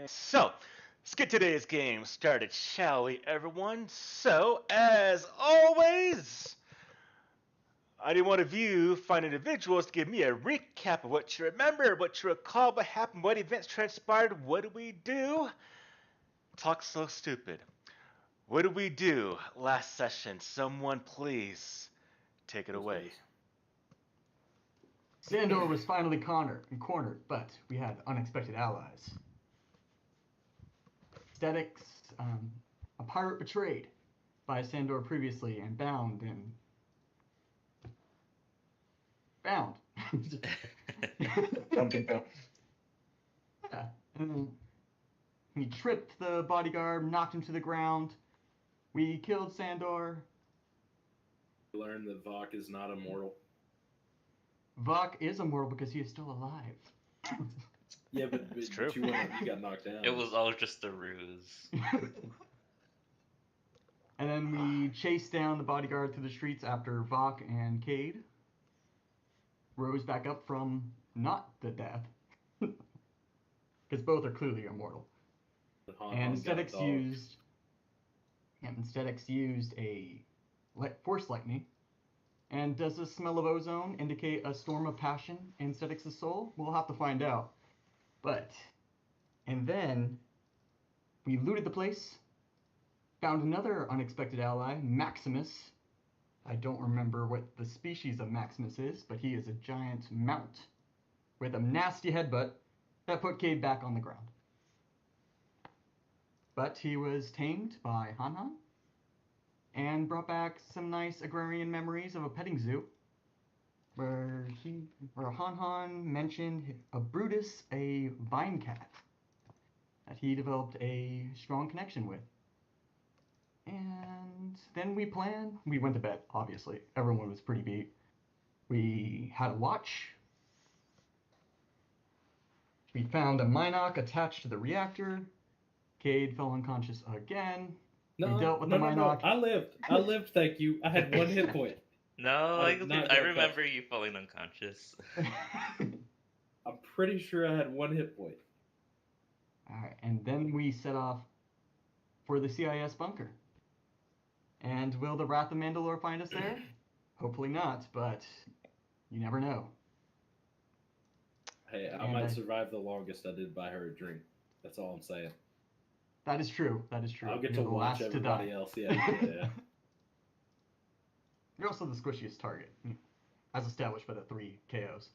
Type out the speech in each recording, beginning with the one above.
So, let's get today's game started, shall we, everyone? So, as always, I need one of you find individuals to give me a recap of what you remember, what you recall, what happened, what events transpired, what did we do? Talk so stupid. What did we do last session? Someone please take it away. Sandor was finally cornered, but we had unexpected allies. Aesthetics, a pirate betrayed by Sandor previously and bound. Something else. Yeah. And he tripped the bodyguard, knocked him to the ground. We killed Sandor. We learned that Vok is not immortal. Vok is immortal because he is still alive. Yeah, but true. you got knocked down. It was all just a ruse. And then we chased down the bodyguard through the streets after Vok and Cade rose back up from not the death. Because both are clearly immortal. And Aesthetics used a force lightning. And does the smell of ozone indicate a storm of passion in Aesthetics' soul? We'll have to find out. And then we looted the place, found another unexpected ally, Maximus. I don't remember what the species of Maximus is, but he is a giant mount with a nasty headbutt that put Cade back on the ground. But he was tamed by Han and brought back some nice agrarian memories of a petting zoo where Han mentioned a Brutus, a vine cat that he developed a strong connection with. And then we went to bed, obviously. Everyone was pretty beat. We had a watch. We found a Minoc attached to the reactor. Cade fell unconscious again. No, we dealt with the Minoc. I lived, thank you. I had one hit point. No, I remember you falling unconscious. I'm pretty sure I had one hit point. Alright, and then we set off for the CIS bunker. And will the Wrath of Mandalore find us there? Hopefully not, but you never know. Hey, I might survive the longest. I did buy her a drink. That's all I'm saying. That is true. I'll get to watch everybody else. Yeah. You're also the squishiest target, as established by the 3 KOs.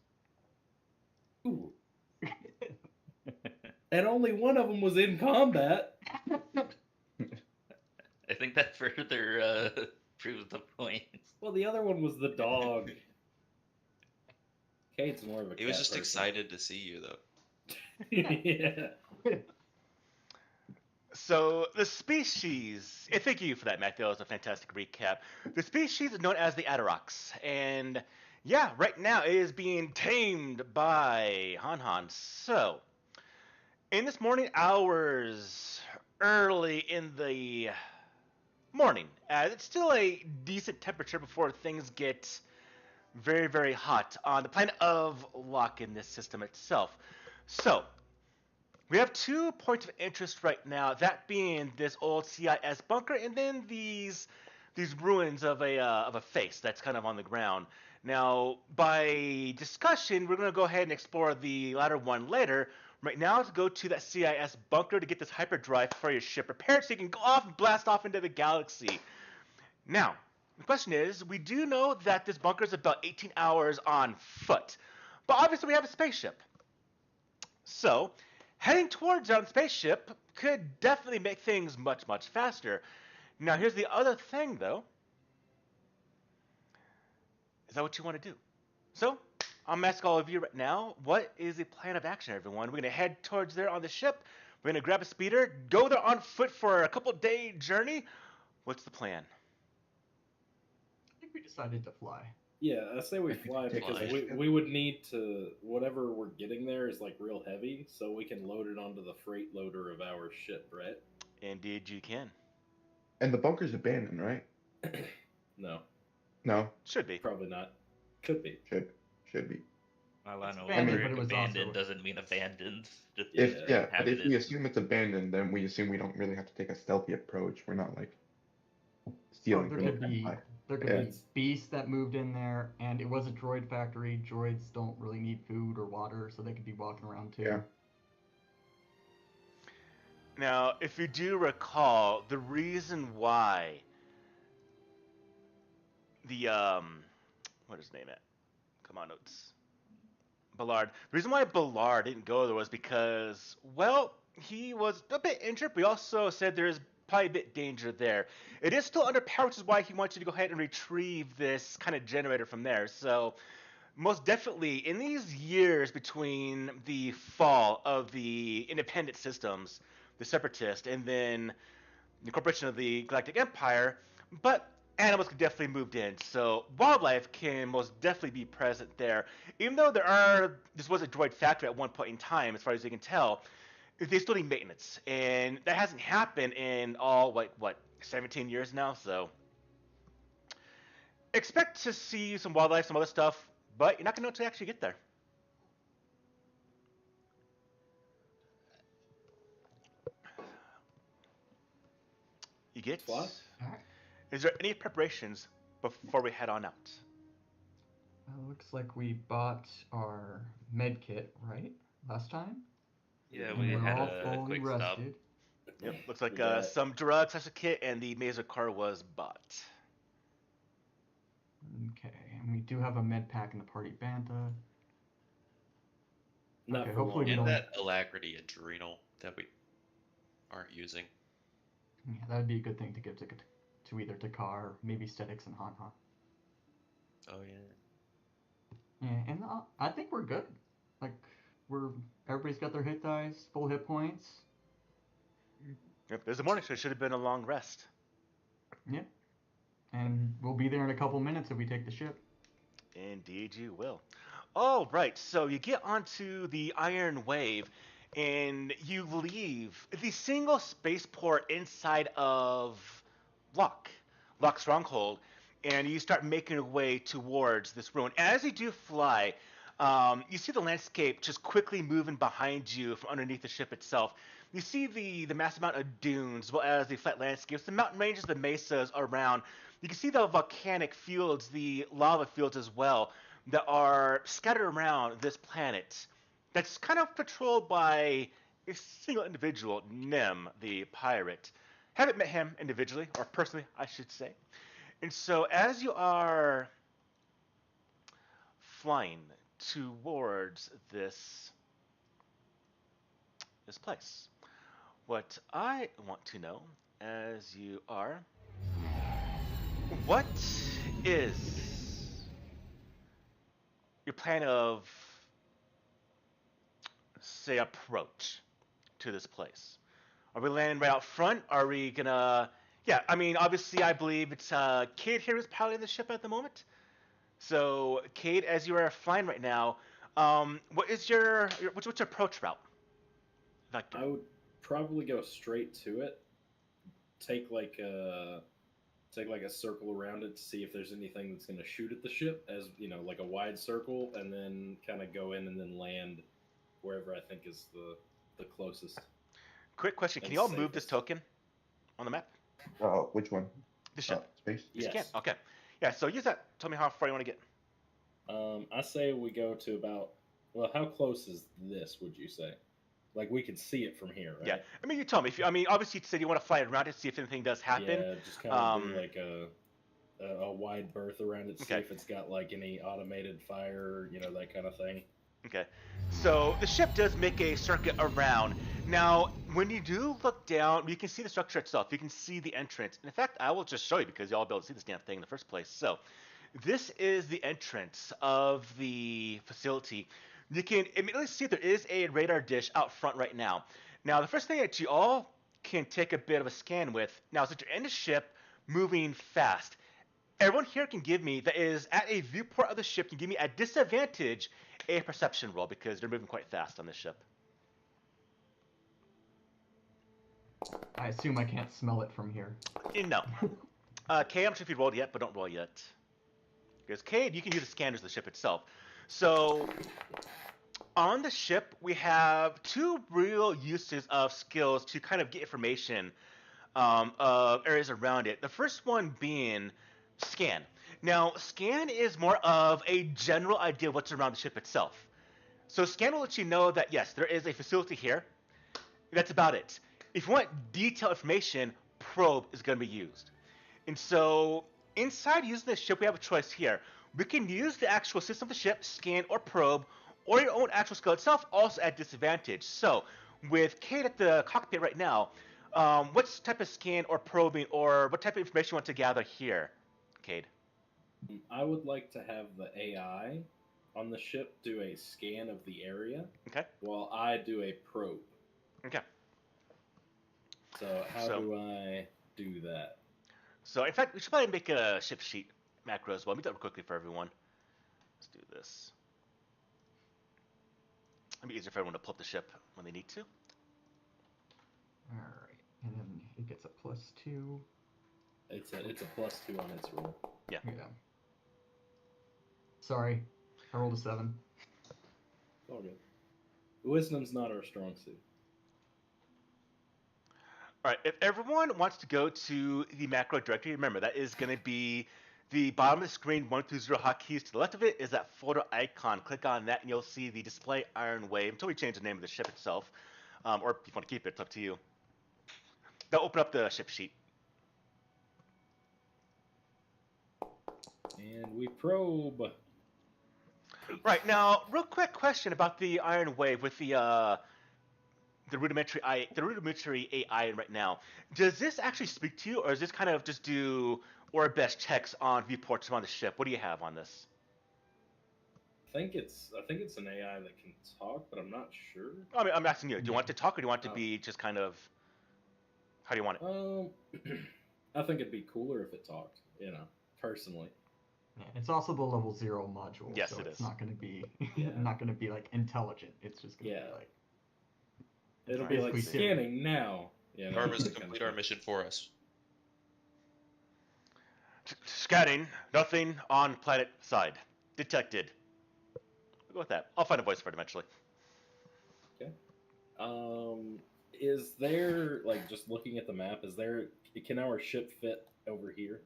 Ooh. And only one of them was in combat. I think that further proves the point. Well, the other one was the dog. Kate's more of a cat He was just person. excited to see you, though. Yeah. So, the species, and thank you for that, Matt. That was a fantastic recap. The species is known as the Atarox, and yeah, right now it is being tamed by Han. So, in this morning hours, early in the morning, as it's still a decent temperature before things get very, very hot on the planet of Locke in this system itself. So, we have 2 points of interest right now, that being this old CIS bunker and then these ruins of a face that's kind of on the ground. Now, by discussion, we're going to go ahead and explore the latter one later. Right now, let's go to that CIS bunker to get this hyperdrive for your ship prepared so you can go off and blast off into the galaxy. Now, the question is, we do know that this bunker is about 18 hours on foot, but obviously we have a spaceship. So, heading towards our spaceship could definitely make things much, much faster. Now, here's the other thing, though. Is that what you want to do? So, I'm asking all of you right now, what is the plan of action, everyone? We're going to head towards there on the ship. We're going to grab a speeder, go there on foot for a couple-day journey. What's the plan? I think we decided to fly. Yeah, I say we fly because we would need to, whatever we're getting there is like real heavy, so we can load it onto the freight loader of our ship, right? Indeed you can. And the bunker's abandoned, right? No. No? Should be. Probably not. Could be. Should be. Well, I know abandoned, whether but it was abandoned also- doesn't mean abandoned. Just If Yeah. but if we inhabited. assume it's abandoned, then we assume we don't really have to take a stealthy approach. We're not like Oh, stealing there from could the be Empire. there could Yeah. be beasts that moved in there, and it was a droid factory. Droids don't really need food or water, so they could be walking around too. Yeah. Now, if you do recall, the reason why the what is his name at? Come on, notes. Ballard. The reason why Ballard didn't go there was because, well, he was a bit injured, but he also said there is probably a bit danger there. It is still under power, which is why he wants you to go ahead and retrieve this kind of generator from there. So, most definitely, in these years between the fall of the independent systems, the separatist, and then the incorporation of the Galactic Empire, but animals can definitely moved in. So wildlife can most definitely be present there. Even though this was a droid factory at one point in time, as far as you can tell, they still need maintenance, and that hasn't happened in all like what 17 years now. So expect to see some wildlife, some other stuff, but you're not gonna know until you actually get there. You get. Fly? Alright. Is there any preparations before we head on out? Looks like we bought our med kit, right? Last time? Yeah, And we we're had all a fully quick stop. rested. Yep, looks like We got- some drugs, such a kit, and the Mazer car was bought. Okay, and we do have a med pack in the party banta. Not Okay, for hopefully long. we And don't- that alacrity adrenal that we aren't using. Yeah, that would be a good thing to give to either Takar, maybe Stetics and Han Han. Oh yeah. Yeah, and I think we're good. Like everybody's got their hit dice, full hit points. Yep, there's a morning, so it should have been a long rest. Yep. And we'll be there in a couple minutes if we take the ship. Indeed, you will. All right, so you get onto the Iron Wave, and you leave the single spaceport inside of Lock Stronghold, and you start making your way towards this ruin. As you do fly, you see the landscape just quickly moving behind you from underneath the ship itself. You see the massive amount of dunes, as well as the flat landscapes, the mountain ranges, the mesas around. You can see the volcanic fields, the lava fields as well, that are scattered around this planet. That's kind of patrolled by a single individual, Nem, the pirate. Haven't met him individually, or personally, I should say. And so, as you are flying towards this place, what I want to know, as you are, what is your plan of, say, approach to this place? Are we landing right out front? Are we gonna? Yeah, I mean, obviously, I believe it's Cade here who's piloting the ship at the moment. So, Cade, as you are flying right now, what is what's your approach route? Vector. I would probably go straight to it. Take like a circle around it to see if there's anything that's going to shoot at the ship, as you know, like a wide circle, and then kind of go in and then land wherever I think is the closest. Quick question: Can and you all move safest. this token on the map? Which one? The ship. Space. Yes, you Yes. can. Okay. Yeah. So use that. Tell me how far you want to get. I say we go to about. Well, how close is this? Would you say? Like we could see it from here, right? Yeah. I mean, you tell me. If you, I mean, obviously, you said you want to fly around it, see if anything does happen. Yeah, just kind of do like a wide berth around it, see Okay. if it's got like any automated fire, that kind of thing. Okay. So the ship does make a circuit around. Now, when you do look down, you can see the structure itself. You can see the entrance. And in fact, I will just show you because y'all will be able to see this damn thing in the first place. So, this is the entrance of the facility. You can immediately see there is a radar dish out front right now. Now, the first thing that you all can take a bit of a scan with, now, since you're in the ship, moving fast, everyone here can give me, that is at a viewport of the ship, can give me at disadvantage a perception roll because they're moving quite fast on this ship. I assume I can't smell it from here. No. Kay, I'm not sure if you rolled yet, but don't roll yet. Because Cade, you can use the scanners of the ship itself. So on the ship, we have two real uses of skills to kind of get information of areas around it. The first one being scan. Now, scan is more of a general idea of what's around the ship itself. So scan will let you know that yes, there is a facility here. That's about it. If you want detailed information, probe is going to be used. And so inside using the ship, we have a choice here. We can use the actual system of the ship, scan or probe, or your own actual skill itself, also at disadvantage. So with Kate at the cockpit right now, what type of scan or probing or what type of information you want to gather here, Cade? I would like to have the AI on the ship do a scan of the area Okay. while I do a probe. Okay. So how do I do that? So in fact, we should probably make a ship sheet macro as well. Let me do that quickly for everyone. Let's do this. It'll be easier for everyone to pull up the ship when they need to. Alright, and then it gets a +2. It's a +2 on its roll. Yeah. Yeah. Sorry, I rolled a 7. All good. Wisdom's not our strong suit. All right, if everyone wants to go to the macro directory, remember that is going to be the bottom of the screen, 1 through 0 hotkeys. To the left of it is that folder icon. Click on that and you'll see the display Iron Wave until we change the name of the ship itself. Or if you want to keep it, it's up to you. That'll open up the ship sheet. And we probe. Right, now, real quick question about the Iron Wave with the rudimentary AI right now. Does this actually speak to you, or is this kind of just do or best checks on viewports on the ship? What do you have on this? I think it's an AI that can talk, but I'm not sure. I mean, I'm asking you. Do you want it to talk, or do you want it to be just kind of? How do you want it? I think it'd be cooler if it talked. Personally. Yeah, it's also the level 0 module. Yes, so it it's is. not going to be Yeah. not going to be like intelligent. It's just going to be like It'll be like basically scanning now. Jarvis complete our mission for us. Scanning. Nothing on planet side. Detected. We'll go with that. I'll find a voice for it eventually. Okay. Is there, like, just looking at the map, can our ship fit over here?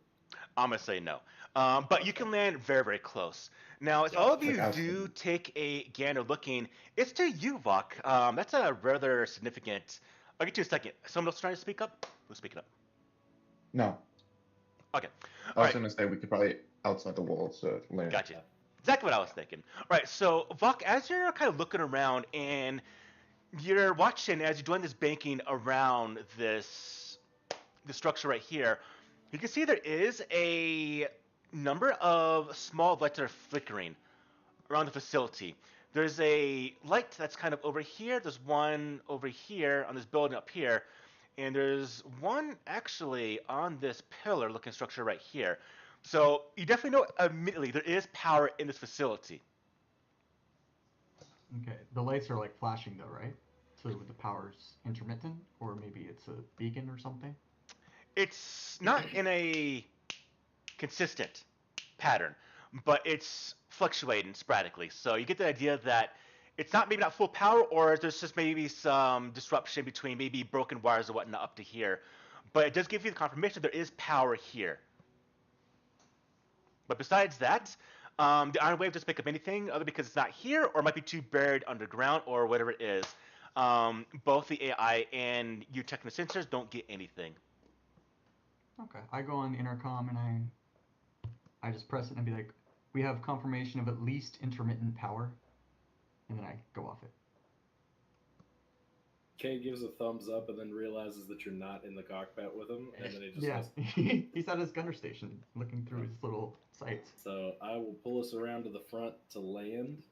I'm gonna say no. But you can land very, very close. Now, if all of you do take a gander looking, it's to you, Vok. That's a rather significant. I'll get you a second. Someone else trying to speak up? Who's speaking up? No. Okay. I was going to say we could probably outside the walls land. Gotcha. Exactly what I was thinking. All right, so Vok, as you're kind of looking around and you're watching as you're doing this banking around this structure right here, you can see there is a number of small lights that are flickering around the facility. There's a light that's kind of over here. There's one over here on this building up here. And there's one actually on this pillar-looking structure right here. So you definitely know immediately there is power in this facility. Okay, the lights are like flashing though, right? So the power's intermittent, or maybe it's a beacon or something? It's not in a consistent pattern, but it's fluctuating sporadically. So you get the idea that it's maybe not full power, or there's just maybe some disruption between maybe broken wires or whatnot up to here. But it does give you the confirmation there is power here. But besides that, the Iron Wave doesn't pick up anything other because it's not here, or it might be too buried underground, or whatever it is. Both the AI and you checking the sensors don't get anything. Okay, I go on the intercom and I just press it and I'd be like, we have confirmation of at least intermittent power. And then I go off it. Kay gives a thumbs up and then realizes that you're not in the cockpit with him, and then he just Yeah, goes, he's at his gunner station looking through his little sights. So I will pull us around to the front to land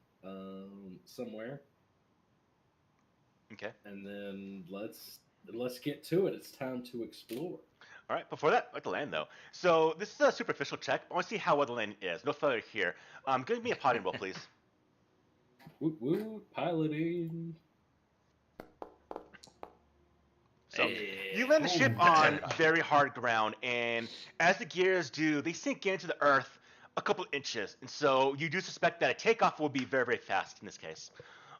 somewhere, Okay. and then let's get to it. It's time to explore. All right. Before that, I'd like to land though. So this is a superficial check. I want to see how well the landing is. No failure here. Give me a piloting roll, please. Woot woot, piloting. So you land the ship on very hard ground, and as the gears do, they sink into the earth a couple inches, and so you do suspect that a takeoff will be very, very fast in this case.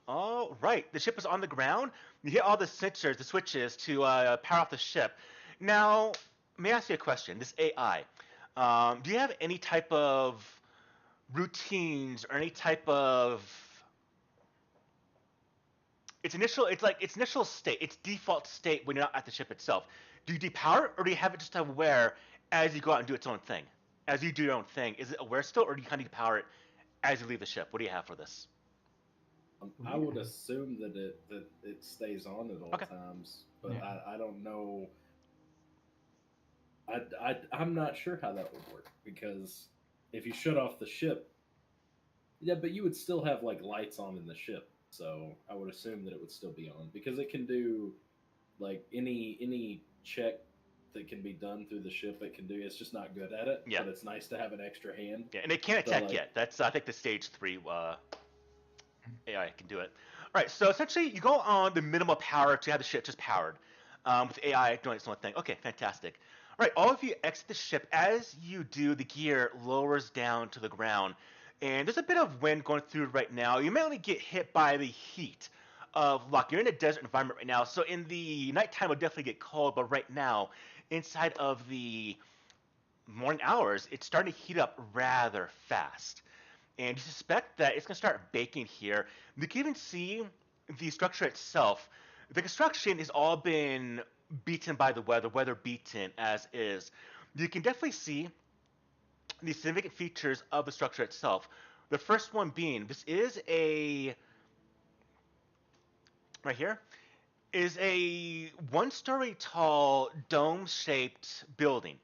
All right, the ship is on the ground. You hit all the sensors, the switches to power off the ship. Now, may I ask you a question? This AI, do you have any type of routines or any type of its initial state, its default state when you're not at the ship itself? Do you depower it, or do you have it just aware as you go out and do its own thing? As you do your own thing, is it aware still, or do you kind of depower it as you leave the ship? What do you have for this? I would assume that it stays on at all Okay. times, but Yeah. I don't know. I'm not sure how that would work, because if you shut off the ship, yeah, but you would still have like lights on in the ship, so I would assume that it would still be on, because it can do like any check that can be done through the ship. It can do. It's just not good at it. Yeah. But it's nice to have an extra hand. Yeah, and it can't So, attack like- yet. That's I think the stage 3 AI can do it. All right, so essentially you go on the minimal power to have the ship just powered, with AI doing its own thing. Okay, fantastic. All right, all of you exit the ship. As you do, the gear lowers down to the ground, and there's a bit of wind going through right now. You may only get hit by the heat of luck. You're in a desert environment right now, so in the nighttime it'll definitely get cold, but right now, inside of the morning hours, it's starting to heat up rather fast. And you suspect that it's going to start baking here. You can even see the structure itself. The construction has all been beaten by the weather beaten as is. You can definitely see the significant features of the structure itself. The first one being, this is right here, is a one-story tall dome-shaped building.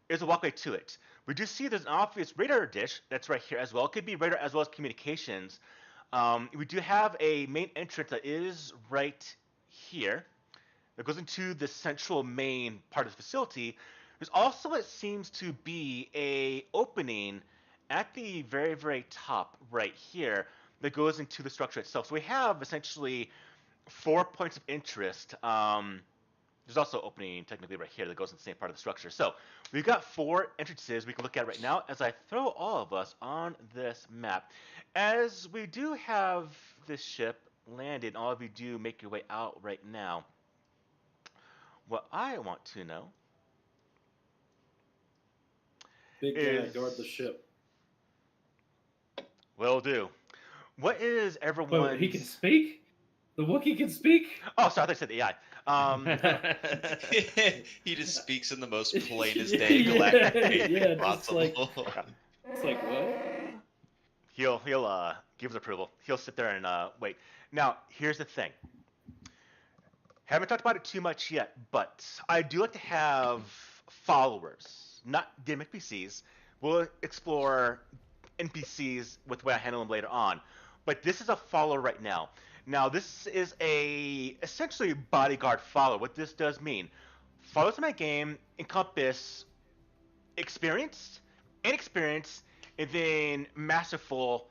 There's a walkway to it. We do see there's an obvious radar dish that's right here as well. It could be radar as well as communications. We do have a main entrance that is right here that goes into the central main part of the facility. There's also what seems to be a opening at the very, very top right here that goes into the structure itself. So we have essentially 4 points of interest. There's also opening technically right here that goes in the same part of the structure. So we've got 4 entrances we can look at right now as I throw all of us on this map. As we do have this ship landed, all of you do make your way out right now. What I want to know Big guy, is... guard the ship. Will do. What is everyone's... Wait, he can speak? The Wookiee can speak? Oh, sorry, I thought you said the AI. He just speaks in the most plainest Yeah, day galactic yeah, way just like- possible. It's like, what? He'll give his approval. He'll sit there and wait. Now, here's the thing. Haven't talked about it too much yet, but I do like to have followers, not dim NPCs. We'll explore NPCs with the way I handle them later on. But this is a follower right now. Now, this is a essentially bodyguard follower. What this does mean, followers in my game encompass experienced, inexperienced, and then masterful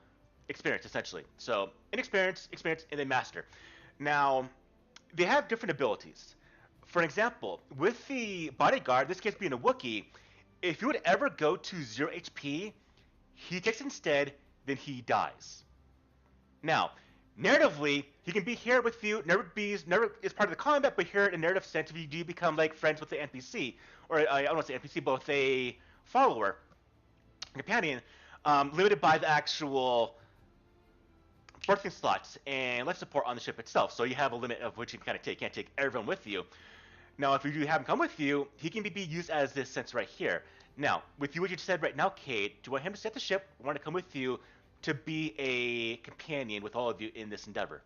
experience, essentially. So, inexperienced, experience, and then master. Now, they have different abilities. For example, with the bodyguard, this case being a Wookiee, if you would ever go to 0 HP, he takes instead, then he dies. Now, narratively, he can be here with you. Never is part of the combat, but here in a narrative sense, if you do become like friends with the NPC, or I don't want to say NPC, but with a follower, companion, limited by the actual forcing slots and life support on the ship itself. So you have a limit of which you can kind of take. You can't take everyone with you. Now, if you do have him come with you, he can be used as this sense right here. Now, with you, what you just said right now, Kate, do you want him to set the ship? Or want to come with you to be a companion with all of you in this endeavor?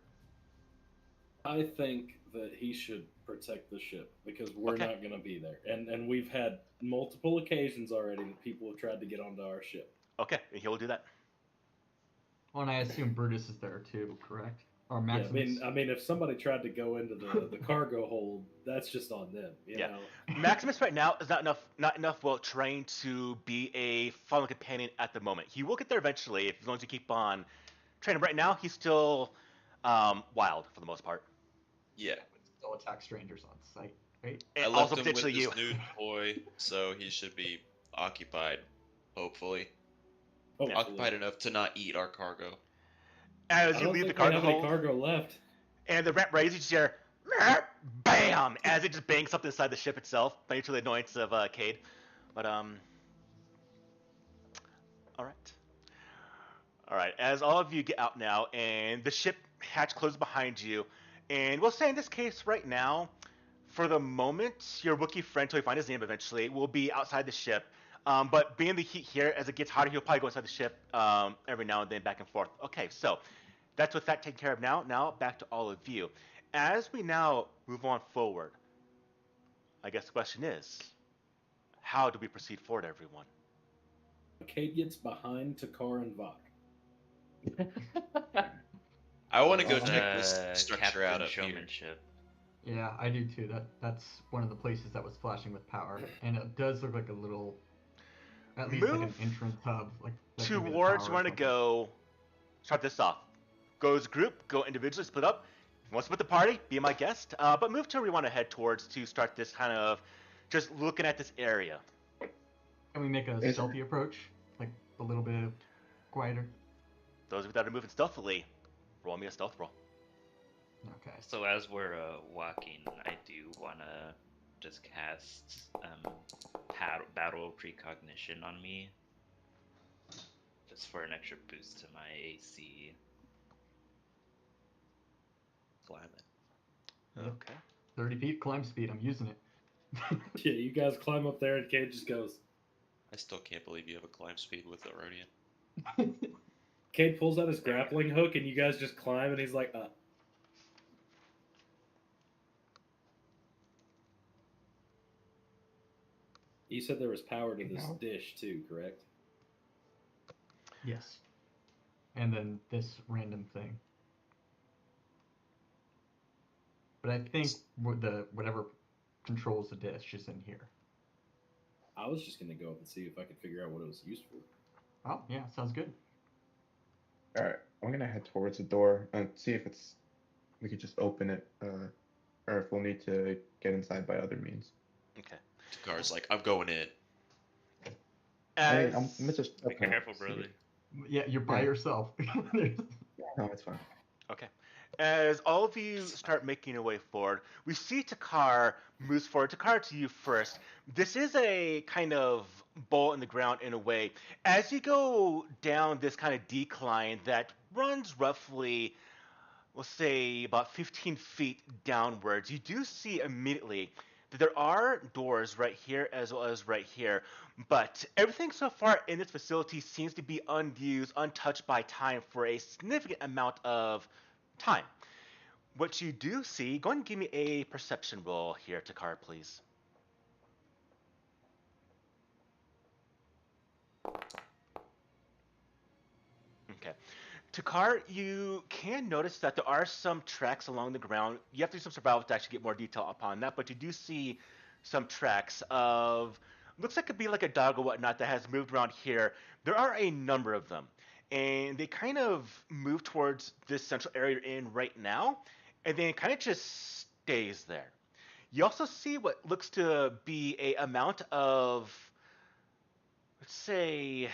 I think that he should protect the ship, because we're not going to be there. And we've had multiple occasions already that people have tried to get onto our ship. Okay, and he will do that. Well, and I assume Brutus is there too, correct? Or Yeah, Maximus? I mean, if somebody tried to go into the cargo hold, that's just on them. You know? Maximus right now is not enough well trained to be a following companion at the moment. He will get there eventually, as long as you keep on training. Right now, he's still wild for the most part. Yeah. Still attack strangers on sight, right? I And left also him with potentially this you. new toy, so he should be occupied, hopefully. Oh, Occupied enough to not eat our cargo. As I you don't leave the think we cargo have any hold, cargo left. and the ramp raises, you just hear, bam, as it just bangs something inside the ship itself, thanks to the annoyance of Cade. But all right. All right, as all of you get out now, and the ship hatch closes behind you, and we'll say in this case right now, for the moment, your Wookiee friend, till we find his name eventually, will be outside the ship. But being the heat here, as it gets hotter, he'll probably go inside the ship every now and then, back and forth. Okay, so that's with that taken care of now. Now back to all of you. As we now move on forward, I guess the question is, how do we proceed forward, everyone? Cade gets behind Takar and Vok. I want to go Uh, check this structure out Captain up here. showmanship. Yeah, I do too. That's one of the places that was flashing with power, and it does look like a little, at least like an Move entrance hub, like that could be the towards tower where or to something. go. Start this off. Go as a group, go individually, split up. If you want to split the party, be my guest. But move to where we want to head towards to start this kind of just looking at this area. Can we make a Is- stealthy approach, like a little bit quieter? Those of you that are moving stealthily, roll me a stealth roll. Okay. So as we're walking, I do want to just cast battle precognition on me, just for an extra boost to my AC. Climb it. Yep. Okay. 30 feet climb speed. I'm using it. Yeah, you guys climb up there and Cade just goes. I still can't believe you have a climb speed with the Rodian. Cade pulls out his grappling hook and you guys just climb and he's like, You said there was power to this No. dish too, correct? Yes. And then this random thing. But I think whatever controls the dish is in here. I was just gonna go up and see if I could figure out what it was used for. Oh yeah, sounds good. All right, I'm gonna head towards the door and see if we could just open it, or if we'll need to get inside by other means. Okay. Takar's like, I'm going in. I mean, As I'm just Be careful, brother. Yeah, you're by Yeah. yourself. No, it's fine. okay. As all of you start making your way forward, we see Takar moves forward. Takar, to you first. This is a kind of bowl in the ground in a way. As you go down this kind of decline that runs roughly, we'll say, about 15 feet downwards, you do see immediately that there are doors right here as well as right here. But everything so far in this facility seems to be unused, untouched by time for a significant amount of time. What you do see, go ahead and give me a perception roll here, Takar, please. Okay. Takar, you can notice that there are some tracks along the ground. You have to do some survival to actually get more detail upon that, but you do see some tracks of, looks like it could be like a dog or whatnot that has moved around here. There are a number of them, and they kind of move towards this central area you're in right now, and then it kind of just stays there. You also see what looks to be a amount of, let's say,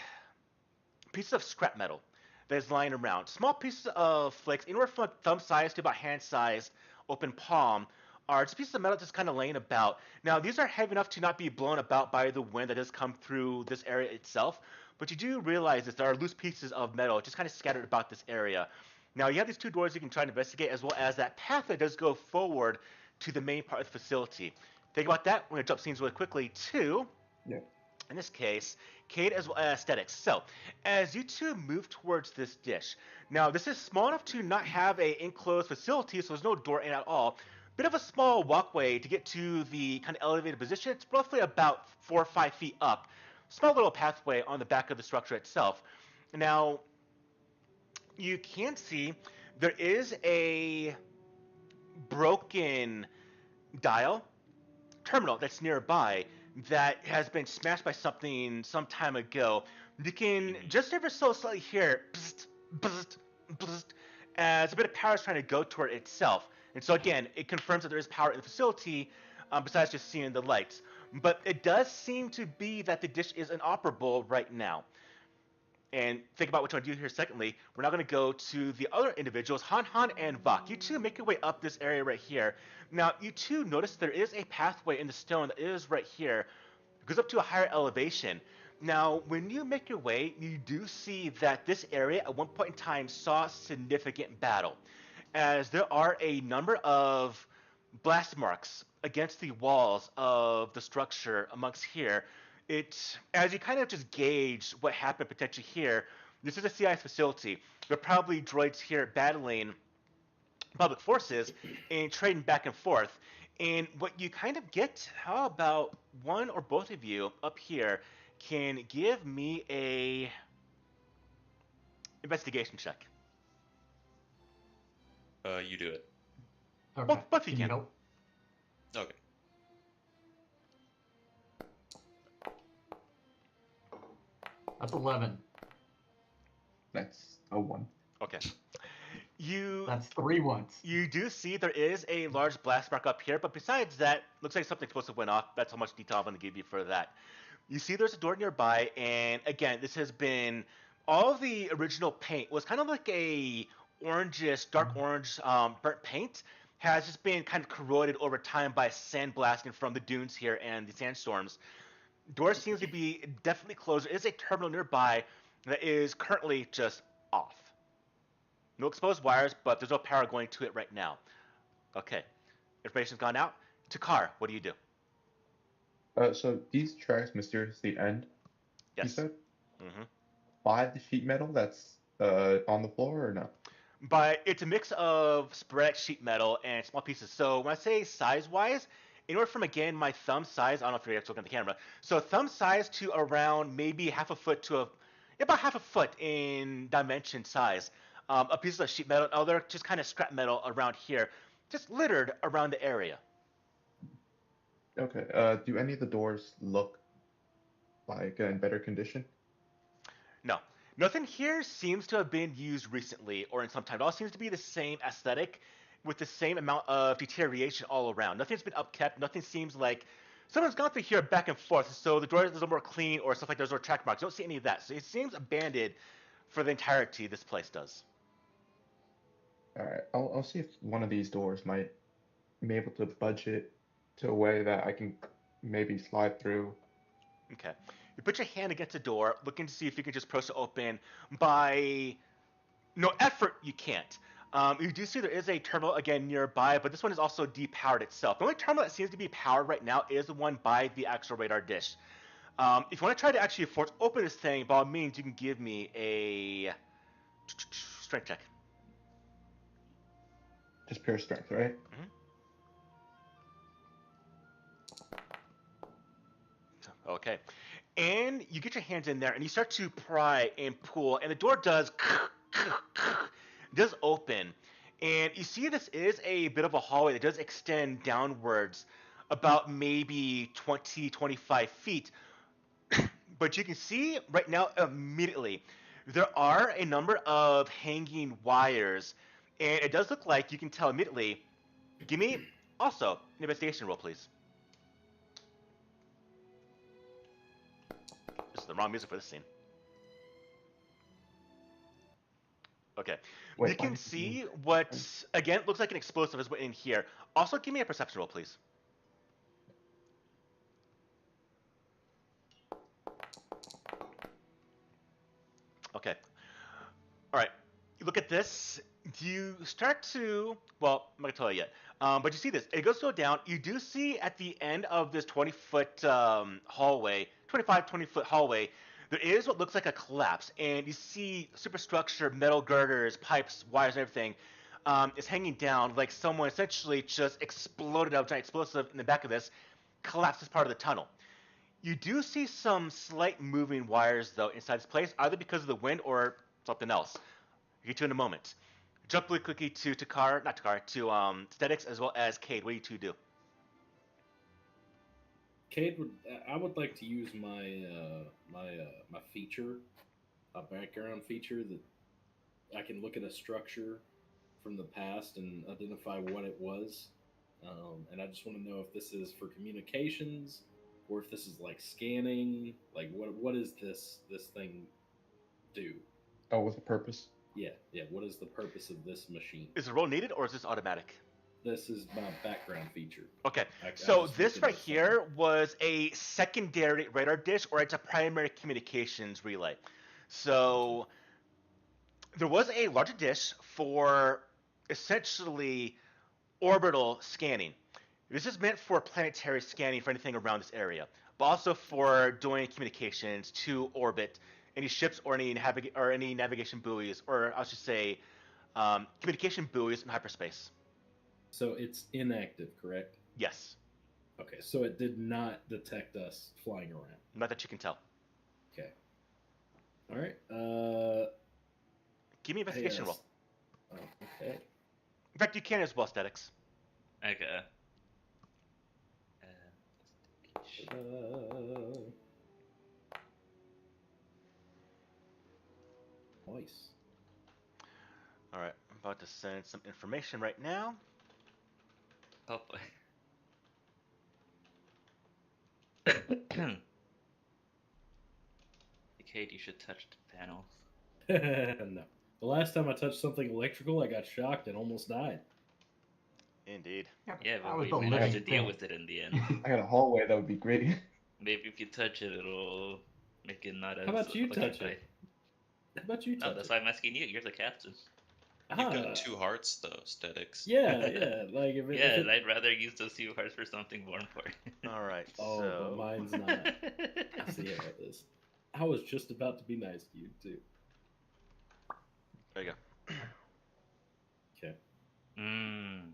pieces of scrap metal that is lying around. Small pieces of flakes, anywhere from thumb size to about hand size, open palm, are just pieces of metal just kind of laying about. Now, these are heavy enough to not be blown about by the wind that does come through this area itself, but you do realize that there are loose pieces of metal just kind of scattered about this area. Now, you have these two doors you can try and investigate, as well as that path that does go forward to the main part of the facility. Think about that. We're going to jump scenes really quickly to, Yeah. in this case, Cade as well as aesthetics. So, as you two move towards this dish, now this is small enough to not have a enclosed facility, so there's no door in at all. Bit of a small walkway to get to the kind of elevated position. It's roughly about 4 or 5 feet up. Small little pathway on the back of the structure itself. Now, you can see there is a broken dial terminal that's nearby that has been smashed by something some time ago. You can just ever so slightly hear bzzt, bzzt, bzzt, as a bit of power is trying to go toward itself. And so again, it confirms that there is power in the facility, besides just seeing the lights. But it does seem to be that the dish is inoperable right now. And think about what you want to do here. Secondly, we're now going to go to the other individuals, Han Han and Vok. You two make your way up this area right here. Now, you two notice there is a pathway in the stone that is right here. It goes up to a higher elevation. Now, when you make your way, you do see that this area at one point in time saw significant battle, as there are a number of blast marks against the walls of the structure amongst here. It, as you kind of just gauge what happened potentially here, this is a CIS facility. There are probably droids here battling public forces and trading back and forth. And what you kind of get, how about one or both of you up here can give me a investigation check. You do it. Okay. Both you Can you can. help? Okay. That's 11. That's a 1. Okay. You That's 3 ones. You do see there is a large blast mark up here, but besides that, looks like something explosive went off. That's how much detail I'm going to give you for that. You see there's a door nearby, and again, this has been, all of the original paint was kind of like a orangish, dark orange burnt paint, has just been kind of corroded over time by sandblasting from the dunes here and the sandstorms. Door seems to be definitely closed. There is a terminal nearby that is currently just off. No exposed wires, but there's no power going to it right now. Okay. Information's gone out. Takar, what do you do? So these tracks mysteriously end, you Yes. said? Mm-hmm. By the sheet metal that's on the floor or no? But it's a mix of sporadic sheet metal and small pieces. So when I say size-wise, anywhere from, again, my thumb size, I don't know if you're actually looking at the camera, so thumb size to around maybe half a foot to about half a foot in dimension size. A piece of sheet metal and other just kind of scrap metal around here, just littered around the area. Okay. Do any of the doors look like in better condition? No. Nothing here seems to have been used recently or in some time. It all seems to be the same aesthetic with the same amount of deterioration all around. Nothing's been upkept. Nothing seems like someone's gone through here back and forth, so the doors are a little more clean or stuff like there's no track marks. You don't see any of that. So it seems abandoned for the entirety, this place does. All right. I'll see if one of these doors might be able to budge it to a way that I can maybe slide through. Okay. You put your hand against the door, looking to see if you can just press it open. By no effort, you can't. You do see there is a terminal again nearby, but this one is also depowered itself. The only terminal that seems to be powered right now is the one by the actual radar dish. If you want to try to actually force open this thing, by all means, you can give me a strength check. Just pure strength, right? Okay. And you get your hands in there, and you start to pry and pull, and the door does open. And you see this is a bit of a hallway that does extend downwards about maybe 20, 25 feet. But you can see right now immediately there are a number of hanging wires, and it does look like you can tell immediately. Give me also an investigation roll, please. This is the wrong music for this scene. Okay. Wait, you can see what, again, looks like an explosive is in here. Also, give me a perception roll, please. Okay. All right. You look at this. You start to, well, I'm not going to tell you yet. But you see this. It goes so down. You do see at the end of this 20-foot hallway, 20-foot hallway, there is what looks like a collapse. And you see superstructure, metal girders, pipes, wires, and everything is hanging down like someone essentially just exploded out a giant explosive in the back of this, collapsed as part of the tunnel. You do see some slight moving wires, though, inside this place, either because of the wind or something else. I'll get to in a moment. Jump really quickly to Statics as well as Cade. What do you two do? Cade I would like to use my my feature, a background feature that I can look at a structure from the past and identify what it was. And I just want to know if this is for communications or if this is like scanning. Like what is this thing do? Oh, with a purpose. Yeah. What is the purpose of this machine? Is a roll needed or is this automatic? This is my background feature. Okay, I so just this looked right into here was a secondary radar dish, or it's a primary communications relay. So there was a larger dish for essentially orbital scanning. This is meant for planetary scanning for anything around this area, but also for doing communications to orbit any ships or any navigation buoys, or I should say, communication buoys in hyperspace. So it's inactive, correct? Yes, Okay, so it did not detect us flying around. not that you can tell. Okay. All right. Give me an investigation roll. Oh, okay. In fact, you can as well, Statics. Okay. Nice. All right, I'm about to send some information right now. Oh boy. Kate, you should touch the panel. No. The last time I touched something electrical, I got shocked and almost died. Indeed. Yeah, that but was we the managed to living deal thing. with it in the end. I got a hallway that would be great. Maybe if you touch it, it'll make it not as. How about you okay, touch it? right. How about you No, touch that's it? why I'm asking you. You're the captain. You've Ah, got 2 hearts though, Statics. Yeah. Like if it, Yeah, if and it, I'd rather use those 2 hearts for something more important. All right, Oh, so but mine's not. I see how it is. I was just about to be nice to you too. there you go. Okay. Mm.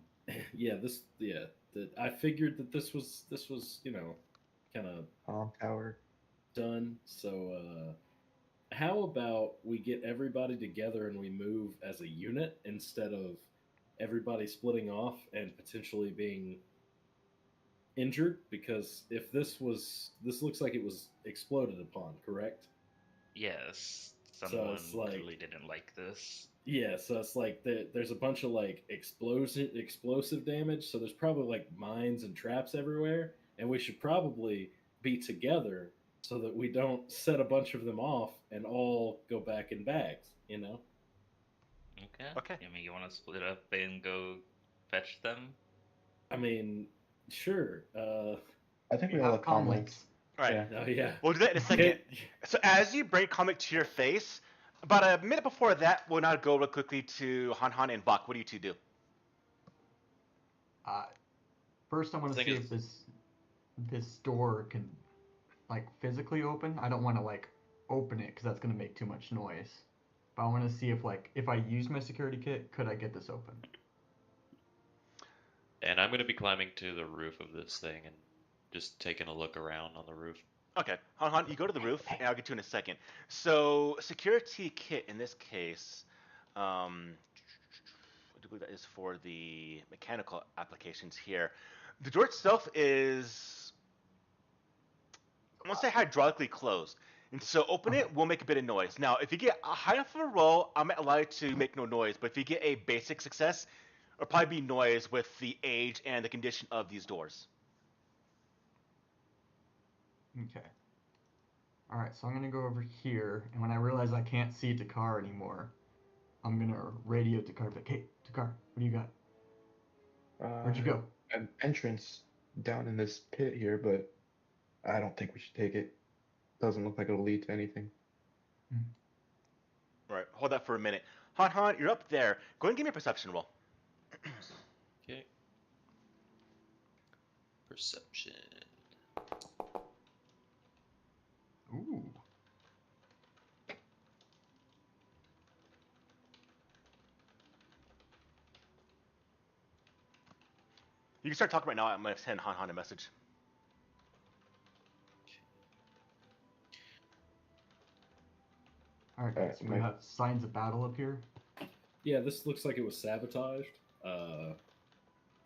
I figured that this was kind of Tower. done. So how about we get everybody together and we move as a unit instead of everybody splitting off and potentially being injured? Because if this looks like it was exploded upon, correct? Yes, So someone it's like- clearly didn't like this. Yeah, so it's like there's a bunch of like explosive damage. So there's probably like mines and traps everywhere, and we should probably be together so that we don't set a bunch of them off and all go back in bags. You know? Okay. Okay. I mean, you want to split up and go fetch them? I mean, sure. I think we You all have have comm comlinks. links. All right, Yeah. Oh yeah. we'll do that in a second. So as you bring comic to your face, about a minute before that, we'll now go real quickly to Han Han and Bach. What do you two do? First, I want to Thing see is- if this door can like physically open. I don't want to like open it because that's gonna make too much noise. But I want to see if I use my security kit, could I get this open? And I'm going to be climbing to the roof of this thing and just taking a look around on the roof. Okay, Han Han, you go to the roof, and I'll get to you in a second. So security kit in this case, I do believe that is for the mechanical applications here. The door itself is, I want to say, hydraulically closed. And so open it will make a bit of noise. Now, if you get a high enough of a roll, I might allow you to make no noise. But if you get a basic success, it'll probably be noise with the age and the condition of these doors. Okay. All right, so I'm gonna go over here, and when I realize I can't see Takar anymore, I'm gonna radio Takar. Like, hey, Takar, what do you got? Where'd you go? An entrance down in this pit here, but I don't think we should take it. Doesn't look like it'll lead to anything. All right, hold that for a minute. Han Han, you're up there. Go ahead and give me a perception roll. Okay. Perception. Ooh. You can start talking right now. I'm going to send Han Han a message. All right, guys. Alright, We have signs of battle up here. Yeah, this looks like it was sabotaged.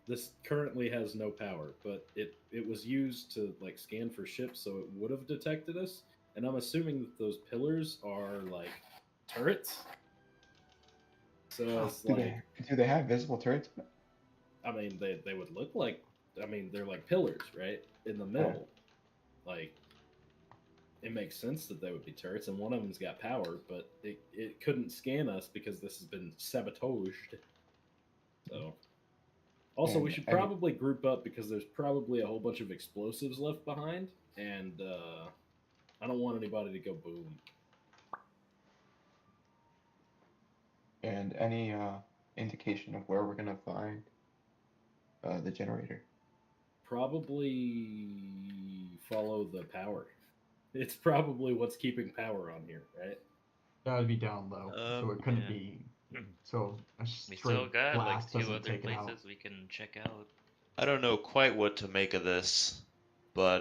This currently has no power, but it was used to like scan for ships, so it would have detected us. And I'm assuming that those pillars are like turrets. So it's Do like, they have visible turrets? I mean, they would look like, I mean, they're like pillars, right, in the middle. Like, it makes sense that they would be turrets, and one of them's got power, but it couldn't scan us because this has been sabotaged. So, also, we And should any- probably group up because there's probably a whole bunch of explosives left behind, and I don't want anybody to go boom. And any indication of where we're gonna find the generator? Probably follow the power. It's probably what's keeping power on here, right? That would be down low, so it couldn't Yeah. be. So a We straight still got like blast 2 doesn't other take it out. places we can check out. I don't know quite what to make of this, but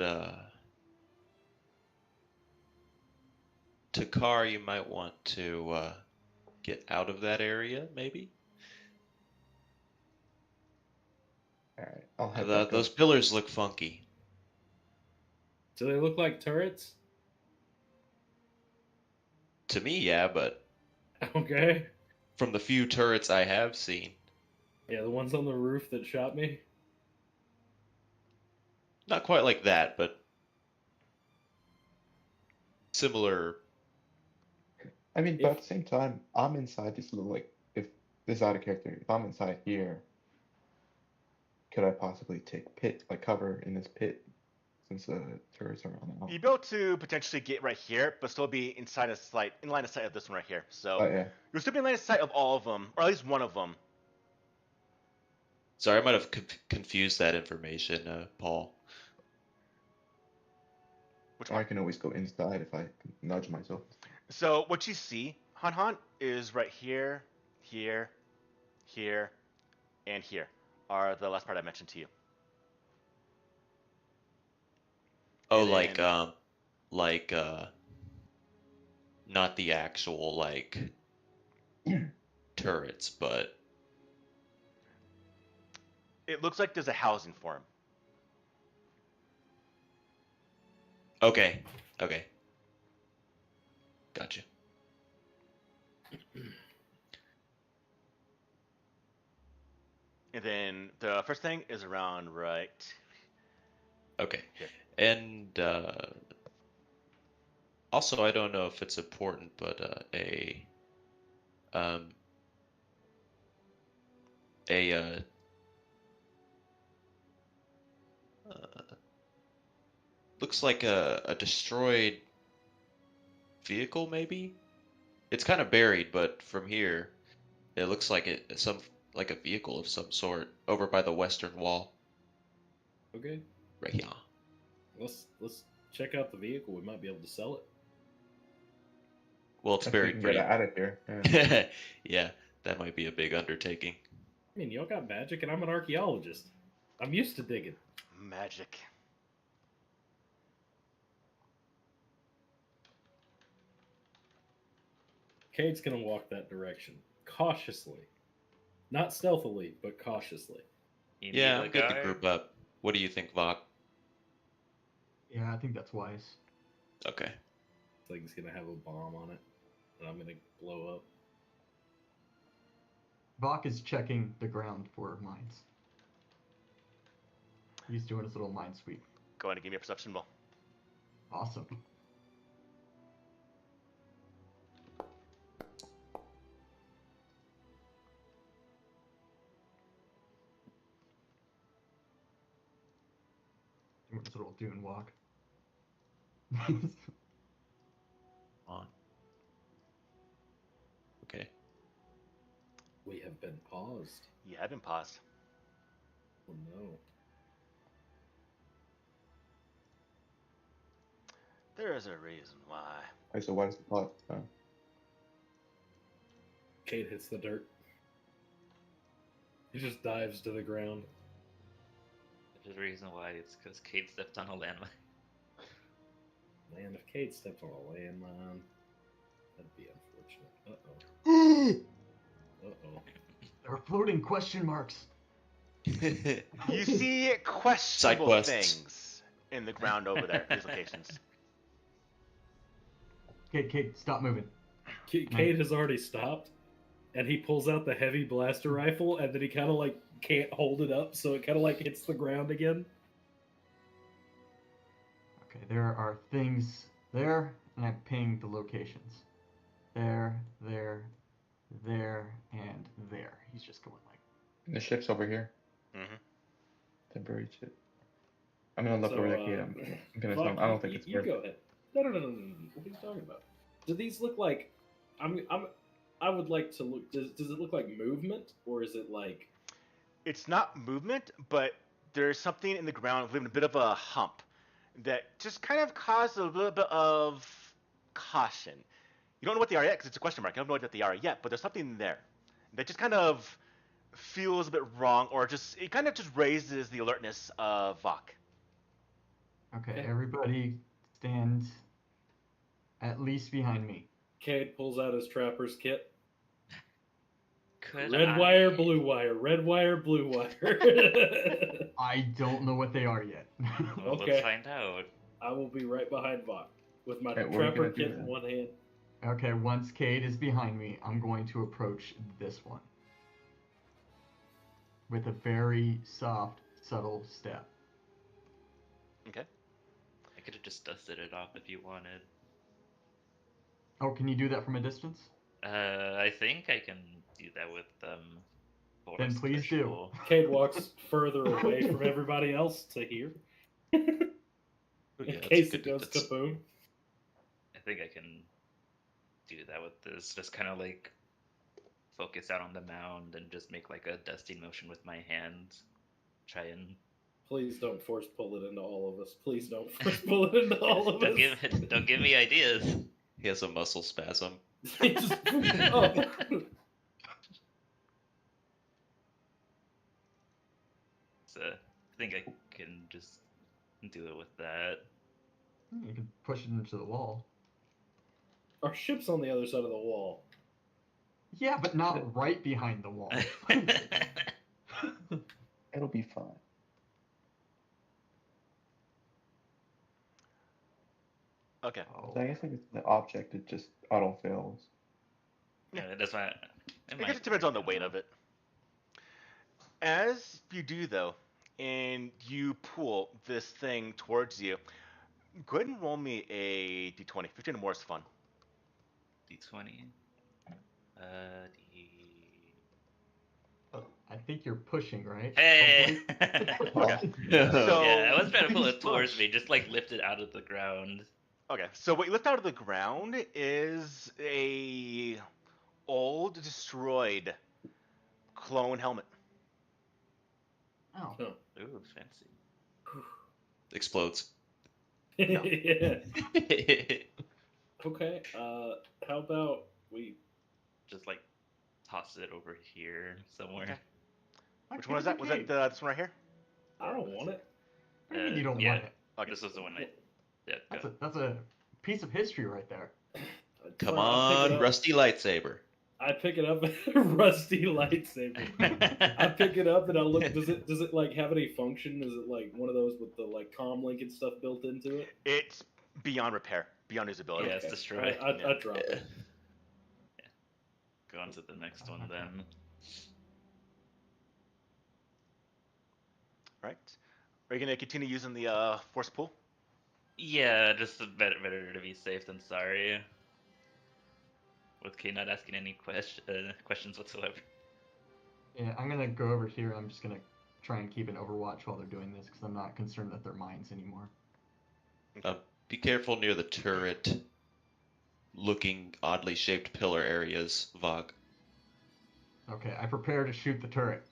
Takar, you might want to get out of that area, maybe. All right, I'll head back Those up. pillars look funky. Do they look like turrets? To me, yeah, but Okay. from the few turrets I have seen, Yeah, the ones on the roof that shot me. not quite like that, but similar. I mean, but If- at the same time, I'm inside this little like if this is out of character. If I'm inside here, could I possibly take pit like cover in this pit since the turrets are on the You'd be able to potentially get right here, but still be in line of sight of this one right here. So But yeah, you'll still be in line of sight of all of them, or at least one of them. Sorry, I might have confused that information, Paul. Which I one? can always go inside if I nudge myself. So what you see, Han, is right here, here, here, and here are the last part I mentioned to you. Oh, And then- like not the actual like turrets, but It looks like there's a housing for him. okay, okay, gotcha. And then the first thing is around right. Okay, Here. and also I don't know if it's important, but um a looks like a destroyed vehicle, maybe. It's kind of buried, but from here, it looks like like a vehicle of some sort over by the western wall, Okay. right here. Let's check out the vehicle. We might be able to sell it. Well, it's If we buried can pretty. get out of here. Yeah. Yeah, that might be a big undertaking. I mean, y'all got magic, and I'm an archaeologist. I'm used to digging. Magic. Cade's gonna walk that direction cautiously, not stealthily, but cautiously. You Yeah, need I'm a good to guy? group up. What do you think, Vok? Yeah, I think that's wise. Okay. This thing's gonna have a bomb on it, and I'm gonna blow up. Vok is checking the ground for mines. He's doing his little mine sweep. Go ahead and give me a perception roll. Awesome. Doing his little dune walk. On. Okay. We have been paused. You have been paused. Oh no. There is a reason why. Alright, so why does the plot? Cade hits the dirt. He just dives to the ground. There's a reason why. It's because Kate stepped on a landmine. Man, if Cade stepped on a landmine, that'd be unfortunate. Uh-oh. There are floating question marks. You see questionable quests. things in the ground over there, these locations. Kate, stop moving. Cade has already stopped, and he pulls out the heavy blaster rifle, and then he kind of like can't hold it up, so it kind of like hits the ground again. Okay, there are things there, and I ping the locations. There, there, there, and there. He's just going like. And the ship's over here. Mm-hmm. The buried ship. I'm gonna look over that gate. I'm gonna tell him. I don't think it's you worth go it. ahead. No. What are you talking about? Do these look like? I would like to look. Does it look like movement, or is it like? It's not movement, but there's something in the ground leaving a bit of a hump that just kind of caused a little bit of caution. You don't know what they are yet because it's a question mark. You don't know what they are yet, but there's something there that just kind of feels a bit wrong, or just it kind of just raises the alertness of Vok. Okay, Okay. everybody stand at least behind me. Cade pulls out his trapper's kit. Could Red wire, blue wire. Red wire, blue wire. I don't know what they are yet. Well, Okay. let's find out. I will be right behind Vok with my Alright, what are we trapper gonna do kit in then? one hand. Okay, once Cade is behind me, I'm going to approach this one with a very soft, subtle step. Okay. I could have just dusted it off if you wanted. Oh, can you do that from a distance? I think I can do that with Then Forest please do. Visual. Cade walks further away from everybody else to here. Oh, In yeah, that's case good. it goes That's- kaboom. I think I can do that with this. Just kind of like focus out on the mound and just make like a dusting motion with my hand. Try and Please don't force pull it into all of us. Please don't force pull it into all of don't us. don't give me ideas. He has a muscle spasm. Just- oh. So I think I can just do it with that. You can push it into the wall. Our ship's on the other side of the wall. Yeah, but not right behind the wall. It'll be fine. Okay. Oh. So I guess if it's the object, it just auto fails. Yeah, that's why. I guess it depends on the weight of it. As you do, though, and you pull this thing towards you, go ahead and roll me a d20. 15 or more is fun. D20. D. I think you're pushing, right? Hey! Okay. So, So- yeah, I was trying to pull Please it towards push. me, just like lift it out of the ground. Okay, so what you lift out of the ground is a old, destroyed clone helmet. Oh. Ooh, fancy. explodes. No. Yeah. Okay. How about we? Just like toss it over here somewhere. Okay. Which one is that? Was that this one right here? I don't want it. What do you mean you don't yeah. want it? Okay. This was the one I. Yeah, That's go. that's a piece of history right there. Come Fine, I'll pick it on, up. rusty lightsaber. I pick it up, rusty lightsaber. I pick it up and I look. Does it like have any function? Is it like one of those with the like comm link and stuff built into it? It's beyond repair, beyond usability. Yeah, it's destroyed. I drop it. Go on to the next one then. Right. Are you gonna continue using the force pull? Yeah, just better to be safe than sorry. With K not asking any questions whatsoever. Yeah, I'm gonna go over here and I'm just gonna try and keep an overwatch while they're doing this because I'm not concerned that they're mines anymore. Be careful near the turret looking oddly shaped pillar areas, Vog. Okay, I prepare to shoot the turret.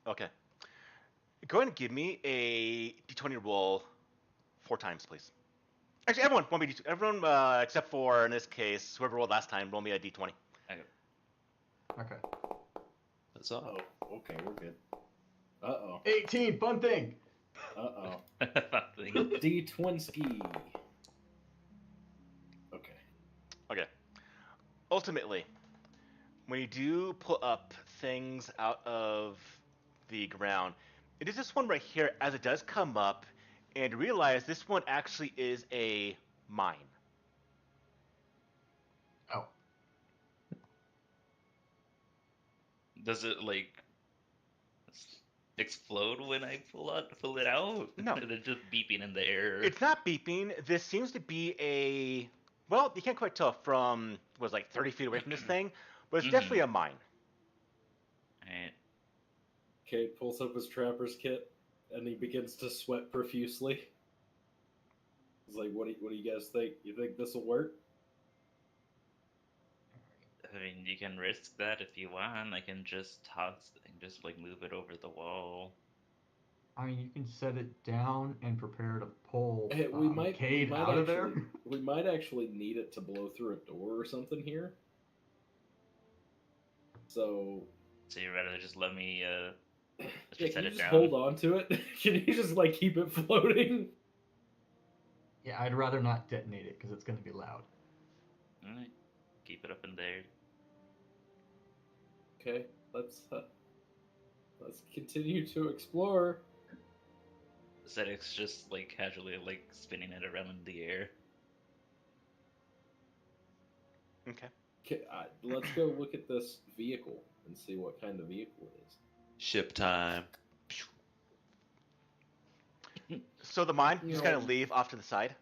Okay. Go ahead and give me a d20 roll 4 times, please. Actually, everyone except for in this case, whoever rolled last time, roll me a d20. Okay. That's all. Oh, okay, we're good. Uh 18, fun thing! oh. Nothing. D Twinsky. Okay. Okay. Ultimately, when you do pull up things out of the ground, it is this one right here as it does come up, and realize this one actually is a mine. Oh. Does it like explode when I pull it out? No. They're just beeping in the air. It's not beeping. This seems to be a, well, you can't quite tell from, was like 30 feet away from this thing, but it's definitely a mine. Alright. Kate pulls up his trapper's kit, and he begins to sweat profusely. He's like, "What do you guys think? You think this will work?" I mean, you can risk that if you want. I can just toss and just like move it over the wall. I mean, you can set it down and prepare to pull Hey, Cade out of there. We might actually need it to blow through a door or something here. So you'd rather just let me yeah, just can set you it just down? hold on to it? Can you just like keep it floating? Yeah, I'd rather not detonate it because it's going to be loud. Alright. Keep it up in there. Okay, let's continue to explore. Zedek's just like casually like spinning it around in the air. Okay. Okay, let's go look at this vehicle and see what kind of vehicle it is. Ship time. So the mine, You just know- kind of leave off to the side.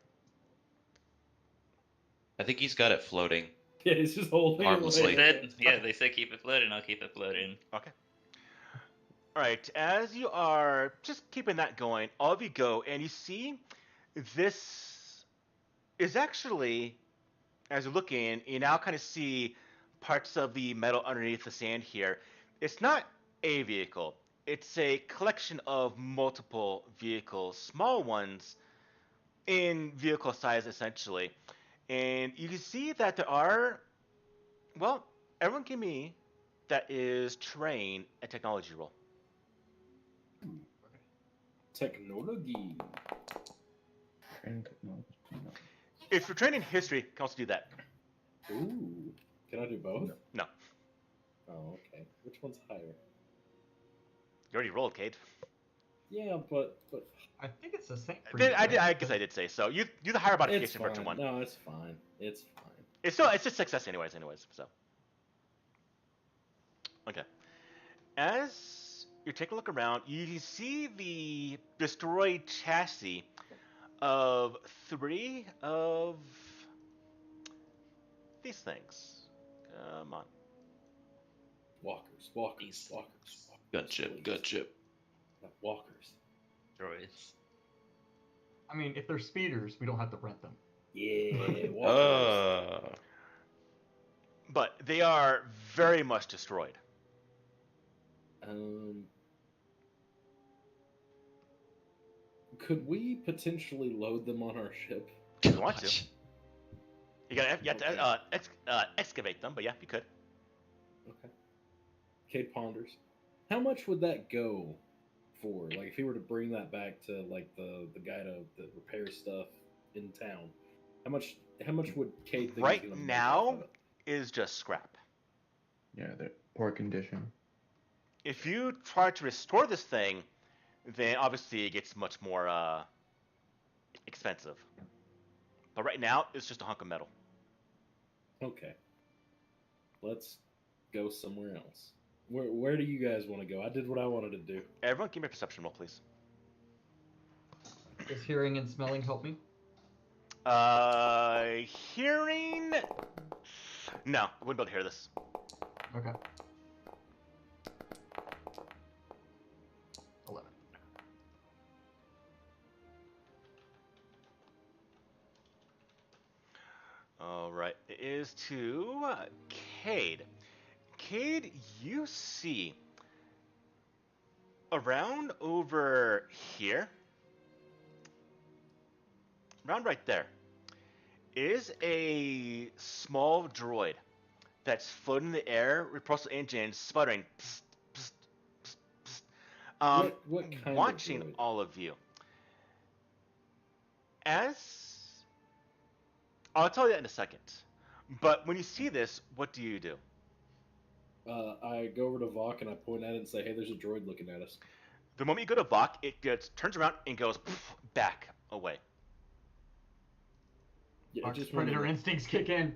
I think he's got it floating. Yeah, he's just holding Harmlessly. it. They said keep it floating, I'll keep it floating. Okay. All right. As you are just keeping that going, all of you go and you see this is actually, as you look in, you now kind of see parts of the metal underneath the sand here. It's not a vehicle. It's a collection of multiple vehicles, small ones in vehicle size essentially. And you can see that there are, well, everyone give me that is terrain and technology roll. Technology. And no. If you're trained in history, you can also do that. Ooh. Can I do both? No. Oh, okay. Which one's higher? You already rolled, Cade. Yeah, but I think it's the same. For Did, you, I, did, right? I guess I did say so. You do the higher it's modification fine. virtual one. No, it's fine. It's fine. It's just success anyways. So. Okay. As you take a look around, you see the destroyed chassis of 3 of these things. Come on. Walkers. Gunship, gunship. Not walkers. Droids. I mean, if they're speeders, we don't have to rent them. Yeah, walkers. But they are very much destroyed. Could we potentially load them on our ship? If you want to. Gosh. You have to excavate them, but yeah, you could. Okay. Cade ponders. How much would that go for? Like, if he were to bring that back to like the guy that repairs stuff in town, how much would Cade think Right he's gonna make now off of it? is just scrap. Yeah, they're poor condition. If you try to restore this thing, then obviously it gets much more expensive. But right now, it's just a hunk of metal. Okay. Let's go somewhere else. Where do you guys want to go? I did what I wanted to do. Everyone, give me a perception roll, please. Does hearing and smelling help me? Hearing? No, I wouldn't be able to hear this. Okay. 11. All right, it is to Cade. Cade, you see around over here, around right there, is a small droid that's floating in the air, repulsor engine sputtering, psst, psst, psst, psst, What kind watching of droid? all of you. As I'll tell you that in a second. But when you see this, what do you do? I go over to Vok and I point at it and say, "Hey, there's a droid looking at us." The moment you go to Vok, it turns around and goes back away. Yeah, Mark's just predator wanted- instincts kick in.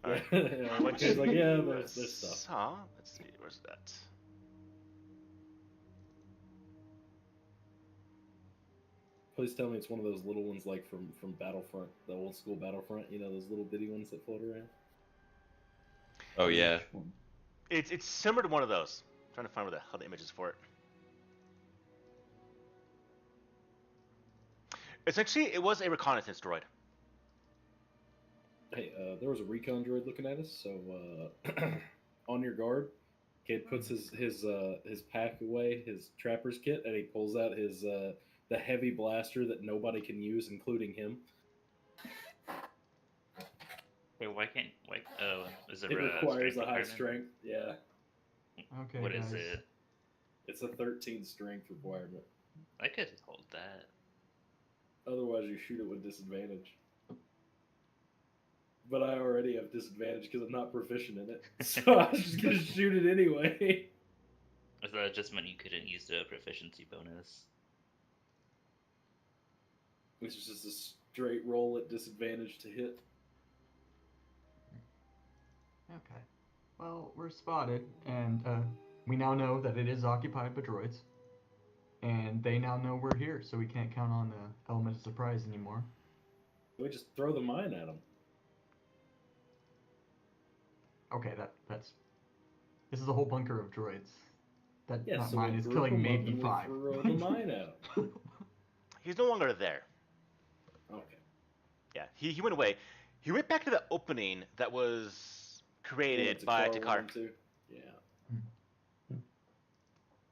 Alright. Yeah, Which he's like, yeah, there's stuff. Let's see, where's that? Please tell me it's one of those little ones like from Battlefront, the old school Battlefront. You know, those little bitty ones that float around. Oh yeah. Which one? It's similar to one of those. I'm trying to find where the hell the image is for it. Essentially, it was a reconnaissance droid. Hey, there was a recon droid looking at us, so on your guard. Kid puts his pack away, his trapper's kit, and he pulls out his the heavy blaster that nobody can use, including him. Wait, why can't? Why? Oh, is there It requires strength a high requirement? strength. Yeah, Okay, What guys. is it? it's a 13 strength requirement. I could hold that. Otherwise, you shoot it with disadvantage. But I already have disadvantage because I'm not proficient in it, so I was just gonna shoot it anyway. I thought it just meant you couldn't use the proficiency bonus. Which is just a straight roll at disadvantage to hit. Okay. Well, we're spotted, and we now know that it is occupied by droids. And they now know we're here, so we can't count on the element of surprise anymore. We just throw the mine at them. Okay, that's... This is a whole bunker of droids. That Yeah, so mine we is group killing 'em up maybe and we 5. throw the mine at them. He's no longer there. Okay. Yeah, he went away. He went back to the opening that was created by Takar. wanted to. Yeah.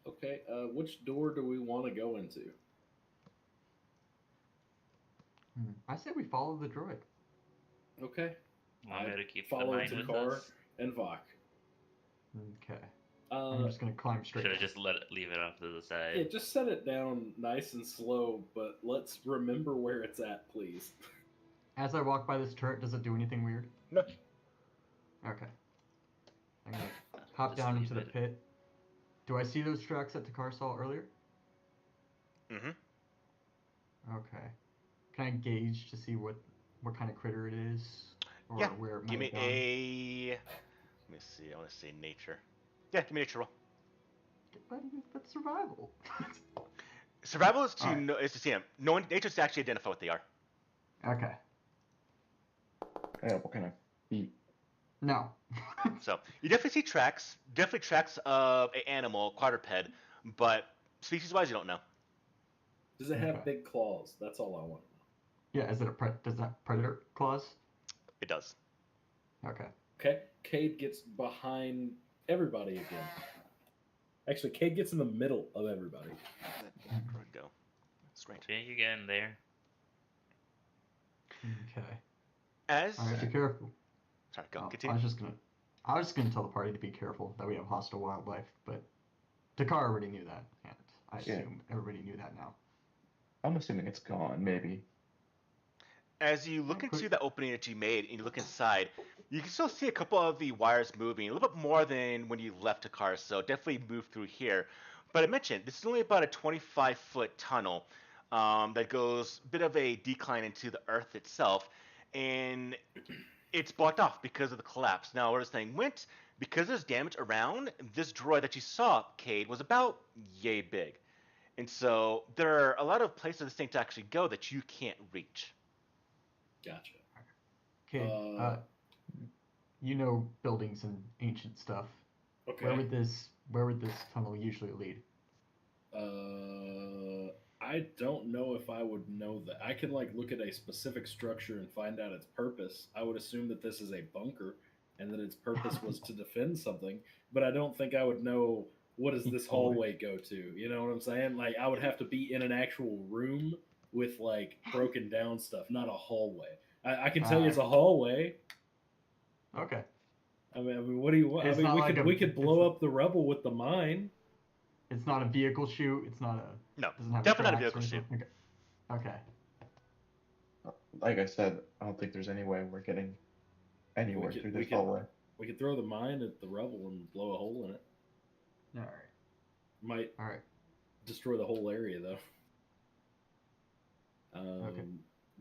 Okay, which door do we want to go into? I say we follow the droid. Okay. Want me I to keep the follow mine with Takar us? and Vok. Okay. I'm just gonna climb straight. Should I down. just leave it off to the side? Yeah, just set it down nice and slow, but let's remember where it's at, please. As I walk by this turret, does it do anything weird? No. Okay. I'm gonna hop Just down leave into the it. pit. Do I see those tracks that Takar saw earlier? Mm-hmm. Okay. Can I gauge to see what kind of critter it is? Or Yeah. where it Give might me have gone? a. Let me see. I want to say nature. Yeah, give me a nature roll. But survival. Survival is to Alright. know, is to see them. No one, nature is to actually identify what they are. Okay. Yeah, what kind of feet? No. So you definitely see tracks. Definitely tracks of an animal, quadruped, but species-wise, you don't know. Does it have Okay. big claws? That's all I want to know. Yeah, is it does that predator claws? It does. Okay. Okay, Cade gets behind everybody again. Actually, Cade gets in the middle of everybody. Where'd that droid go? Strange. Yeah, you get in there. Okay. As Alright, be careful. sorry, go Oh, continue. I was just gonna tell the party to be careful that we have hostile wildlife, but Dakar already knew that, and I Yeah. assume everybody knew that now. I'm assuming it's gone, maybe. As you look Okay. into the opening that you made and you look inside, you can still see a couple of the wires moving, a little bit more than when you left Takar, so definitely move through here. But I mentioned, this is only about a 25-foot tunnel that goes a bit of a decline into the earth itself, and it's blocked off because of the collapse. Now, where this thing went, because there's damage around, this droid that you saw, Cade, was about yay big. And so there are a lot of places this thing to actually go that you can't reach. Gotcha. Okay. Uh, You know buildings and ancient stuff. Okay. Where would this tunnel usually lead? I don't know if I would know that. I can like look at a specific structure and find out its purpose. I would assume that this is a bunker and that its purpose was to defend something, but I don't think I would know what does this hallway go to. You know what I'm saying? Like I would have to be in an actual room with like broken down stuff, not a hallway. I can tell you it's a hallway. Okay. I mean, what do you want? It's I mean, not like we could blow up the rubble with the mine. It's not a vehicle chute. It's not a. No, Doesn't have definitely not a tracks or vehicle chute. anything? Okay. Like I said, I don't think there's any way we're getting anywhere could- through we this could- hallway. We could throw the mine at the rubble and blow a hole in it. All right. Might All right. destroy the whole area though. Okay.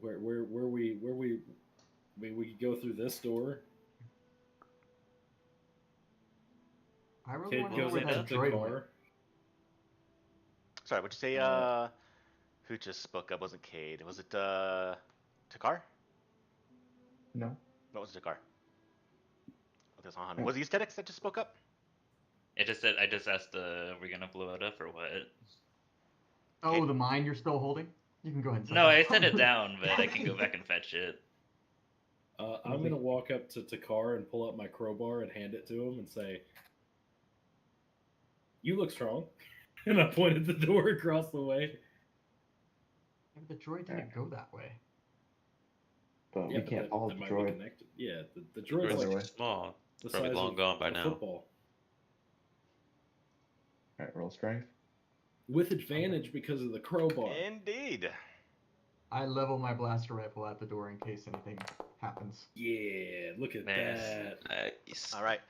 Where we I mean, we could go through this door. I really Kid want to know goes where into that the droid car. went. Sorry, what'd you say? Who just spoke up? Wasn't Cade? Was it Takar? No. No, it was Takar. Oh, there's Han. Was it Aesthetics that just spoke up? It just said I just asked, we're gonna blow it up or what? Oh, the mine you're still holding? You can go ahead and set No, that I set it down. down, but I can go back and fetch it. I'm gonna walk up to Takar and pull up my crowbar and hand it to him and say, "You look strong." And I point at the door across the way. Yeah, but the droid didn't go that way. But Yeah, we but can't that follow the might be droid. connected. Yeah, the The droid's droid's Other like way. small. the Probably size long of gone by a now. football. Alright, roll strength. With advantage because of the crowbar. Indeed. I level my blaster rifle at the door in case anything happens. Yeah, look at Nice. that. Nice. All right.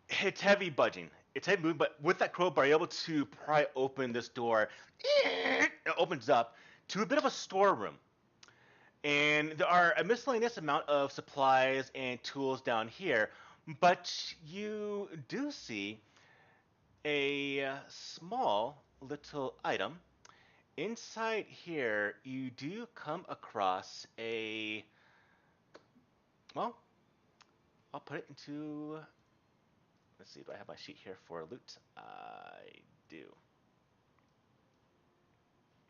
It's heavy budging. It's heavy moving, but with that crowbar, you're able to pry open this door. It opens up to a bit of a storeroom. And there are a miscellaneous amount of supplies and tools down here, but you do see a small little item. Inside here, you do come across a, well, I'll put it into, let's see, do I have my sheet here for loot? I do.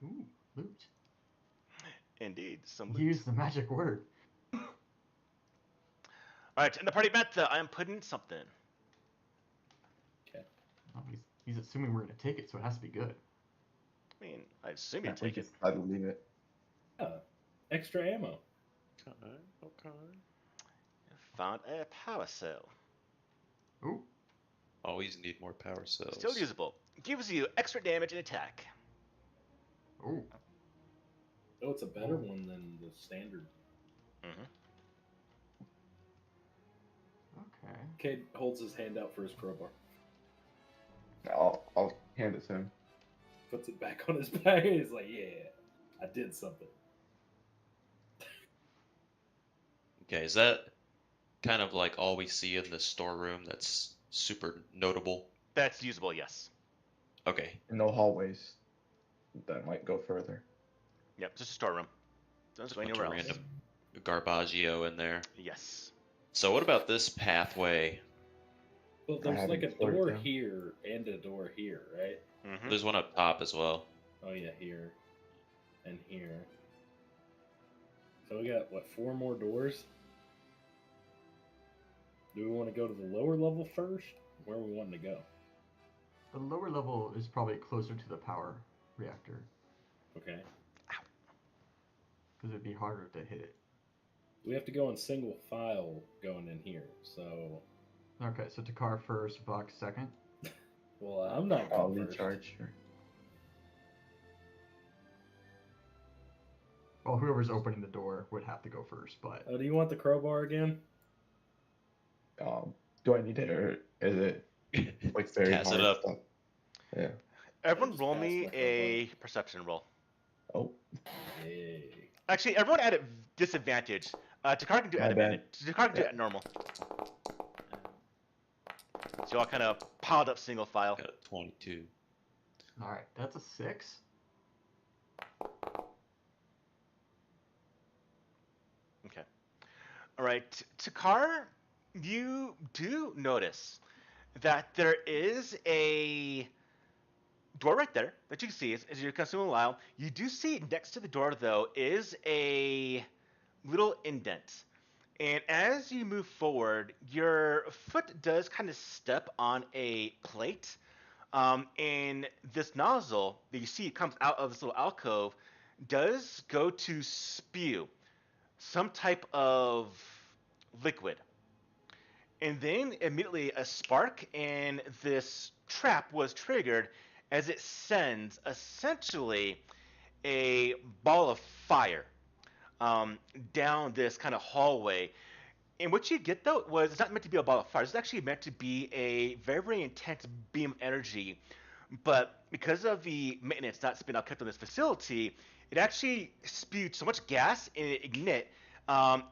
Ooh, loot. Indeed, some loot. Use the magic word. Alright, in the party meta, I am putting something. Oh, he's assuming we're gonna take it, so it has to be good. I mean, I assume you We take it. just try to leave it. Extra ammo. Okay. Found a power cell. Ooh, Always need more power cells. Still usable. Gives you extra damage and attack. ooh. Oh, it's a better one than the standard. Mm-hmm. Okay. Cade holds his hand out for his crowbar. I'll hand it to him. Puts it back on his back. He's like, "Yeah, I did something." Okay, is that kind of like all we see in the storeroom that's super notable? That's usable, yes. Okay. No hallways that might go further. Yep, just a storeroom. Doesn't go Bunch anywhere of else. random garbaggio in there. Yes. So what about this pathway? Well, I there's haven't like a explored it door down. here and a door here, right? Mm-hmm. There's one up top as well. Oh yeah, here and here. So we got what, 4 more doors? Do we want to go to the lower level first? Where are we wanting to go? The lower level is probably closer to the power reactor, Okay. because it'd be harder to hit it. We have to go in single file going in here. So, Okay, so Takar first, Buck second. well, I'm not I'll going first. recharge. Sure. Well, whoever's opening the door would have to go first, but Oh, do you want the crowbar again? Do I need it, or is it like very Pass hard it up. stuff? Yeah. Everyone just roll pass me my a perception roll. Oh, Yay. Actually, everyone at a disadvantage. Takar can do it at My bad. advantage. Takar can do it Yeah. at normal. So you all kind of piled up single file. Got a 22. all right, that's a 6. Okay. All right, Takar, you do notice that there is a door right there that you can see as you're consuming a while. You do see next to the door, though, is a little indent. And as you move forward, your foot does kind of step on a plate. And this nozzle that you see comes out of this little alcove does go to spew some type of liquid. And then immediately a spark and this trap was triggered as it sends essentially a ball of fire down this kind of hallway. And what you get though was it's not meant to be a ball of fire. It's actually meant to be a very, very intense beam of energy. But because of the maintenance that's been kept on this facility, it actually spewed so much gas and it ignite.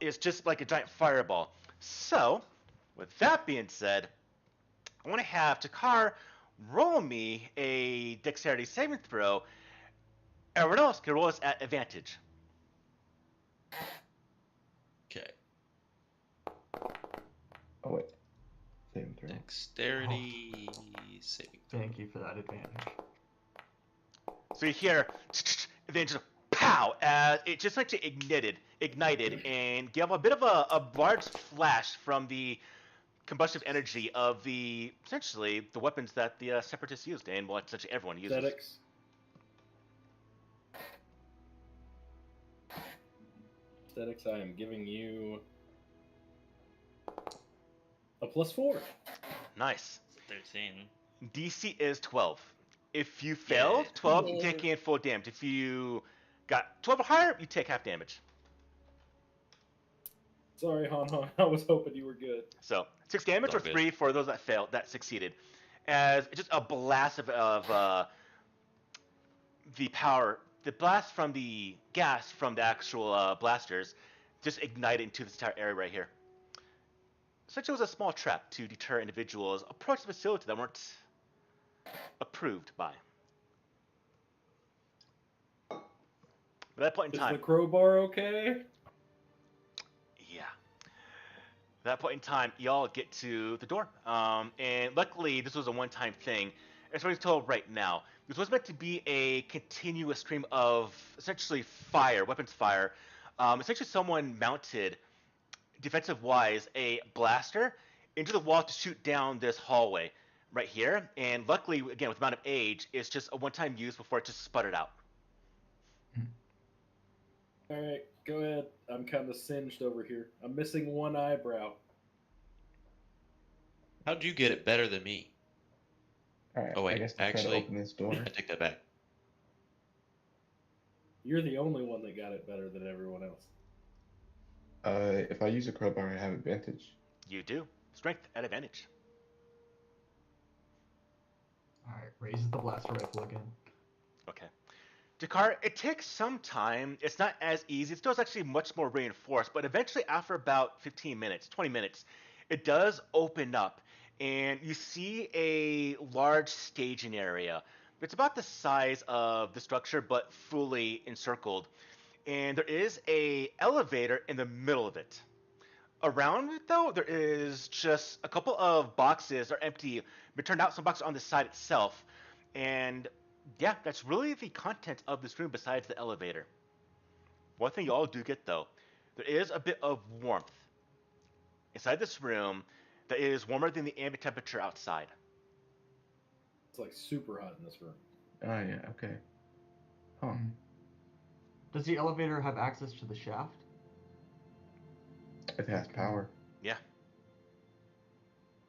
It's just like a giant fireball. So, with that being said, I want to have Takar roll me a dexterity saving throw. Everyone else can roll us at advantage. Okay. Oh wait. Saving throw. Dexterity saving throw. Thank you for that advantage. So you hear, and then just pow, as it just like ignited, and you have a bit of a large flash from the combustive energy of essentially the weapons that the separatists used, and what essentially everyone uses. Aesthetics. Aesthetics, I am giving you a +4. Nice. 13. DC is 12. If you fail Yay. 12, you Yay. take in full damage. If you got 12 or higher, you take half damage. Sorry, Han Han. I was hoping you were good. So 6 damage All or good. 3 for those that failed, that succeeded. As just a blast of the power, the blast from the gas from the actual blasters just ignited into this entire area right here. Essentially, it was a small trap to deter individuals approach the facility that weren't approved by. At that point in Is the time, crowbar okay? yeah. At that point in time, y'all get to the door. And luckily, this was a one-time thing. As far as told right now, this was meant to be a continuous stream of essentially fire, weapons fire. Essentially, someone mounted, defensive-wise, a blaster into the wall to shoot down this hallway right here. And luckily, again, with the amount of age, it's just a one-time use before it just sputtered out. Alright, go ahead. I'm kind of singed over here. I'm missing one eyebrow. How'd you get it better than me? Alright, Oh, wait, I guess to try to actually- open this door. I take that back. You're the only one that got it better than everyone else. If I use a crowbar, I have advantage. You do. Strength at advantage. Alright, raises the blaster rifle again. Okay. Jakar, it takes some time. It's not as easy. It's still actually much more reinforced, but eventually after about 15 minutes, 20 minutes, it does open up, and you see a large staging area. It's about the size of the structure, but fully encircled. And there is a elevator in the middle of it. Around it, though, there is just a couple of boxes are empty, but turned out some boxes on the side itself. And yeah, that's really the content of this room besides the elevator. One thing you all do get, though, there is a bit of warmth inside this room that is warmer than the ambient temperature outside. It's like super hot in this room. Oh yeah, okay. Huh. Does the elevator have access to the shaft? It has power. Yeah.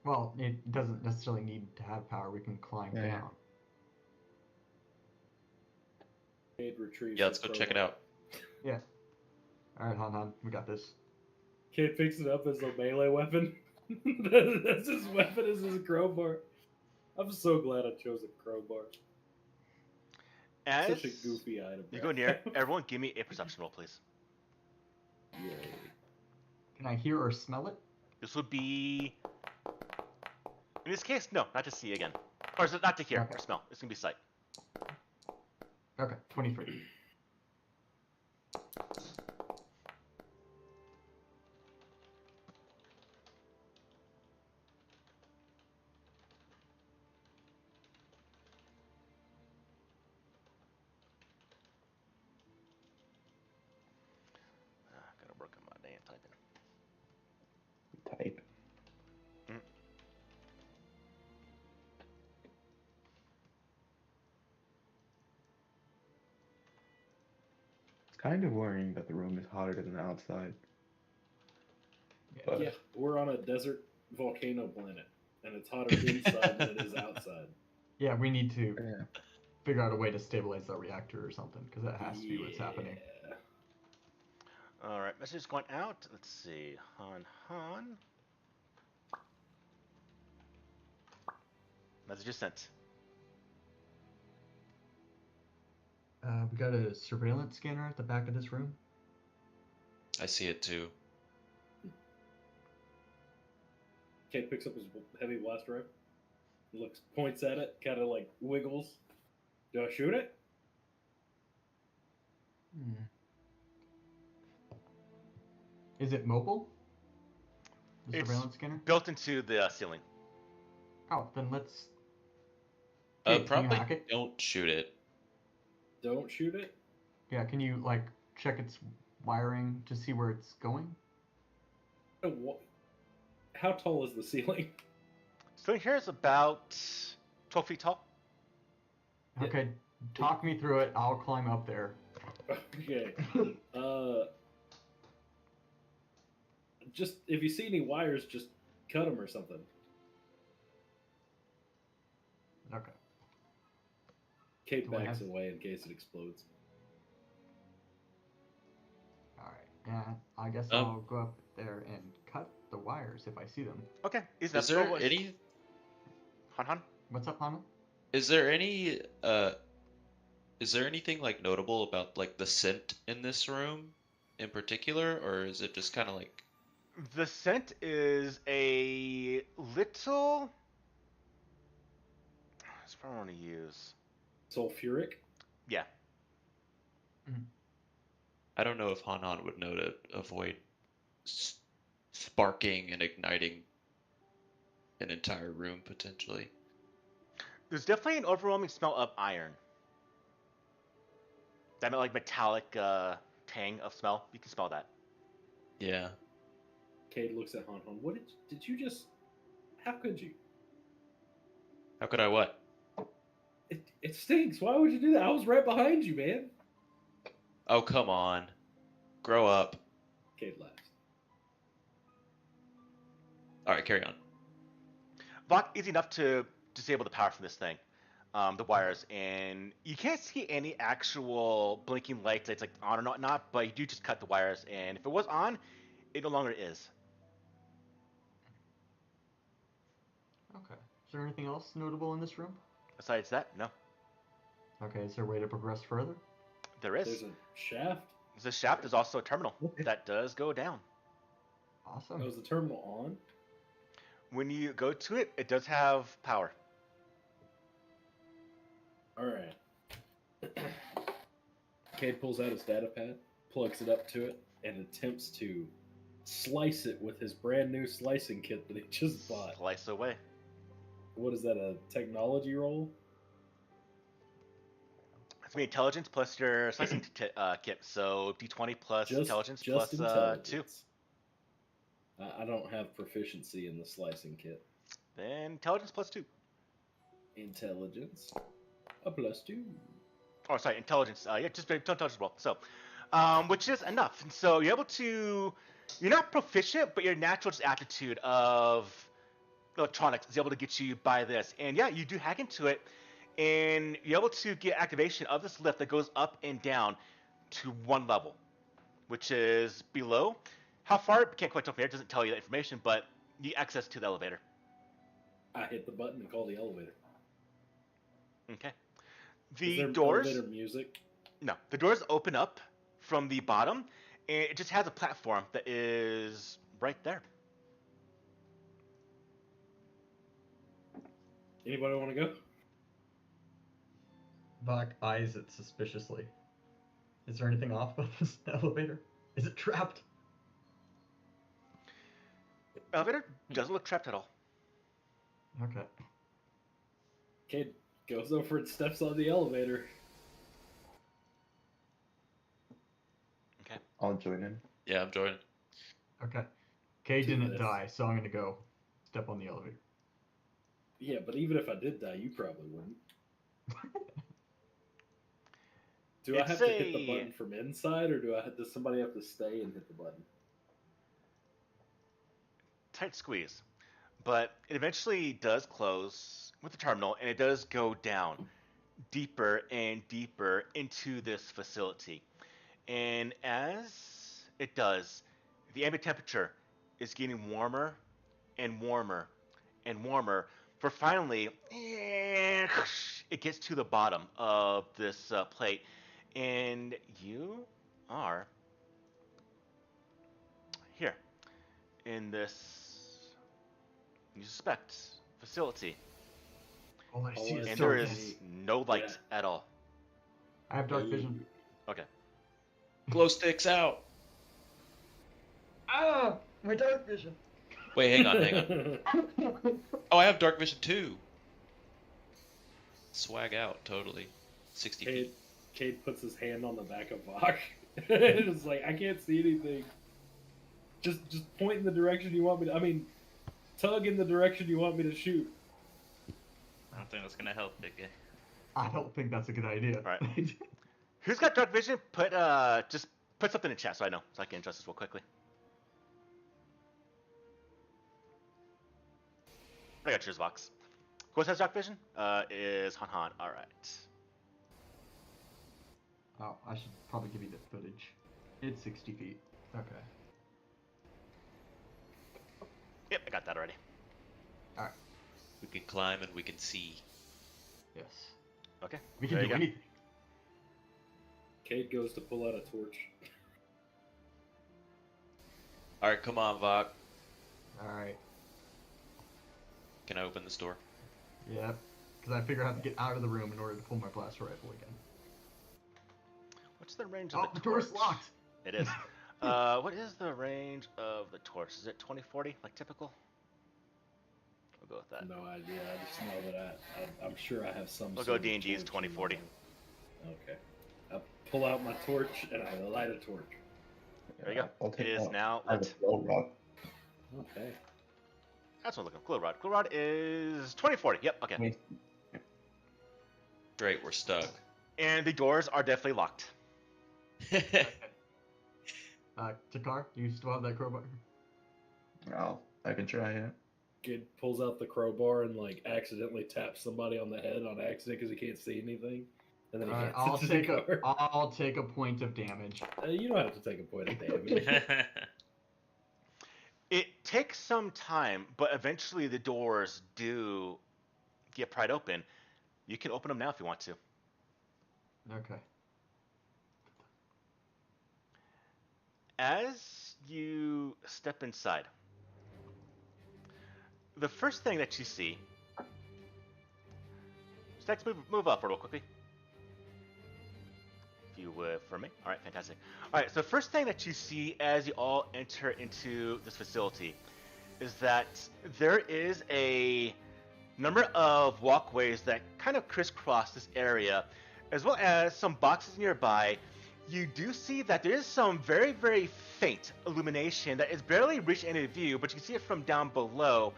Well, it doesn't necessarily need to have power. We can climb Yeah. down. Aid retrieves Yeah, let's the go check it crowbar. out. Yeah. Alright, Han, we got this. Kid picks it up as a melee weapon. That's his weapon, is his crowbar. I'm so glad I chose a crowbar. As Such a goofy item. you go near, everyone give me a perception roll, please. Yay. Can I hear or smell it? This would be... In this case, no, not to see again. Or is it not to hear Okay. or smell? It's going to be sight. Okay, 23. Gotta work on my damn typing. Type. It's kind of worrying that the room is hotter than the outside. But Yeah, we're on a desert volcano planet, and it's hotter inside than it is outside. Yeah, we need to yeah. figure out a way to stabilize that reactor or something, because that has to be what's happening. Yeah. Alright, message going out. Let's see. Han. Message is sent. We got a surveillance scanner at the back of this room. I see it too. Kid picks up his heavy blaster rifle, looks, points at it, kind of like wiggles. Do I shoot it? Hmm. Is it mobile? The It's surveillance scanner? built into the ceiling. Oh, then let's. Kate, can you Probably hack it? don't shoot it. Don't shoot it. Yeah, can you like check its wiring to see where it's going? Oh, how tall is the ceiling? So here is about 12 feet tall. Yeah. Okay, talk me through it. I'll climb up there. Okay. Just if you see any wires, just cut them or something. Okay. Kate Do I backs have- away in case it explodes. All right. Yeah, I guess Um, I'll go up there and cut the wires if I see them. Okay, Is there any? Han? What's up, Hana? Is there any? Is there anything like notable about like the scent in this room, in particular, or is it just kind of like? The scent is a little. That's what I want to use. Sulfuric. Yeah. I don't know if Han would know to avoid sparking and igniting an entire room potentially. There's definitely an overwhelming smell of iron. That like metallic tang of smell. You can smell that. Yeah. Cade looks at Han Han. What did you just? How could you? How could I what? It stinks. Why would you do that? I was right behind you, man. Oh, come on. Grow up. Cade laughs. All right, carry on. Vok, easy enough to disable the power from this thing, the wires, and you can't see any actual blinking lights that's like on or not, but you do just cut the wires, and if it was on, it no longer is. Okay. Is there anything else notable in this room? Besides that, no. Okay, is there a way to progress further? There is. There's a shaft. The shaft is also a terminal Okay. that does go down. Awesome. Oh, is the terminal on? When you go to it, it does have power. All right. Cade pulls out his data pad, plugs it up to it, and attempts to slice it with his brand new slicing kit that he just bought. Slice away. What is that? A technology roll? It's gonna be intelligence plus your slicing kit. So d20 plus intelligence plus intelligence. 2. I don't have proficiency in the slicing kit. Then intelligence plus 2. Intelligence, a +2. Oh, sorry, intelligence. Yeah, just intelligence roll. So, which is enough. And so you're able to. You're not proficient, but your natural just aptitude of electronics is able to get you by this. And yeah, you do hack into it, and you're able to get activation of this lift that goes up and down to one level, which is below. How far? Can't quite tell from here. It doesn't tell you that information, but you get access to the elevator. I hit the button and call the elevator. Okay. Is The there doors. elevator music? No, the doors open up from the bottom, and it just has a platform that is right there. Anybody want to go? Vok eyes it suspiciously. Is there anything off about this elevator? Is it trapped? Elevator doesn't look trapped at all. Okay. Kid goes over and steps on the elevator. Okay. I'll join in. Yeah, I'm joining. Okay. Kay Do didn't this. die, so I'm gonna go step on the elevator. Yeah, but even if I did die, you probably wouldn't. Do I It's have to hit the a- button from inside, or does somebody have to stay and hit the button? Tight squeeze. But it eventually does close with the terminal, and it does go down deeper and deeper into this facility. And as it does, the ambient temperature is getting warmer and warmer and warmer, for finally, it gets to the bottom of this plate, and you are here in this, you suspect, facility, All I see is and so there darkness. is no light at all. I have dark vision. Okay. Glow sticks out. Ah, my dark vision. Wait, hang on. Oh, I have dark vision too. Swag out, totally. 60 feet. Cade puts his hand on the back of Vok. It's like, I can't see anything. Just point in the direction you want me to. I mean, tug in the direction you want me to shoot. I don't think that's gonna help, big guy. I don't think that's a good idea. Right. Who's got dark vision? Just put something in chat so I know, so I can adjust this real quickly. I got yours, Vox. Who else has dark vision? Is Han. All right. Oh, I should probably give you the footage. It's 60 feet. Okay. Yep, I got that already. Alright. We can climb and we can see. Yes. Okay. We can there do you go. anything. Cade goes to pull out a torch. Alright, come on, Vok. Alright. Can I open this door? Yep. Because I figure I have to get out of the room in order to pull my blaster rifle again. What's the range of Oh, the the door's torch? locked! It is. What is the range of the torch? Is it 20-40, like typical? We'll go with that. No idea. I just know that I'm sure I have some. We'll sort go of D&G's torch in 20-40. mind. Okay. I pull out my torch and I light a torch. There you go. I'll take It is that. now I have lit. a glow rod. Okay. That's what I'm looking for. Glow rod. Glow rod is 20-40. Yep, okay. Me- Great, we're stuck. And the doors are definitely locked. Takar, do you still have that crowbar? I can try, yeah. Kid pulls out the crowbar and like accidentally taps somebody on the head on accident because he can't see anything, and then he Alright, hands it to Takar. I'll take a point of damage. You don't have to take a point of damage. It takes some time, but eventually the doors do get pried open. You can open them now if you want to. Okay. As you step inside, the first thing that you see. Stacks, move up real quickly. If you would, for me. All right, fantastic. All right, so first thing that you see as you all enter into this facility is that there is a number of walkways that kind of crisscross this area, as well as some boxes nearby. You do see that there is some very, very faint illumination that is barely reaching any view, but you can see it from down below,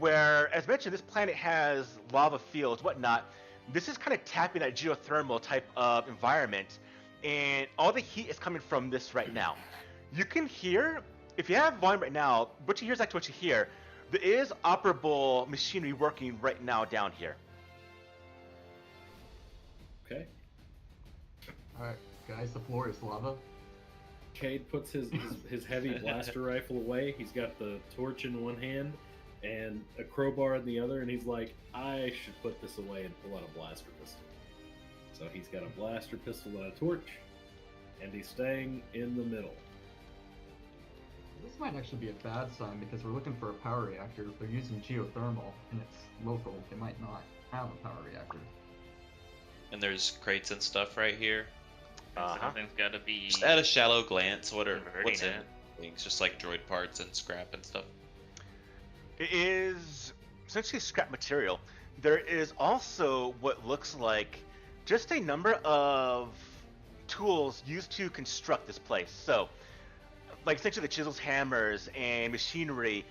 where, as mentioned, this planet has lava fields, whatnot. This is kind of tapping that geothermal type of environment, and all the heat is coming from this right now. You can hear, if you have volume right now, what you hear is actually what you hear. There is operable machinery working right now down here. Okay. Alright, guys, the floor is lava. Cade puts his heavy blaster rifle away. He's got the torch in one hand and a crowbar in the other, and he's like, I should put this away and pull out a blaster pistol. So he's got a blaster pistol and a torch, and he's staying in the middle. This might actually be a bad sign because we're looking for a power reactor. If they're using geothermal and it's local, they might not have a power reactor. And there's crates and stuff right here. Something's gotta be. Just at a shallow glance, Converting what's in it. things? Just like droid parts and scrap and stuff. It is essentially scrap material. There is also what looks like just a number of tools used to construct this place. So, like essentially the chisels, hammers, and machinery,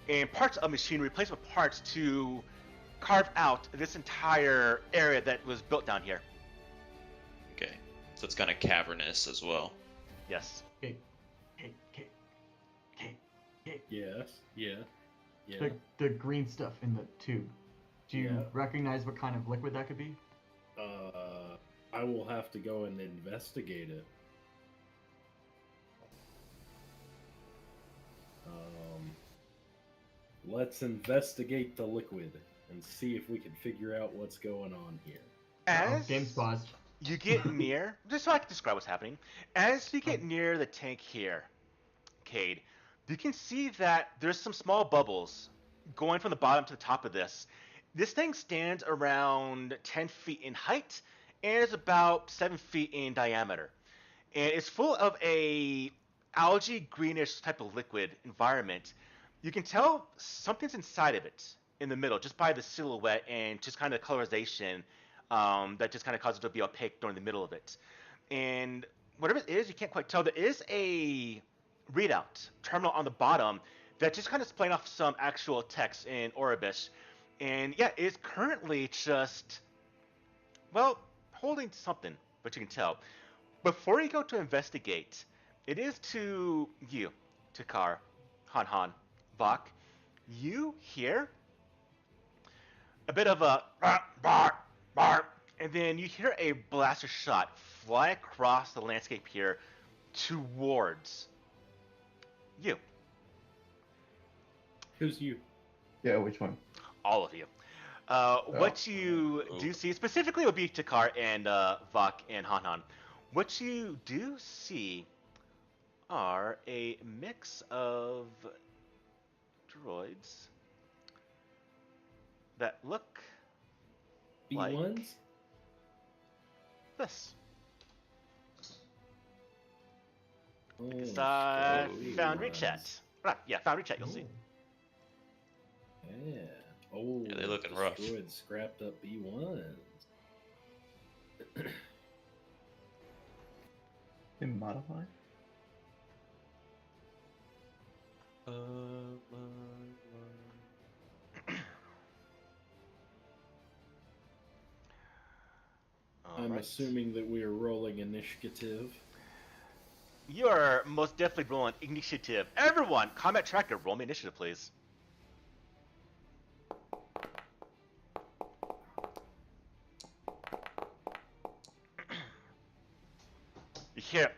and parts of machinery, replacement parts to carve out this entire area that was built down here. Okay. So it's kind of cavernous as well. Yes. Hey. Yes. Yeah. The green stuff in the tube. Do you Yeah. recognize what kind of liquid that could be? I will have to go and investigate it. Let's investigate the liquid and see if we can figure out what's going on here. As Game's paused. you get near, just so I can describe what's happening, as you get near the tank here, Cade, you can see that there's some small bubbles going from the bottom to the top of this. This thing stands around 10 feet in height and is about 7 feet in diameter. and it's full of a algae greenish type of liquid environment. You can tell something's inside of it in the middle just by the silhouette and just kind of colorization that just kind of causes it to be opaque during the middle of it. And whatever it is, you can't quite tell. There is a readout terminal on the bottom that just kind of is playing off some actual text in Orabish. And yeah, it's currently just, well, holding something, but you can tell. Before you go to investigate, it is to you, Takar, Han Han, Vok. You hear a bit of a bark, bark, and then you hear a blaster shot fly across the landscape here towards you, Who's you? Yeah, which one? all of you. What you Oh. do see, specifically would be Takar and Vok and Han Han. What you do see are a mix of droids that look like B1s? this. Oh, It's straight Foundry B1s. Chat. Right, yeah, Foundry Chat, you'll see. Yeah. Oh, Yeah, they looking rough. destroyed, scrapped up B1s. In modify? I'm Alright. assuming that we are rolling initiative. You are most definitely rolling initiative. Everyone, combat tracker, roll me initiative, please. You hear,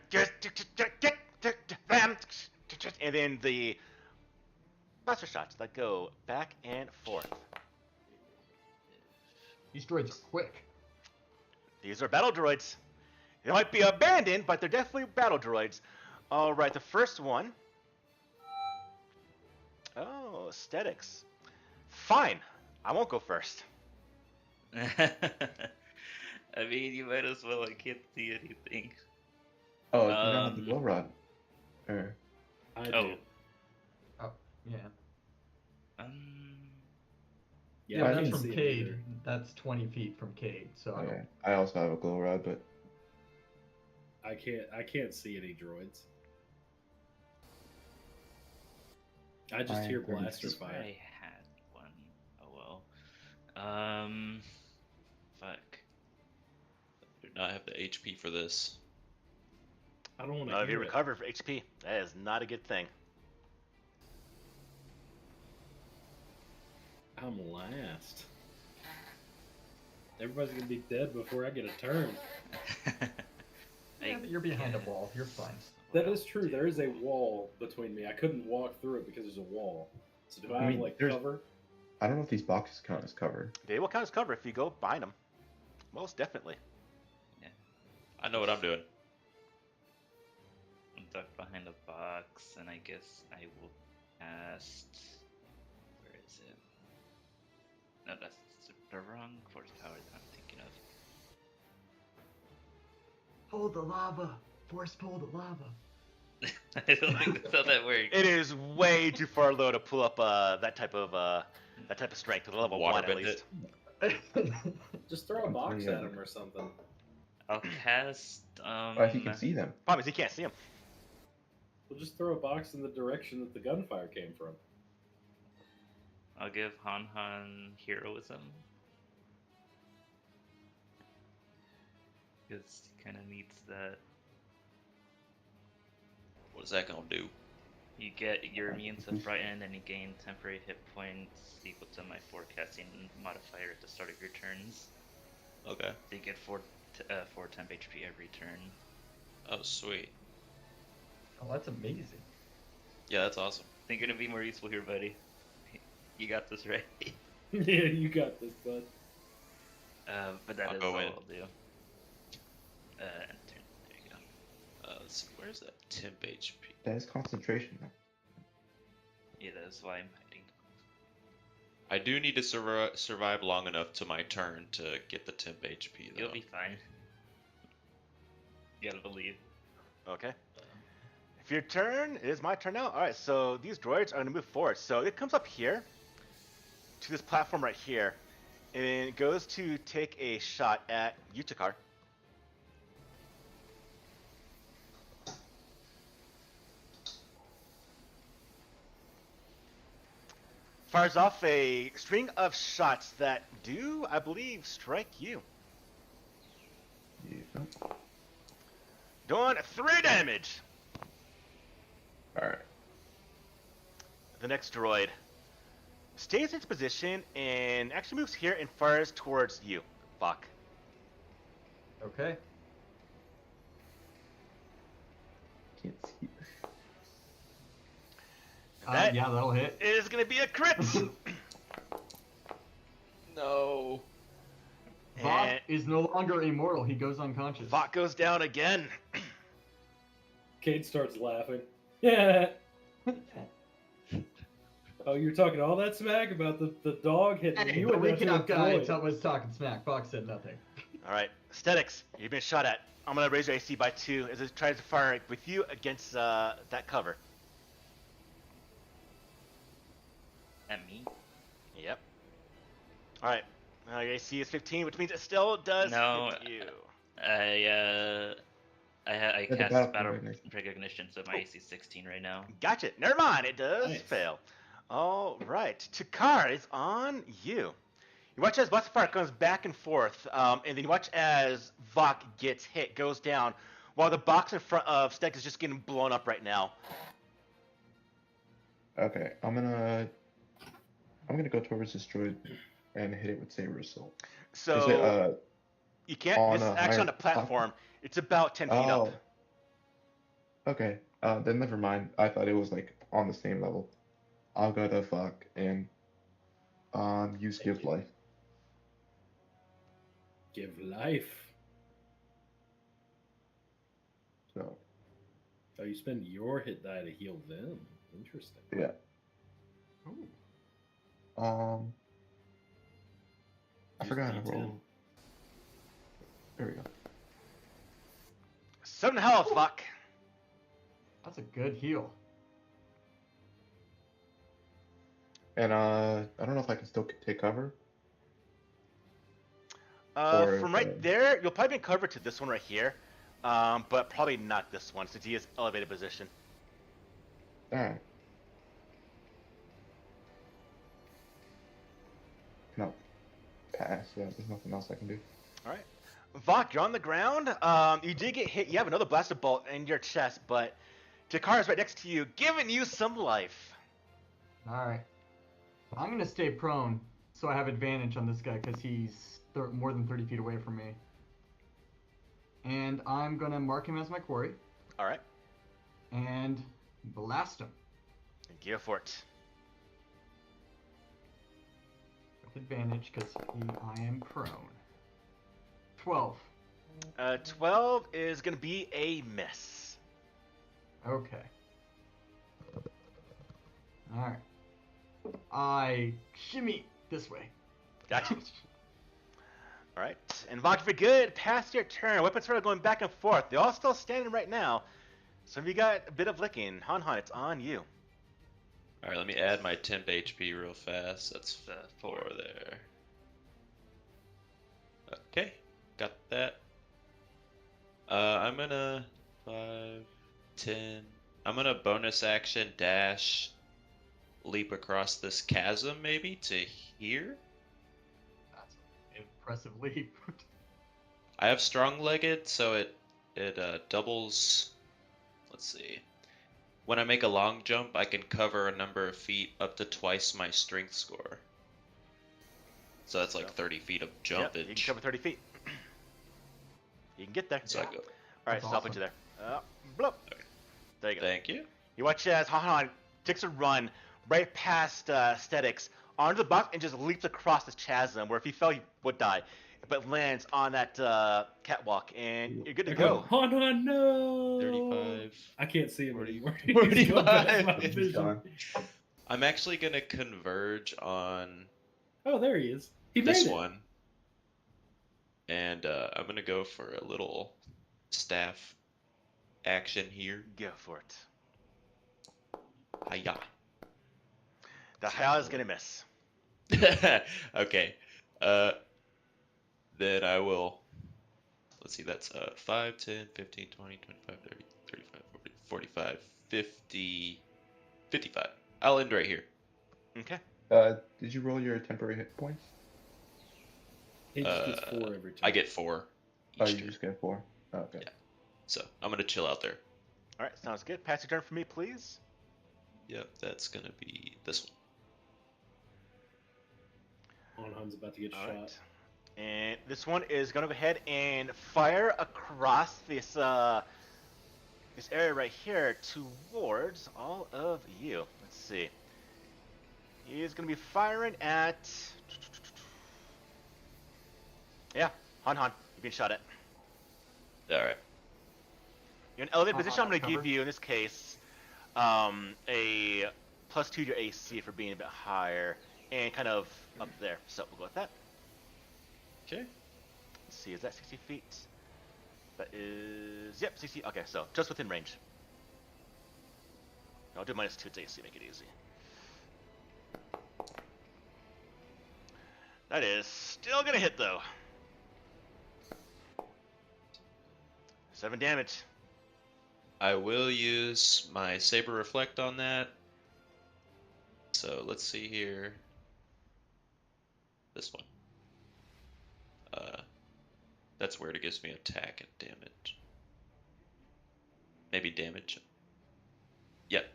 and then the blaster shots that go back and forth. These droids are quick. These are battle droids. They might be abandoned, but they're definitely battle droids. All right, the first one. Oh, aesthetics. Fine, I won't go first. I mean, you might as well. I can't see anything. Oh, you don't have the Um, glow rod. Or I Oh. do. Oh, yeah. Um, Yeah, I that's didn't from see it Cade. either. That's 20 feet from Cade, so I okay. don't... I also have a glow rod, but I can't see any droids. I just I hear agree. blaster swear fire. I had one. Oh well. Fuck. Do not have the HP for this. I don't want None to of you hear it. recover for HP. That is not a good thing. I'm last. Everybody's gonna be dead before I get a turn. Yeah, but you're behind a wall. You're fine. That is true. There is a wall between me. I couldn't walk through it because there's a wall. So do I I have mean, like there's- cover? I don't know if these boxes count as cover. They will count as cover if you go behind them. Most definitely. I know what I'm doing. I'm ducked behind a box, and I guess I will cast. Where is it? No, that's the wrong force power that I'm thinking of. Pull the lava. Force pull the lava. I don't think that's how that works. It is way too far low to pull up that type of strength to the level one at Waterbend least. it. Just throw a I'm box playing at it. him or something. I'll cast. Oh, if you can see them. Problem is you can't see them. We'll just throw a box in the direction that the gunfire came from. I'll give Han Han heroism. Because he kind of needs that. What is that gonna do? You get your immune to frightened, and you gain temporary hit points equal to my forecasting modifier at the start of your turns. Okay. So you get 4 temp HP every turn. Oh, sweet. Oh, that's amazing. Yeah, that's awesome. Think gonna be more useful here, buddy. You got this, right? Yeah, you got this, bud. But that I'll is go all in. I'll do. And turn. There you go. Let's see, where's that temp HP? That is concentration. Though. Yeah, that is why I'm hiding. I do need to survive long enough to my turn to get the temp HP though. You'll be fine. You gotta believe. Okay. If your turn, it is my turn now. All right, so these droids are going to move forward. So it comes up here to this platform right here, and it goes to take a shot at Utakar. Fires off a string of shots that do, I believe, strike you. Yeah. Doing 3 damage. Alright. The next droid stays in its position and actually moves here and fires towards you, Bach. Okay. Can't see. That Yeah, that'll hit. is going to be a crit. No. Bob And is no longer immortal. He goes unconscious. Bach goes down again. Cade starts laughing. Yeah. Oh, you're talking all that smack about the dog hitting Hey, you the and that's Weekend a Up guy droid. was talking smack. Fox said nothing. All right, Aesthetics, you've been shot at. I'm going to raise your AC by 2 as it tries to fire with you against that cover. At me? Yep. All right. Your AC is 15, which means it still does No, hit you. I the cast battle battle recognition. recognition, so my AC is 16 right now. Gotcha. Never mind. It does Nice. fail. All right. Takar is on you. You watch as Blast Fire comes back and forth, and then you watch as Vok gets hit, goes down, while the box in front of Stek is just getting blown up right now. Okay, I'm gonna go towards this droid and hit it with Saber Assault. So Is it you can't. on This is a actually higher on a platform. It's about 10 feet up. Okay. Then never mind. I thought it was like on the same level. I'll go to fuck and use Give Life. Give life. So Oh, you spend your hit die to heal them. Interesting. yeah. Ooh. I Use forgot to D10. roll. There we go. 7 health, Vok. That's a good heal. And I don't know if I can still take cover. Or From if, right there, you'll probably be covered to this one right here, but probably not this one since he is elevated position. Alright. No. Pass. Yeah, there's nothing else I can do. All right, Vok, you're on the ground. You did get hit. You have another blaster bolt in your chest, but Takara's right next to you, giving you some life. Alright. I'm going to stay prone so I have advantage on this guy because he's more than 30 feet away from me. And I'm going to mark him as my quarry All right, and blast him go for it. with advantage because I am prone. 12. 12 is gonna be a miss. Okay. Alright. I shimmy this way. Gotcha. All right, and Vok, if you're good, past your turn. Weapons sort of going back and forth. They're all still standing right now. So if you got a bit of licking, Han, it's on you. Alright, let me add my temp HP real fast. That's 4 there. Okay, got that. I'm gonna 5, 10. I'm gonna bonus action dash, leap across this chasm maybe to here. That's an impressive leap. I have strong legged, so it doubles. Let's see. When I make a long jump, I can cover a number of feet up to twice my strength score. So that's like Yep. 30 feet of Yep, you jumpage. can cover 30 feet. You can get there. So I go. All right, That's so I'll put you there. Bloop. There you go. Thank you. You watch as Han takes a run right past Aesthetics onto the box and just leaps across this chasm where if he fell, he would die. But lands on that catwalk, and you're good to go. Han, no! 35. I can't see him 40, anymore. 45. He's going past my He's vision. gone. I'm actually gonna converge on Oh, there he is. He made this it. one. And I'm gonna go for a little staff action here. Go for it. Hiya. The Haya is gonna miss. Okay. Then I will. Let's see, that's 5, 10, 15, 20, 25, 30, 35, 40, 45, 50, 55. I'll end right here. Okay. Did you roll your temporary hit points? He just gets 4 every turn. I get 4 Oh, each you turn. just get 4? Oh, okay. Yeah. So I'm gonna chill out there. All right, sounds good. Pass your turn for me, please. Yep, that's gonna be this one. Onhan's about to get All shot. right. And this one is gonna go ahead and fire across this this area right here towards all of you. Let's see. He is gonna be firing at. Yeah, Han, you've been shot at. All right. You're in an elevated Han, position. I'm gonna cover. give you in this case a +2 to your AC for being a bit higher and kind of up there. So we'll go with that. Okay. Let's see, is that 60 feet? That is, yep, 60. Okay, so just within range. I'll do -2 to AC, make it easy. That is still gonna hit though. 7 damage. I will use my Saber Reflect on that. So let's see here. This one. That's weird. It gives me attack and damage. Maybe damage. Yep.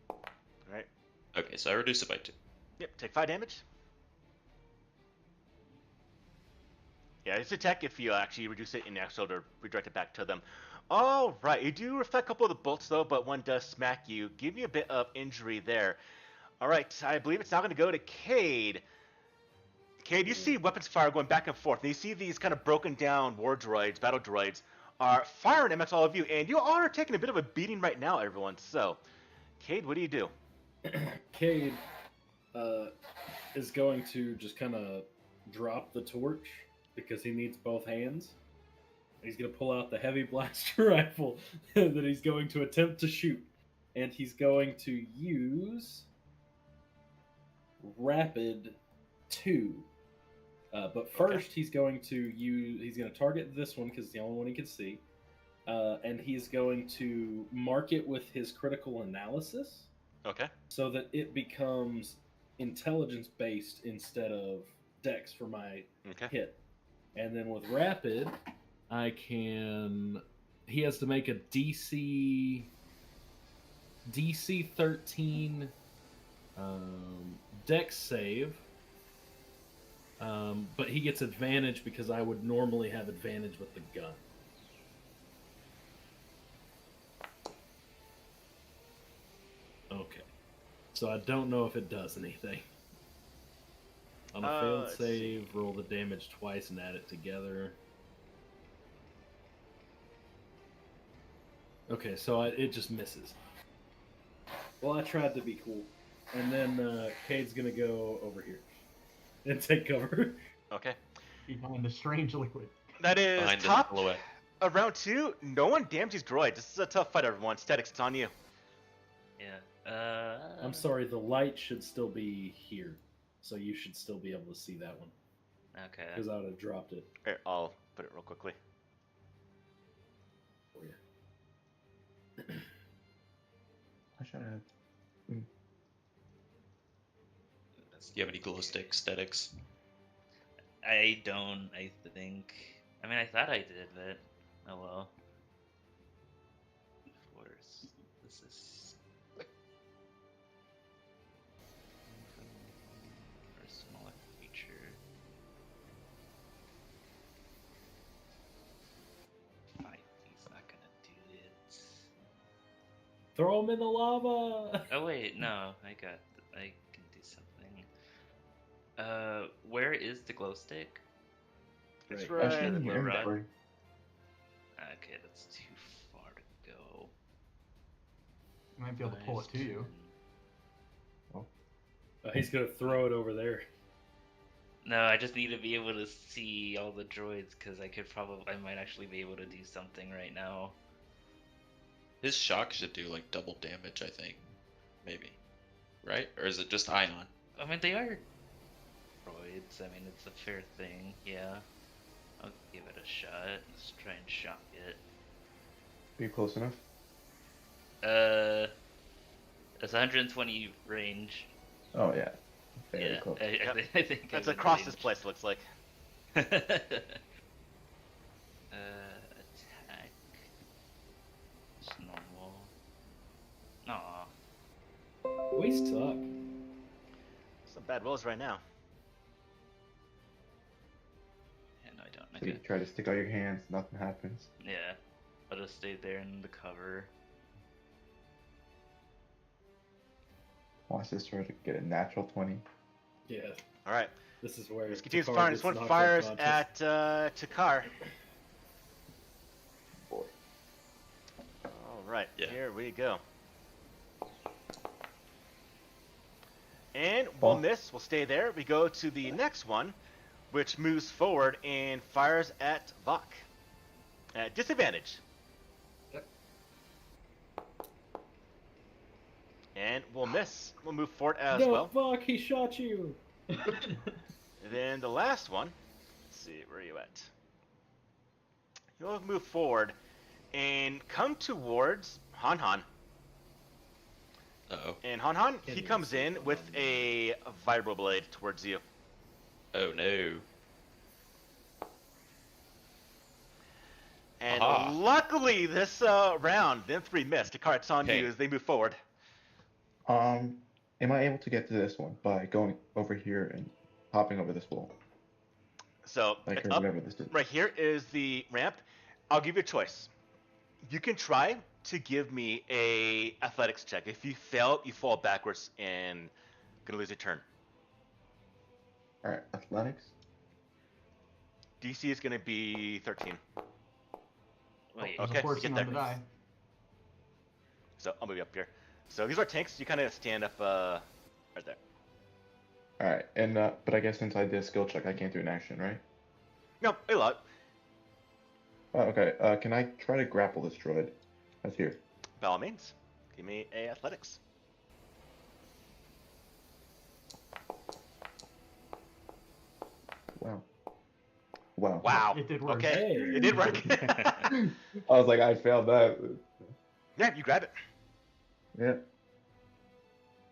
Alright. Okay, so I reduce it by 2. Yep, take 5 damage. Yeah, it's attack if you actually reduce it and actually to redirect it back to them. Alright, you do reflect a couple of the bolts though, but one does smack you. Give me a bit of injury there. Alright, I believe it's now going to go to Cade. Cade, you see weapons fire going back and forth. And you see these kind of broken down war droids, battle droids, are firing amongst all of you. And you all are taking a bit of a beating right now, everyone. So, Cade, what do you do? Cade is going to just kind of drop the torch because he needs both hands. He's going to pull out the heavy blaster rifle that he's going to attempt to shoot. And he's going to use Rapid 2. But first, he's going to target this one because it's the only one he can see. And he's going to mark it with his critical analysis. Okay. So that it becomes intelligence based instead of dex for my hit. And then with Rapid, he has to make a DC 13 dex save. But he gets advantage because I would normally have advantage with the gun. Okay. So I don't know if it does anything. On a failed save, roll the damage twice and add it together. Okay, so it just misses. Well, I tried to be cool. And then Cade's going to go over here and take cover. Okay. Behind the strange liquid. That is Behind top the silhouette. of round 2. No one damaged these droids. This is a tough fight, everyone. Statics, it's on you. Yeah. I'm sorry, the light should still be here. So you should still be able to see that one. Okay. Because I would have dropped it Here, I'll put it real quickly. for you. I should have. Do you have any glow stick statics? I don't, I think. I mean, I thought I did, but oh well. Force. This is. For a smaller feature. 5D's not gonna do it. Throw him in the lava! Oh wait, no, I can do something. Where is the glow stick? It's Right. right. In your right. inventory. Okay, that's too far to go. You might be able to pull it to you. He's going to throw it over there. No, I just need to be able to see all the droids because I might actually be able to do something right now. His shock should do like double damage, I think. Maybe. Right? Or is it just ion? I mean, they are droids. I mean, it's a fair thing. Yeah. I'll give it a shot. Let's try and shock it. Are you close enough? It's 120 range. Oh yeah. Very Yeah, close. I think That's I'm in across this range. place, looks like. Attack. Just normal. Aw. We suck. Some bad rolls right now. Yeah, no, I don't. So you Okay. try to stick out your hands, nothing happens. Yeah. I'll just stay there in the cover. Watch this try to get a natural 20. Yeah, All right. this is where. This continues Takar firing. gets This one knocked fires unconscious. at Takar. Boy. All right. Yeah. Here we go. And we'll Oh. miss. We'll stay there. We go to the next one, which moves forward and fires at Vok. At disadvantage. Yep. And we'll miss. We'll move forward as No, well. fuck! He shot you. And then the last one. Let's see, where are you at? You'll move forward and come towards Han Han. Uh-oh. And Han Han, Can he you comes see in Han with Han? a vibroblade towards you. Oh no. And Aha. luckily, this round, them three missed. Takar, it's on Okay. you as they move forward. Am I able to get to this one by going over here and hopping over this wall? So, Like, it's or up. whatever this is. Right here is the ramp. I'll give you a choice. You can try to give me a athletics check. If you fail, you fall backwards and gonna lose your turn. Alright, athletics. DC is gonna be 13. Wait. Okay, There's a you forcing get on the there. die. So I'll move you up here. So these are tanks. You kind of stand up right there. Alright, and but I guess since I did a skill check, I can't do an action, right? No, a lot. Oh, okay. Can I try to grapple this droid? That's here. By all means, give me a athletics. Wow. Wow. Wow. It did work. Okay, Hey. it did work. I was like, I failed that. Yeah, you grab it. Yeah.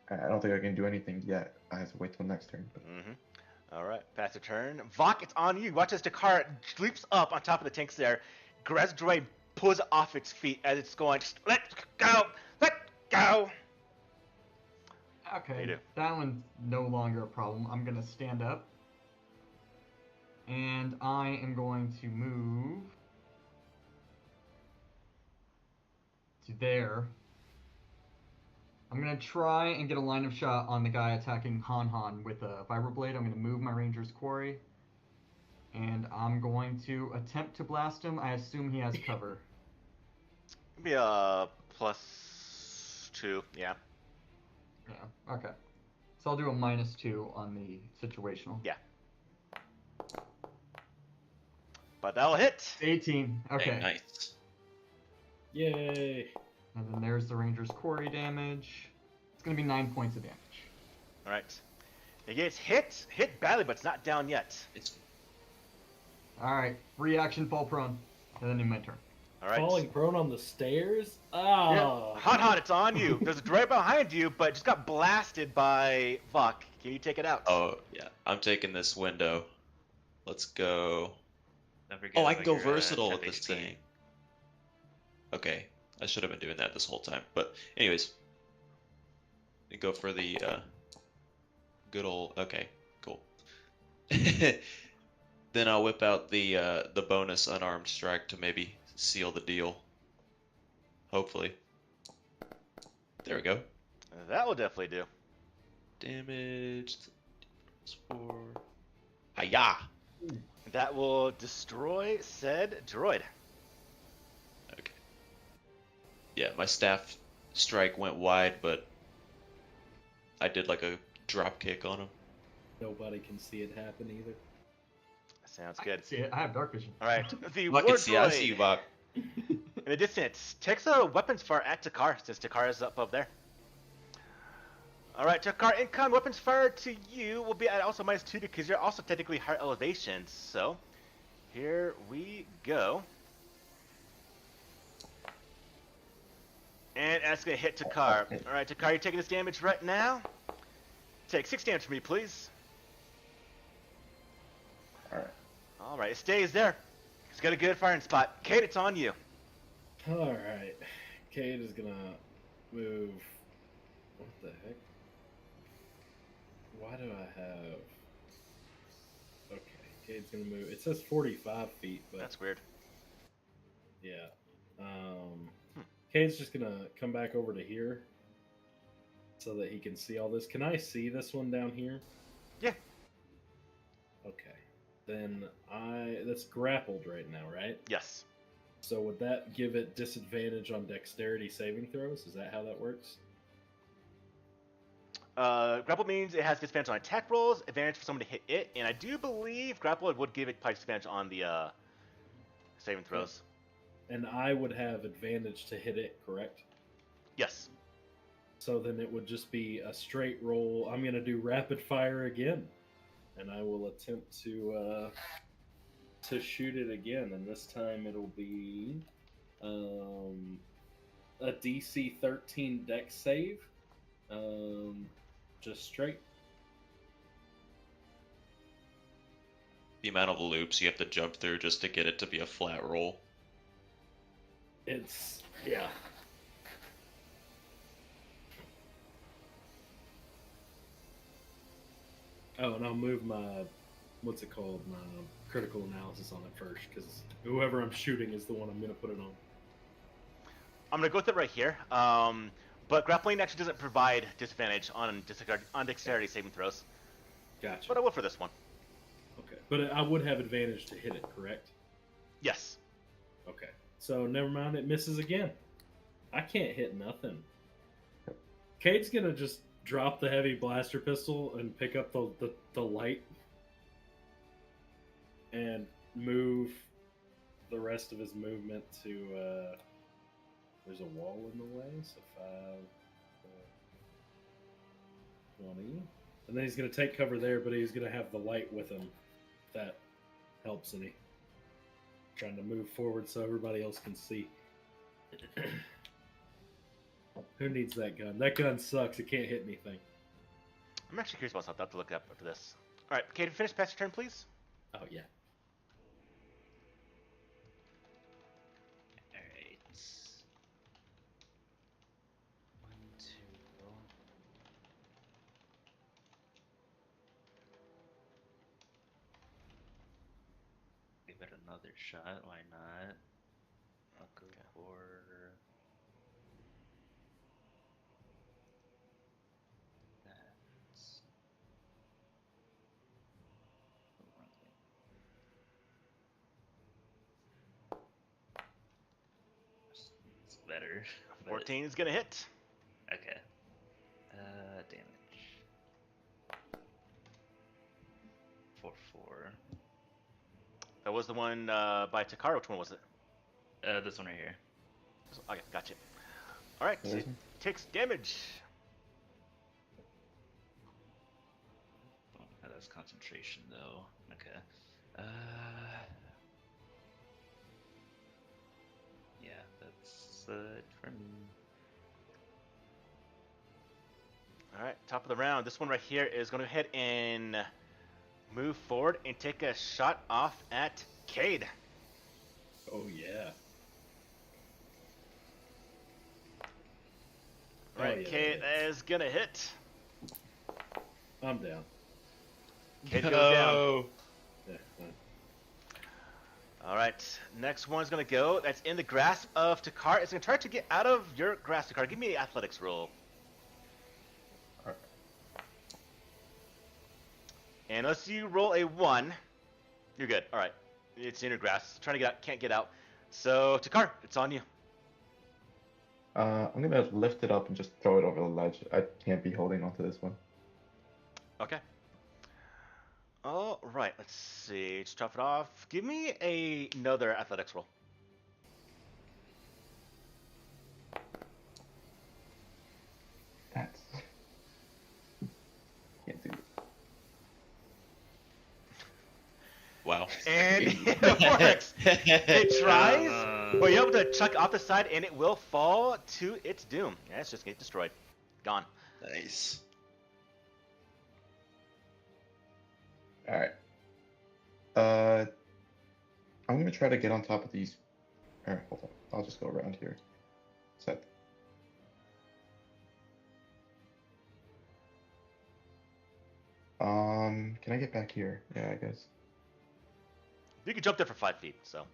I don't think I can do anything yet. I have to wait till next turn. But... All right, pass your turn. Vok, it's on you. Watch as Takar leaps up on top of the tanks there. Grabs the droid, pulls it off its feet as it's going. Just let go. Let go. You Okay, do. that one's no longer a problem. I'm gonna stand up. And I am going to move to there. I'm gonna try and get a line of shot on the guy attacking Han Han with a vibroblade. I'm gonna move my Ranger's Quarry. And I'm going to attempt to blast him. I assume he has cover. Maybe a +2. Yeah. Yeah, okay. So I'll do a -2 on the situational. Yeah. But that'll hit. 18. Okay. Dang, nice. Yay! And then there's the Ranger's Quarry damage. It's gonna be 9 points of damage. All right. It gets hit badly, but it's not down yet. It's Alright, reaction fall prone. And then in my turn. All right. Falling prone on the stairs. Yeah. Ah. Han Han, it's on you. There's a droid behind you, but just got blasted by Vok. Can you take it out? oh yeah. I'm taking this window. Let's go. Don't forget Oh, I can about go your, versatile temp with this HP. thing. Okay. I should have been doing that this whole time. But anyways. We go for the good old okay, cool. Then I'll whip out the bonus unarmed strike to maybe seal the deal. Hopefully. There we go. That will definitely do. Damage. 4. Hiya! That will destroy said droid. Okay. Yeah, my staff strike went wide, but I did like a drop kick on him. Nobody can see it happen either. Sounds I good. can see it. I have dark vision. All right. The I war can see. I see droid you, Bach. In the distance, takes a weapons fire at Takar, since Takar is up there. Alright, Takar, incoming weapons fire to you will be at also -2 because you're also technically higher elevation. So, here we go. And that's going to hit Takar. Alright, Takar, you're taking this damage right now. Take 6 damage from me, please. Alright. Alright, it stays there. He's got a good firing spot. Kate, it's on you. Alright. Cade is gonna move. What the heck? Why do I have. Okay, Cade's gonna move. It says 45 feet, but. That's weird. Yeah. Cade's just gonna come back over to here so that he can see all this. Can I see this one down here? Yeah. Okay. Then that's grappled right now, right? Yes. So would that give it disadvantage on dexterity saving throws? Is that how that works? Grapple means it has disadvantage on attack rolls, advantage for someone to hit it, and I do believe grapple would give it probably disadvantage on the saving throws. And I would have advantage to hit it, correct? Yes. So then it would just be a straight roll. I'm going to do rapid fire again. And I will attempt to shoot it again. And this time it'll be a DC 13 dex save. Just straight. The amount of loops you have to jump through just to get it to be a flat roll. It's, yeah. Oh, and I'll move my, what's it called, my critical analysis on it first, because whoever I'm shooting is the one I'm going to put it on. I'm going to go with it right here. But grappling actually doesn't provide disadvantage on dexterity saving throws. Gotcha. But I will for this one. Okay. But I would have advantage to hit it, correct? Yes. Okay. So never mind, it misses again. I can't hit nothing. Cade's going to just drop the heavy blaster pistol and pick up the light and move the rest of his movement to there's a wall in the way, so 5 20, and then he's going to take cover there, but he's going to have the light with him. If that helps any. Trying to move forward so everybody else can see. Who needs that gun? That gun sucks. It can't hit anything. I'm actually curious about something. I'll have to look up after this. All right, Kate, finish past your turn, please. Oh, yeah. Alright. 1, 2. Give it another shot. Why not? I'll go for that. It's better. but- 14 is going to hit. Okay. Damage. 4. That was the one by Takara. Which one was it? This one right here. Okay, gotcha. All right, so it takes damage. Oh, that's concentration though. Okay. Yeah, that's it for me. All right, top of the round. This one right here is going to head and move forward and take a shot off at Cade. Oh, yeah. All right, Oh, yeah, Cade yeah. is going to hit. I'm down. Cade goes down. Yeah, fine. All right, next one's going to go. That's in the grasp of Takar. It's going to try to get out of your grasp, Takar. Give me the athletics roll. Alright. And unless you roll a 1, you're good. All right, it's in your grasp. Trying to get out, can't get out. So, Takar, it's on you. I'm gonna lift it up and just throw it over the ledge. I can't be holding onto this one. Okay. All right, let's see. Just drop it off. Give me another athletics roll. now. And it works. It tries, but you're able to chuck it off the side, and it will fall to its doom. Yeah, it's just get destroyed. Gone. Nice. All right. I'm gonna try to get on top of these. All right, hold on. I'll just go around here. Set. Can I get back here? Yeah, I guess. You can jump there for 5 feet, so.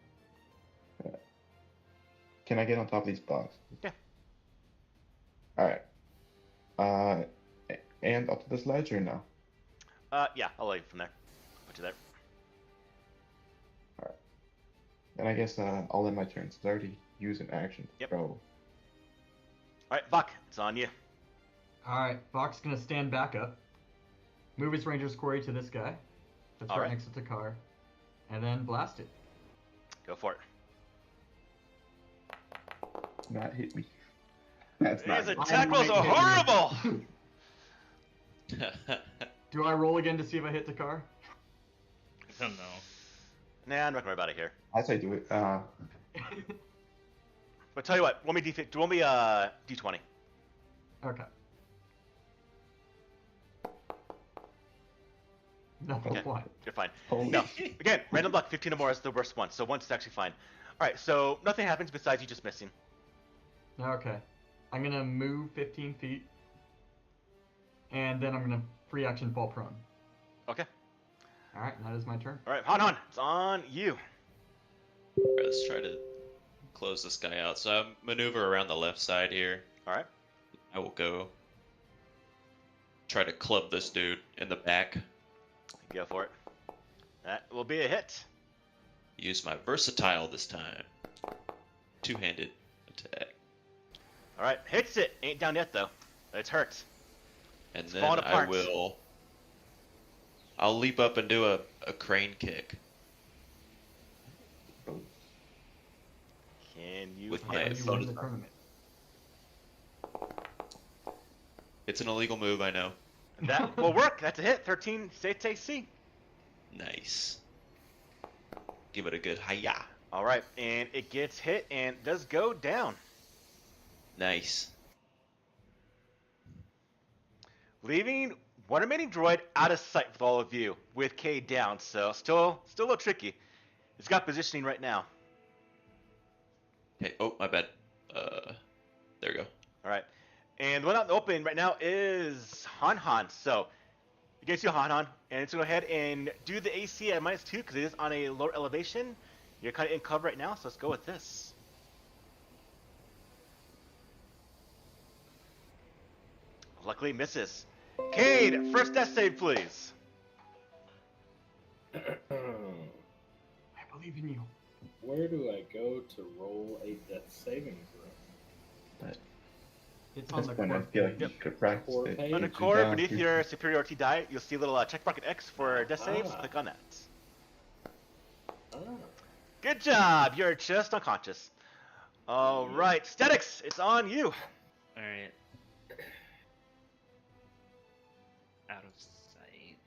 Can I get on top of these boxes? Yeah. All right. And up to this ledge or no? Yeah, I'll let you from there. Put you there. All right. Then I guess I'll end my turn since I already used an action to Yep. throw. All right, Vok, it's on you. Alright, Fox gonna stand back up. Move his ranger's quarry to this guy. That's right Alright. next to Takar. And then blast it. Go for it. Not hit me. That's not. His Good. attack rolls might are hit horrible! Do I roll again to see if I hit Takar? I don't know. Nah, I'm not gonna worry about it here. I say do it. But tell you what, roll me D20. Okay. Number Okay. one. You're fine. Holy No, again, random luck, 15 or more is the worst one, so once is actually fine. Alright, so nothing happens besides you just missing. Okay. I'm gonna move 15 feet. And then I'm gonna free action fall prone. Okay. Alright, that is my turn. Alright, Han, it's on you. Alright, let's try to close this guy out. So I maneuver around the left side here. Alright. I will go try to club this dude in the back. Go for it. That will be a hit. Use my versatile this time. Two-handed attack. Alright, hits it. Ain't down yet, though. It's hurt. And It's then falling I apart. will... I'll leap up and do a crane kick. Can you With How my do hit? you phone win the is- tournament? It's an illegal move, I know. That will work. That's a hit. 13 states AC. Nice. Give it a good hiya. Alright, and it gets hit and does go down. Nice. Leaving one remaining droid out of sight with all of you, with K down, so still a little tricky. It's got positioning right now. Okay. Oh, my bad. There we go. Alright. And the one out in the open right now is Han. So, you guys see Han, and it's going to go ahead and do the AC at -2 because it is on a lower elevation. You're kind of in cover right now, so let's go with this. Luckily misses. Cade, first death save, please. I believe in you. Where do I go to roll a death saving throw? It's At on this the point, I cork feel like page. you could practice Core it. page. On the Shoot you core, down, beneath shoot your superiority die, you'll see a little check mark X for death saves. Ah. Click on that. Ah. Good job. You're just unconscious. All right, Statics, it's on you. Alright. Out of sight.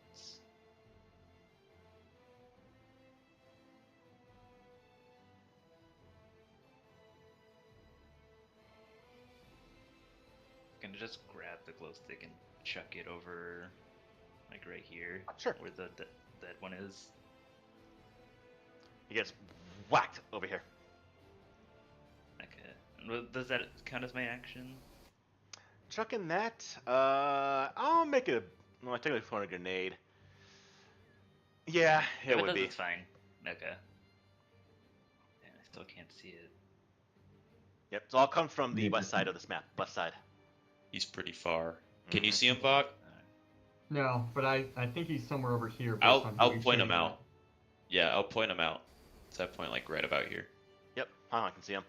Gonna just grab the glow stick and chuck it over, like right here, Sure. where the dead one is. He gets whacked over here. Okay. And does that count as my action? Chucking that. I'll make a. Well, I technically throw a grenade. Yeah, If it would does, be. it's fine. Okay. Yeah, I still can't see it. Yep, it's all come from the Maybe. west side of this map. West side. He's pretty far. Can Mhm. you see him, Vok? No, but I think he's somewhere over here. based I'll on how I'll you point showed him me. out. Yeah, I'll point him out. It's that point like right about here. Yep, I can see him.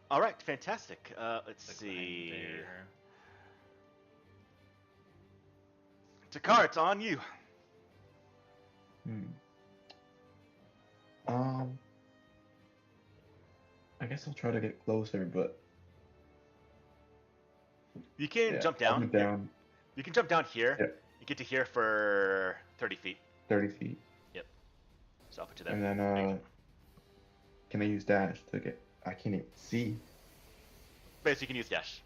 All right, fantastic. Let's Like behind see. there. Takar, it's on you. I guess I'll try to get closer, but You can yeah, jump I'll down. move down You can jump down here. Yeah. You get to here for 30 feet. 30 feet. Yep. So I'll put you there. And then can I use dash to get? I can't even see. Basically, you can use dash.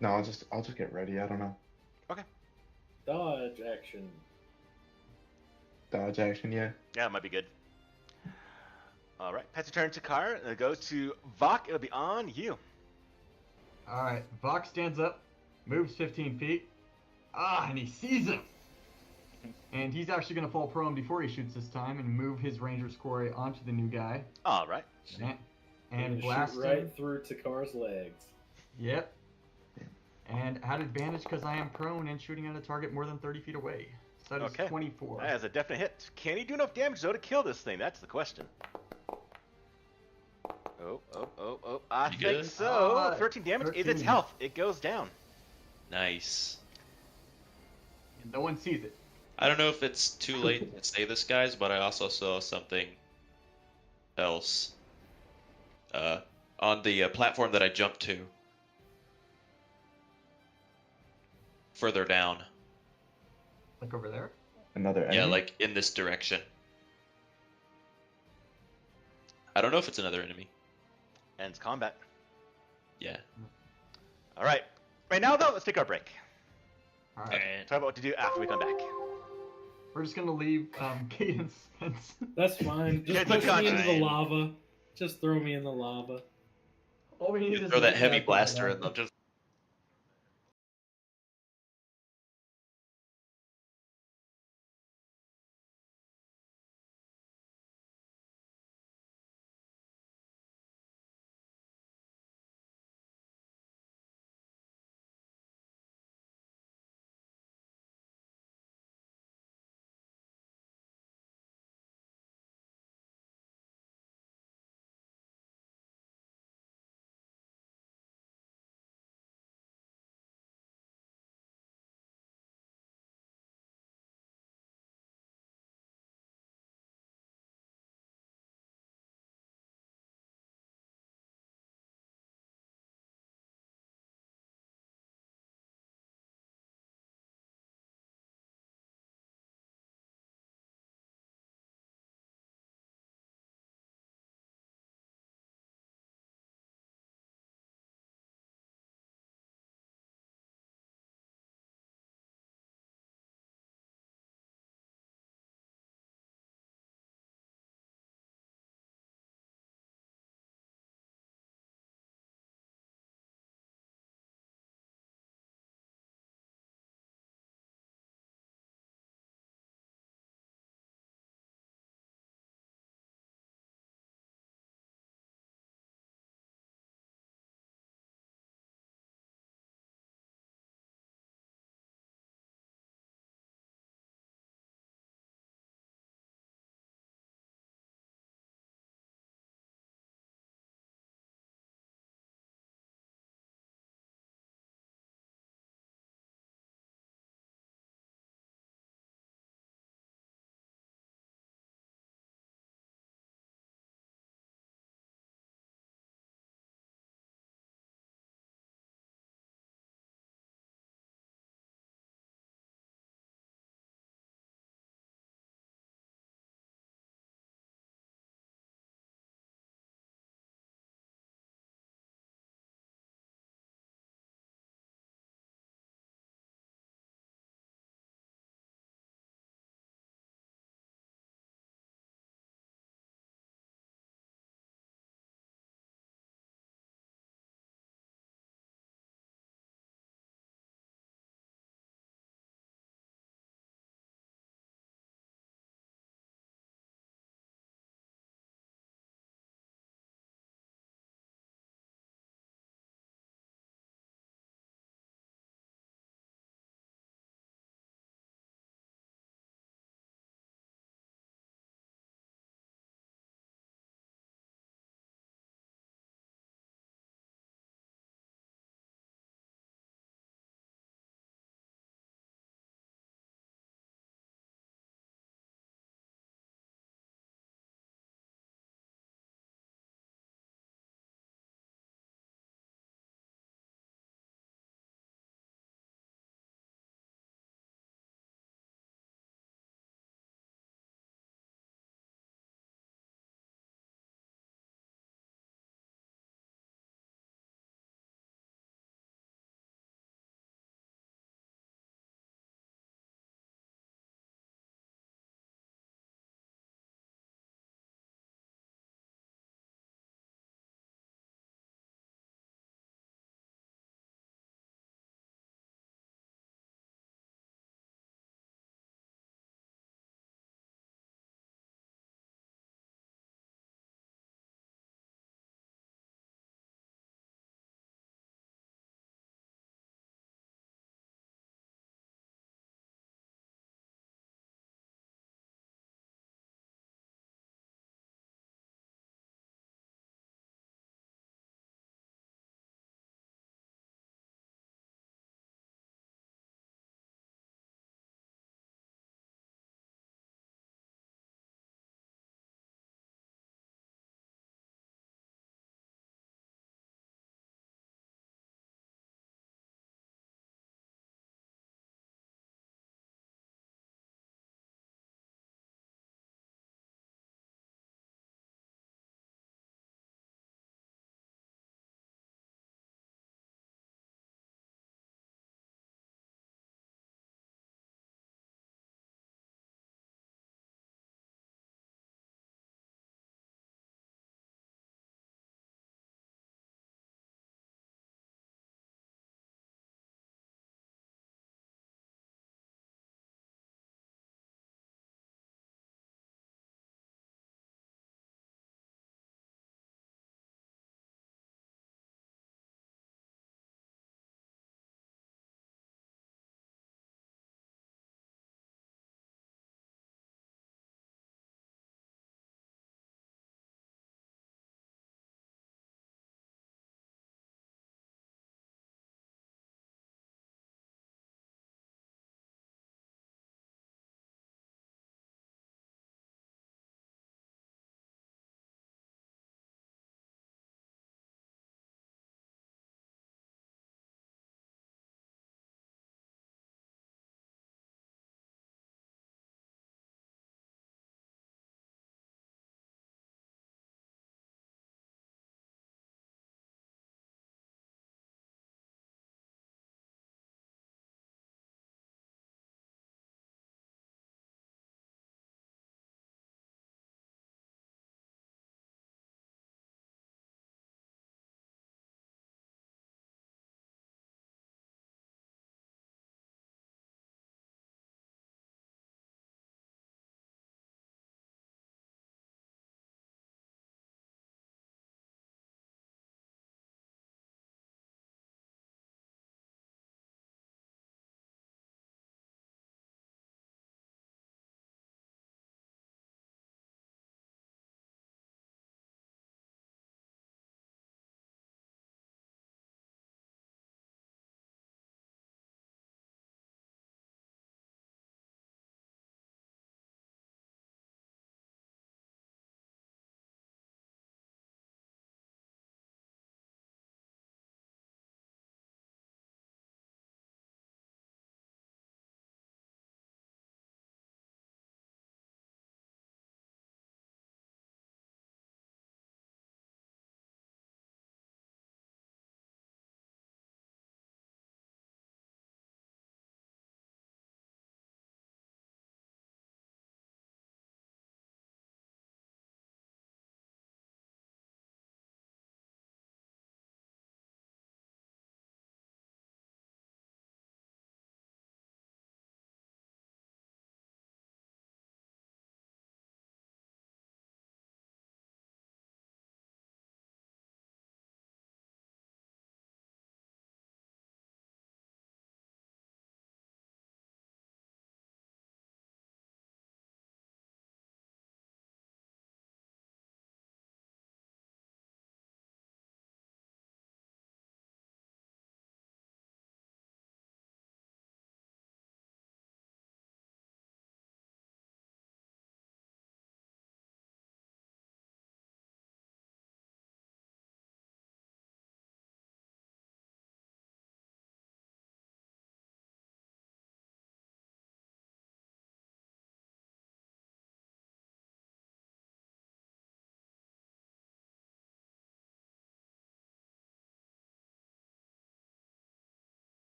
No, I'll just get ready. I don't know. Dodge action. Dodge action, yeah. Yeah, it might be good. All right, pass your turn to Car. Go to Vok. It'll be on you. Alright, Vox stands up, moves 15 feet. And he sees him! And he's actually going to fall prone before he shoots this time and move his Ranger's Quarry onto the new guy. All right. And Shoot blast right him. through Takar's legs. Yep. And at advantage because I am prone and shooting at a target more than 30 feet away. So that is Okay. 24. That is a definite hit. Can he do enough damage, though, to kill this thing? That's the question. Oh. I You think good? so. 13 damage is its 13. health. It goes down. Nice. And no one sees it. I don't know if it's too late to say this, guys, but I also saw something else on the platform that I jumped to. Further down. Like over there? Another enemy. Yeah, like in this direction. I don't know if it's another enemy. Ends combat. Yeah. All right. Right now, though, let's take our break. Alright. Alright. Talk about what to do after we come back. We're just going to leave Kate and Spence. That's fine. Just It's push a me into the cutscene. lava. Just throw me in the lava. All we need is Throw that a heavy backpack. blaster in them. Just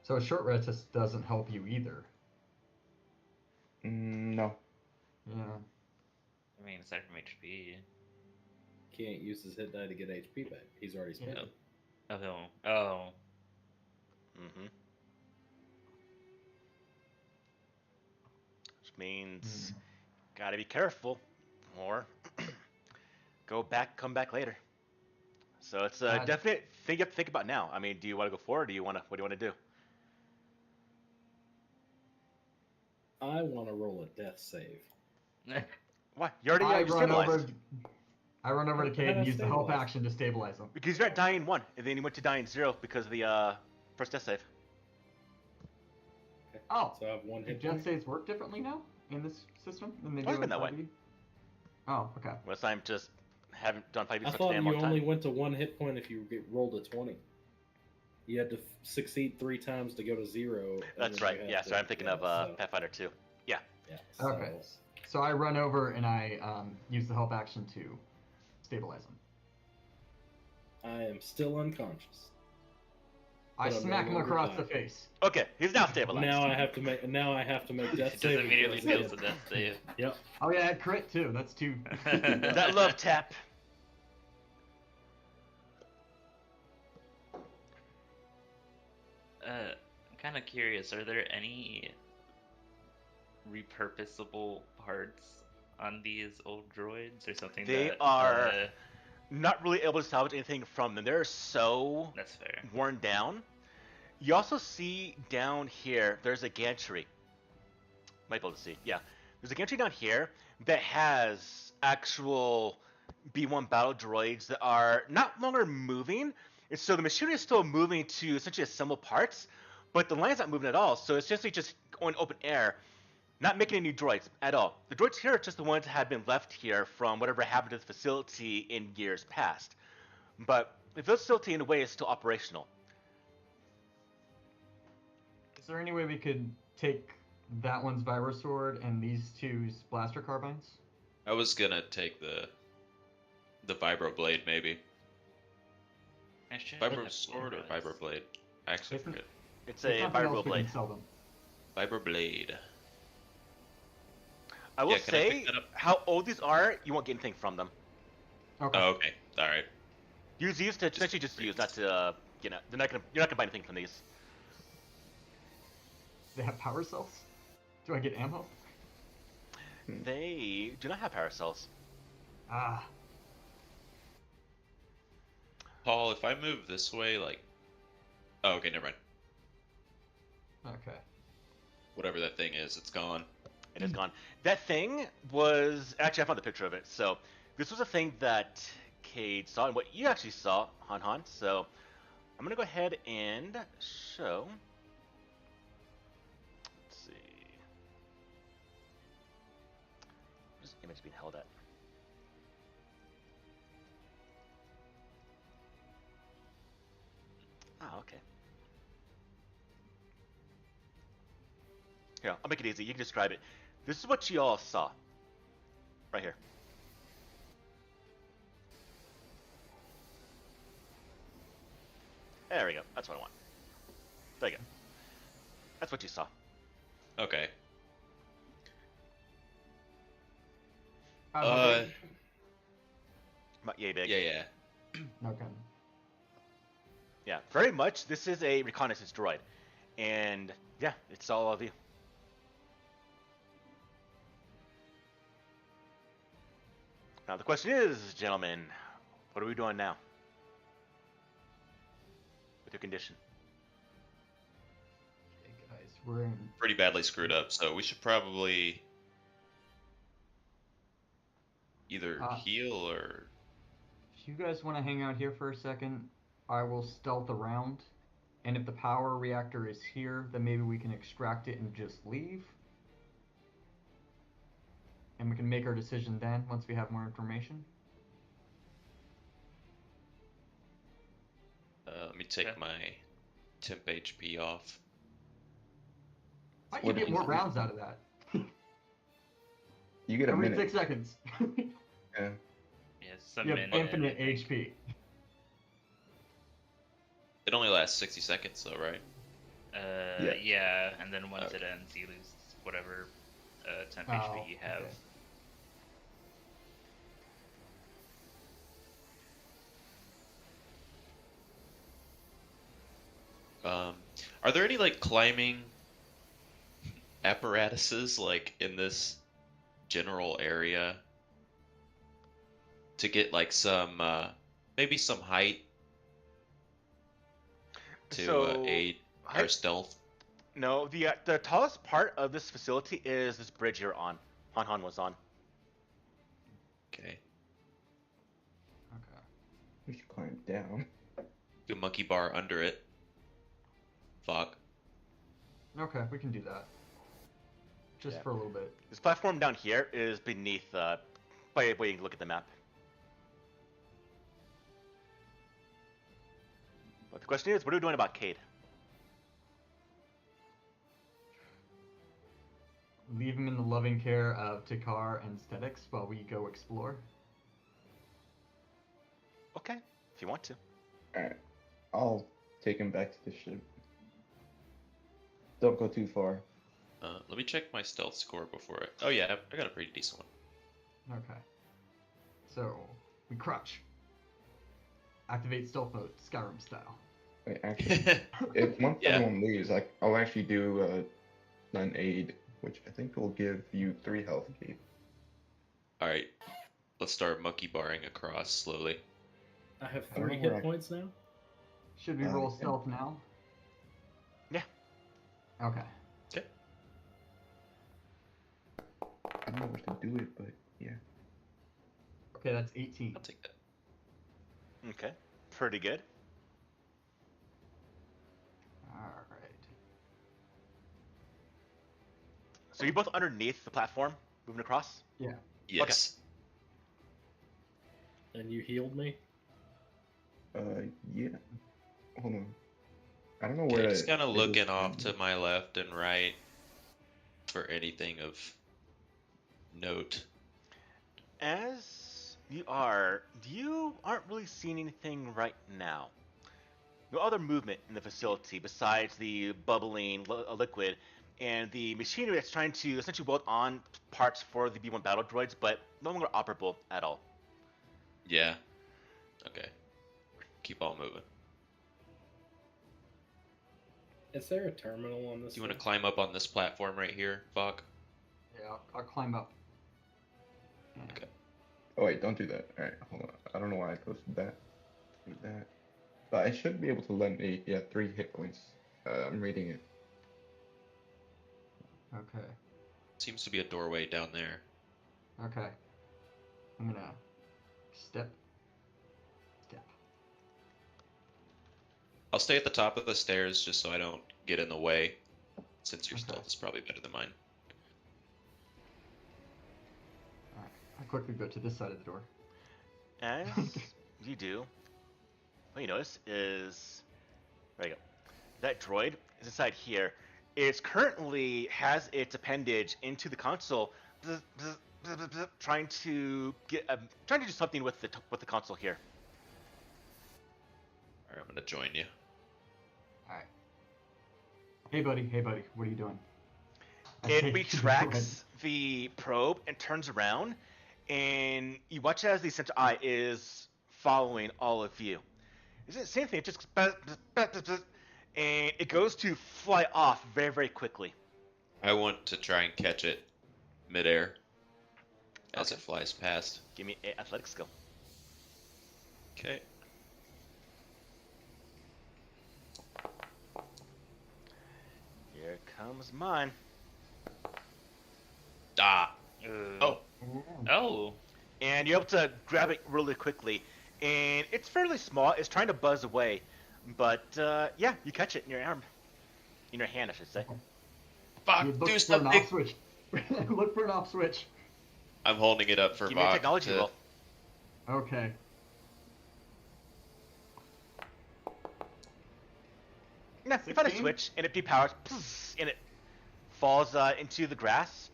So a short rest doesn't help you either. No. Yeah. I mean, aside from HP. Can't use his hit die to get HP back. He's already spent Yeah. it. Oh. Mm-hmm. Which means gotta be careful, or come back later. So it's a definite thing you have to think about now. I mean, do you want to go forward? Or what do you want to do? I want to roll a death save. What? You already I you run stabilized. over. I run over to How Cade did I and use the help stabilize? action to stabilize him. Because you're at dying 1, and then you went to dying 0 because of the first death save. Oh, So I have one do hit death point. saves work differently now in this system than they Always do been in that way. 5e? Oh, okay. Unless I'm just haven't done 5e I such a thought damn you long only time. went to 1 hit point if you rolled a 20. You had to succeed 3 times to go to 0. and That's then right. you had Yeah, to- so I'm thinking of so- Pathfinder 2. Yeah. Okay. So I run over and I use the help action to stabilize him. I am still unconscious. I But I'm smack no him longer across the dying. face. Okay, he's now stabilized. Now I have to make death It save. just immediately again. fails the death save. Yep. Oh yeah, crit too. That's 2. That love tap. I'm kind of curious. Are there any repurposable parts on these old droids or something? They that, are not really able to salvage anything from them. They're so That's fair. worn down. You also see down here, there's a gantry. Might be able to see. Yeah. There's a gantry down here that has actual B1 battle droids that are not longer moving. And so the machinery is still moving to essentially assemble parts, but the line's not moving at all. So it's essentially just going open air, not making any droids at all. The droids here are just the ones that have been left here from whatever happened to the facility in years past. But the facility, in a way, is still operational. Is there any way we could take that one's vibro sword and these two's blaster carbines? I was gonna take the vibro blade maybe. I should Vibro have sword or realized. vibro blade? I actually Isn't- forget. It's There's a nothing else vibro we blade. can sell them. Vibro blade. I will Yeah, can I pick say, that up? how old these are, you won't get anything from them. Okay. Oh, okay. All right. Use these to essentially just use, not to, you're not gonna buy anything from these. They have power cells? Do I get ammo? They do not have power cells. Ah. Paul, if I move this way, like, oh, okay, never mind. Okay. Whatever that thing is, it's gone. It is gone. That thing was actually I found the picture of it. So this was a thing that Cade saw, and what you actually saw, Han. So I'm gonna go ahead and show. Let's see. Where's the image being held at? Ah, okay. Here, I'll make it easy. You can describe it. This is what you all saw. Right here. There we go. That's what I want. There you go. That's what you saw. Okay. Okay. About yay big. Yeah. Okay. Yeah, very much. This is a reconnaissance droid. And yeah, it's all of you. Now the question is, gentlemen, what are we doing now? With your condition? Okay, guys, we're in. Pretty badly screwed up, so we should probably either heal or. If you guys want to hang out here for a second, I will stealth around. And if the power reactor is here, then maybe we can extract it and just leave. And we can make our decision then, once we have more information. Let me take Okay. my temp HP off. I can What get did more you- rounds out of that. You get a Every minute. 6 seconds. Yeah. Yes, a You have minute. infinite I think. HP. It only lasts 60 seconds, though, right? Yeah. Yeah, and then once it Okay. ends, you lose whatever temp Oh, HP you have. okay. Are there any like climbing apparatuses like in this general area to get like some maybe some height to So, aid our I, stealth? no, the tallest part of this facility is this bridge you're on. Han Han was on. Okay. Okay. We should climb down. Do a monkey bar under it. Fuck. Okay, we can do that. Just Yeah. for a little bit. This platform down here is beneath. By way you look at the map. But the question is, what are we doing about Cade? Leave him in the loving care of Takar and Stetics while we go explore. Okay, if you want to. Alright. I'll take him back to the ship. Don't go too far. Let me check my stealth score before I. Oh yeah, I got a pretty decent one. Okay. So, we crouch. Activate stealth mode, Skyrim style. Wait, actually, if once Yeah. everyone leaves, I'll actually do an aid, which I think will give you 3 health gain. All right, let's start monkey barring across slowly. I have I don't 3 know where hit points now. Should we roll yeah. stealth now? Yeah. Okay. Okay. I don't know where to do it, but yeah. Okay, that's 18. I'll take that. Okay, pretty good. Alright. So you're both underneath the platform, moving across. Yeah. Yes. And you healed me. Yeah. Hold on. I don't know Okay, where just kind of it is looking off currently. to my left and right for anything of note. As you aren't really seeing anything right now. No other movement in the facility besides the bubbling liquid and the machinery that's trying to essentially weld on parts for the B1 battle droids, but no longer operable at all. Yeah. Okay. Keep on moving. Is there a terminal on this? Do you want to thing? climb up on this platform right here, Fuck? Yeah, I'll climb up. And Okay. Oh wait, don't do that. Alright, hold on. I don't know why I posted that. Do that. But I should be able to lend 3 hit points. I'm reading it. Okay. Seems to be a doorway down there. Okay. I'm gonna step. I'll stay at the top of the stairs just so I don't get in the way, since your Okay. stealth is probably better than mine. Alright. I quickly go to this side of the door. As you do, what you notice is, there you go. That droid is inside here. It currently has its appendage into the console, trying to do something with the console here. All right, I'm gonna join you. Alright. Hey buddy, what are you doing? I It say, retracts the probe and turns around, and you watch as the center eye is following all of you. It's the same thing. It just and it goes to fly off very, very quickly. I want to try and catch it midair as Okay. it flies past. Give me an athletics skill. Okay. Here comes mine. Ah. Oh. Ooh. Oh. And you're able to grab it really quickly. And it's fairly small. It's trying to buzz away. But, yeah, you catch it in your arm. In your hand, I should say. Fuck. Dude, Do look for an something. off switch. Look for an off switch. I'm holding it up for Give me a Vok technology to- roll. Okay. Yeah, you find a 16? switch, and it depowers, and it falls into the grass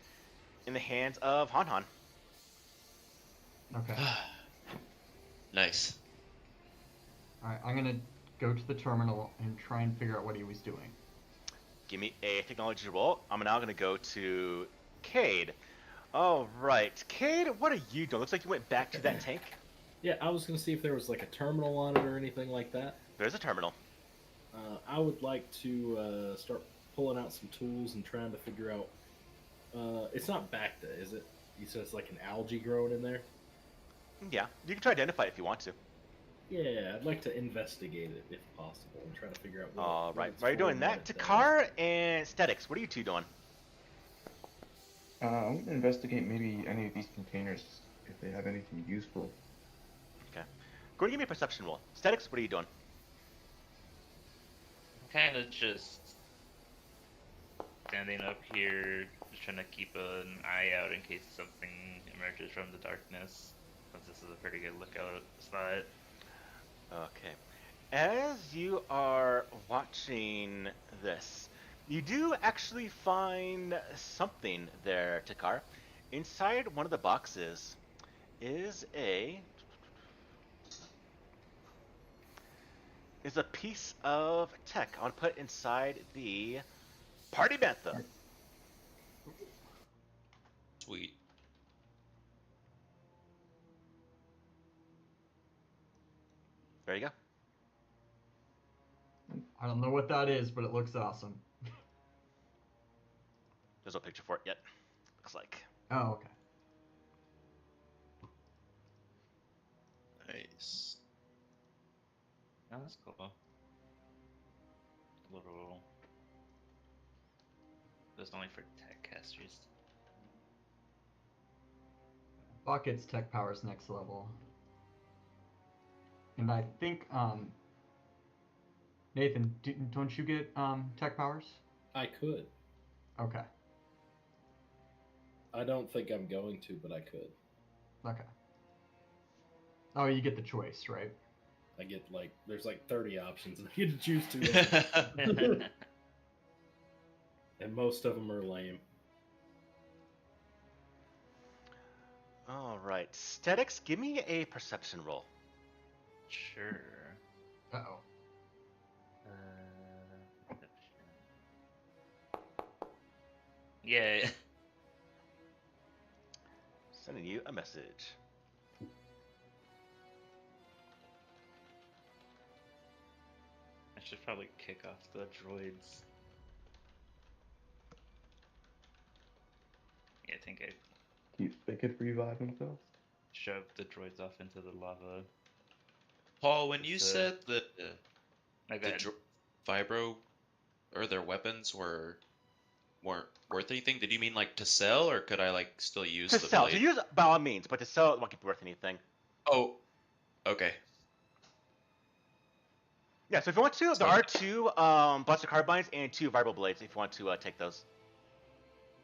in the hands of Han Han. Okay. Nice. Alright, I'm gonna go to the terminal and try and figure out what he was doing. Give me a technology roll. I'm now going to go to Cade. All right, Cade, what are you doing? Looks like you went back to that tank. Yeah, I was gonna see if there was like a terminal on it or anything like that. There's a terminal. I would like to start pulling out some tools and trying to figure out. It's not Bacta, is it? You said it's like an algae growing in there. Yeah, you can try to identify it if you want to. Yeah, I'd like to investigate it if possible and try to figure out. All what right, it's while you're for doing and that, what it does. Takar and Statics, what are you two doing? I'm gonna investigate maybe any of these containers if they have anything useful. Okay. Go and give me a perception roll. Statics, what are you doing? Kind of just standing up here, just trying to keep an eye out in case something emerges from the darkness, since this is a pretty good lookout spot. Okay. As you are watching this, you do actually find something there, Takar. Inside one of the boxes is a piece of tech. I want to put inside the party bantha. Sweet. There you go. I don't know what that is, but it looks awesome. There's no picture for it yet. Looks like. Oh, okay. Nice. Oh, that's cool. Little. That's only for tech casters. Bucket's tech power's next level. And I think, Nathan, don't you get tech powers? I could. Okay. I don't think I'm going to, but I could. Okay. Oh, you get the choice, right? I get there's like 30 options, and I get to choose two. And most of them are lame. All right, Statics, give me a perception roll. Sure. Uh-oh. Perception. Yeah. Sending you a message. I should probably kick off the droids. Yeah, I think I They could revive themselves. shoved the droids off into the lava. Paul, when you It's, said that I the got vibro or their weapons weren't worth anything, did you mean like to sell, or could I like still use To the sell, blade? to use by all means, but to sell it won't be worth anything. Oh, okay. Yeah, so if you want to, there So- are two blaster carbines and two vibro blades if you want to take those.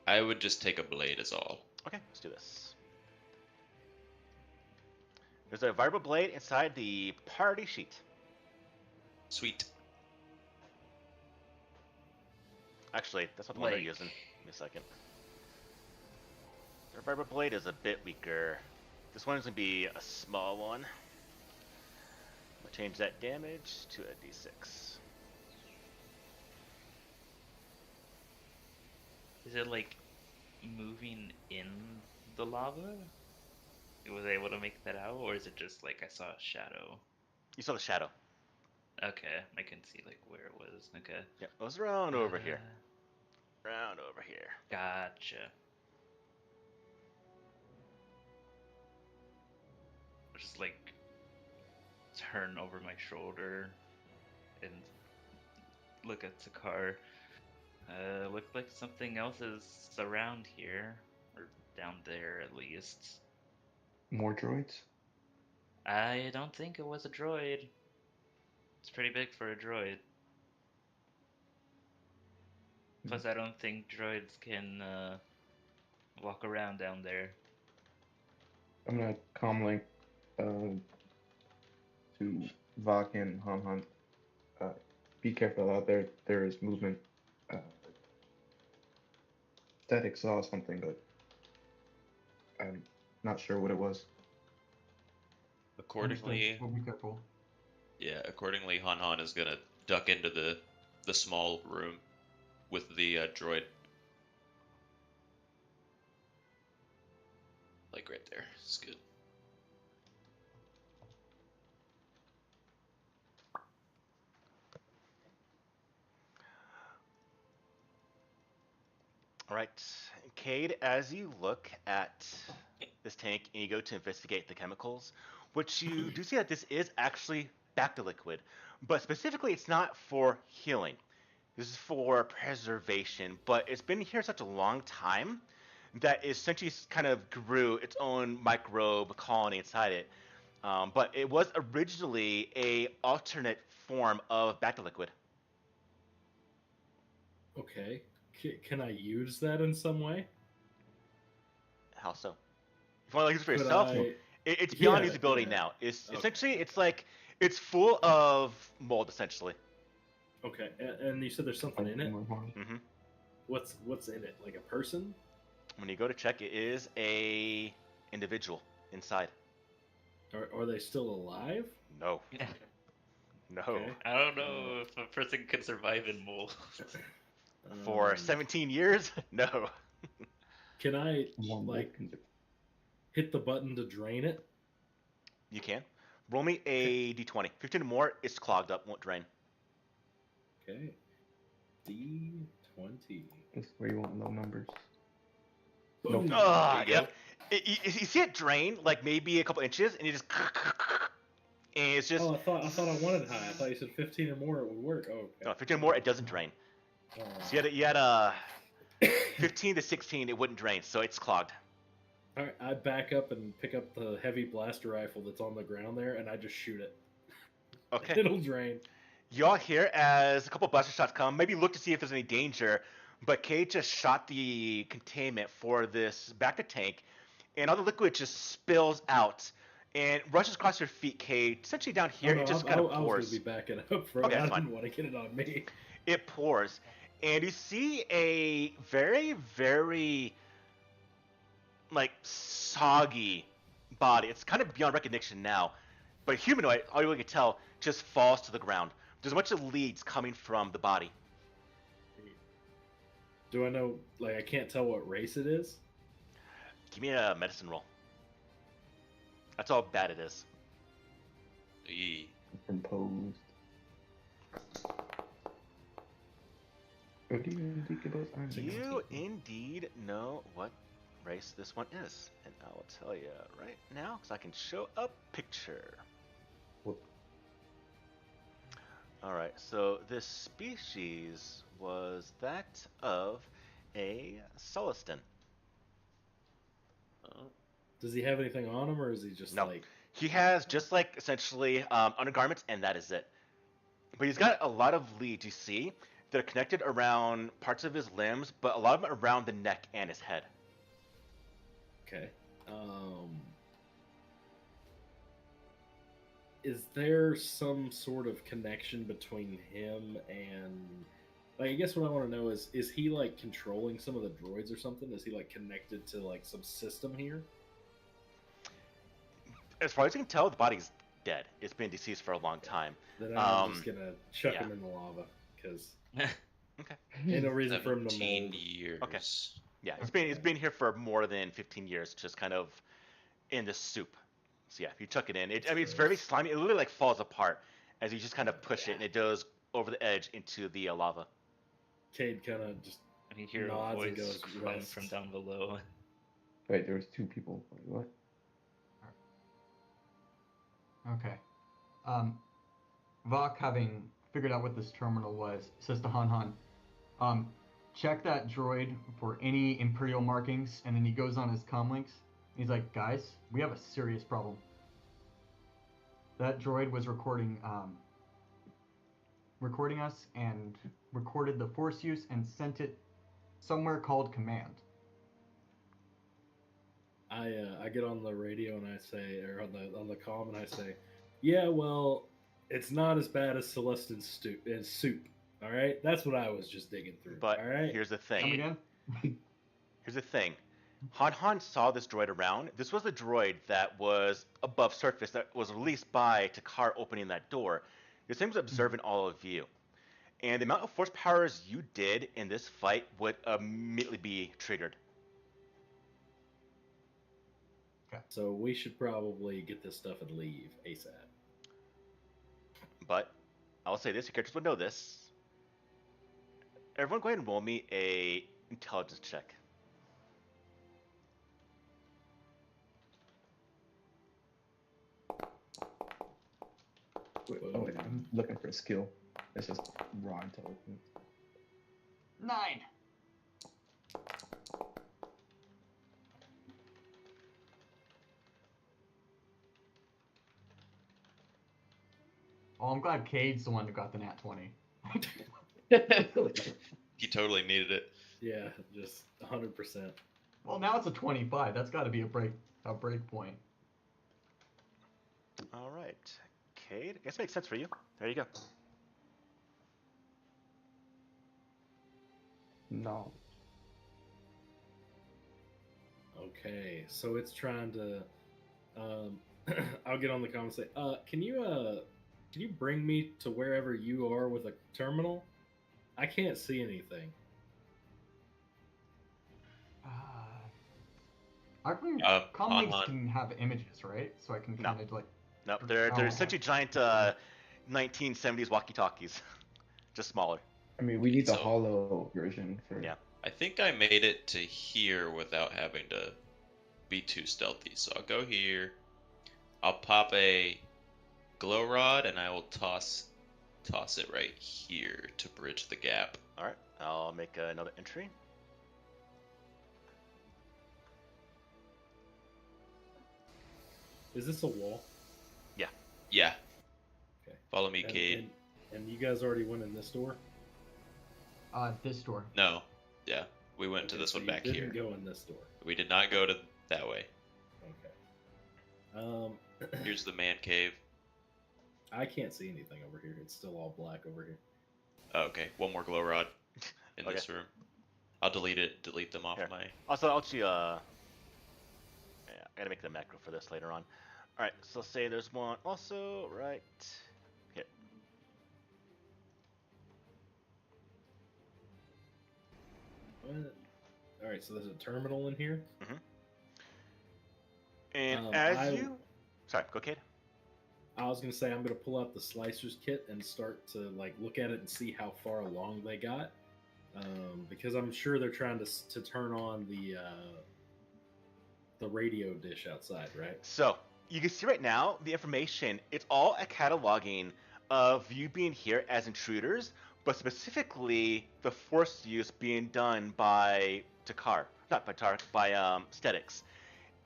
I would just take a blade as all. Okay, let's do this. There's a vibro blade inside the party sheet. Sweet. Actually, that's not the one they're Like- using. Give me a second. Their vibro blade is a bit weaker. This one's gonna be a small one. I'll change that damage to a d6. Is it like moving in the lava? Was I able to make that out, or is it just like I saw a shadow? You saw the shadow. Okay, I can see like where it was. Okay. Yeah, it was around over here. Uh, Round over here. Gotcha. Just like turn over my shoulder and look at Takar. Looked like something else is around here, or down there at least. More droids? I don't think it was a droid. It's pretty big for a droid. Plus, I don't think droids can walk around down there. I'm gonna comlink to Vok and Han Han. Be careful out there. There is movement. Static saw something, but I'm not sure what it was. Accordingly, Understood. We'll be careful. yeah, accordingly, Han Han is gonna duck into the small room. with the droid. Like right there. It's good. All right, Cade, as you look at this tank and you go to investigate the chemicals, what you do see that this is actually back liquid, but specifically it's not for healing. This is for preservation, but it's been here such a long time that it essentially kind of grew its own microbe colony inside it. But it was originally a alternate form of back liquid. Okay. Can I use that in some way? How so? If you want to use it for Could yourself, I? it's beyond Yeah, usability yeah. now. It's Okay. essentially it's like it's full of mold essentially. Okay. And you said there's something in it. Hmm What's in it? Like a person? When you go to check, it is a individual inside. Are they still alive? No, no. Okay. I don't know if a person can survive in mold. For Um, 17 years, no. Can I One like can do. hit the button to drain it? You can. Roll me a d20. 15 or more, it's clogged up, won't drain. Okay. D20. This is where you want low numbers. Boom. Nope. Ah, There you go. yep. You see it drain like maybe a couple inches, and you just, and it's just Oh, I thought I wanted high. I thought you said 15 or more it would work. Oh, okay. no 15 or more, it doesn't drain. Oh. So you had a 15 to 16, it wouldn't drain, so it's clogged. All right, I back up and pick up the heavy blaster rifle that's on the ground there, and I just shoot it. Okay. It'll drain. Y'all hear as a couple blaster shots come, maybe look to see if there's any danger, but Cade just shot the containment for this back to tank, and all the liquid just spills out and rushes across your feet, Cade. Essentially down here, Oh, no, it just I, kind I of was going pours. to be backing up for Okay, it. I that's fine. didn't want to get it on me. It pours, and you see a very, very like soggy body. It's kind of beyond recognition now, but humanoid, all you can tell, just falls to the ground. There's a bunch of leads coming from the body. Do I know? Like, I can't tell what race it is. Give me a medicine roll. That's how bad it is. Eee. Imposed. Oh, do you think about I'm Do you indeed know what race this one is? And I will tell you right now, because I can show a picture. What? Alright, so this species was that of a Solistan. Oh, Does he have anything on him, or is he just No. like? He has just like essentially undergarments, and that is it. But he's got a lot of leads, you see, that are connected around parts of his limbs, but a lot of them around the neck and his head. Okay. Is there some sort of connection between him and? Like, I guess what I want to know is he like controlling some of the droids or something? Is he like connected to like some system here? As far as you can tell, the body's dead. It's been deceased for a long time. Then I'm just Um, gonna chuck yeah. him in the lava because Okay. ain't no reason for him to 17 mold. years. Okay. Yeah, it's been here for more than 15 years, just kind of in the soup. So yeah, if you chuck it in, it's very Gross. slimy. It literally like falls apart as you just kind of push it, and it goes over the edge into the lava. Cade kind of just you hear a nods and voice goes, come "Rest." from down below. Wait, there was two people. Wait, what? Okay. Vok, having figured out what this terminal was, says to Han Han, check that droid for any Imperial markings, and then he goes on his comlinks. He's like, guys, we have a serious problem. That droid was recording us and recorded the Force use and sent it somewhere called Command. I get on the radio and I say, or on the comm and I say, yeah, well, it's not as bad as Celestine's soup. All right, that's what I was just digging through. But all right, here's the Come thing. again? Here's the thing. Han saw this droid around. This was a droid that was above surface that was released by Takar opening that door. This thing was observing all of you. and the amount of force powers you did in this fight would immediately be triggered. So we should probably get this stuff and leave ASAP. But I'll say this: your characters would know this. Everyone, go ahead and roll me a intelligence check. Wait, I'm looking for a skill. It's just raw intelligence. 9. Oh, I'm glad Cade's the one who got the nat 20. He totally needed it. Yeah, just 100%. Well, now it's a 25. That's got to be a break point. All right, Cade. I guess it makes sense for you. There you go. No. Okay, so it's trying to. I'll get on the call and say, can you bring me to wherever you are with a terminal? I can't see anything. I can. Han Comlinks can have images, right? So I can No. kind of like. No, they're okay. essentially giant 1970s walkie-talkies, just smaller. I mean, we need the So- hollow version for. Yeah. I think I made it to here without having to be too stealthy. So I'll go here. I'll pop a glow rod and I will toss it right here to bridge the gap. All right, I'll make another entry. Is this a wall? Yeah. Okay. Follow me, And, Cade. and you guys already went in this door? This door. No. Yeah. We went to Okay, this so one you back here. didn't go in this door. We did not go to that way. Okay. Here's the man cave. I can't see anything over here. It's still all black over here. Oh, okay. One more glow rod in Okay. this room. I'll delete them off Here. my. Also, I'll actually, yeah, I gotta make the macro for this later on. All right, so say there's one also right here. What? All right, so there's a terminal in here. And sorry, go, Cade. I was gonna say I'm gonna pull out the slicers kit and start to like look at it and see how far along they got, because I'm sure they're trying to turn on the radio dish outside, right? So you can see right now the information. It's all a cataloging of you being here as intruders, but specifically the force use being done by Takar, not by Tark, by Stetics.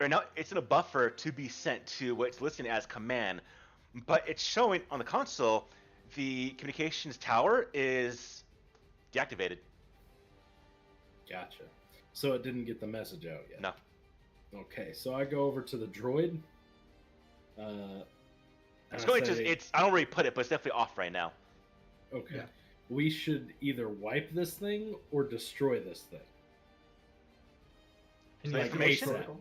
Right now, it's in a buffer to be sent to what's listed as command, but it's showing on the console the communications tower is deactivated. Gotcha. So it didn't get the message out yet. No. Okay, so I go over to the droid. And It's I going to. say, It's. I don't really put it, but it's definitely off right now. okay. Yeah. We should either wipe this thing or destroy this thing. Can So you information- make protocols?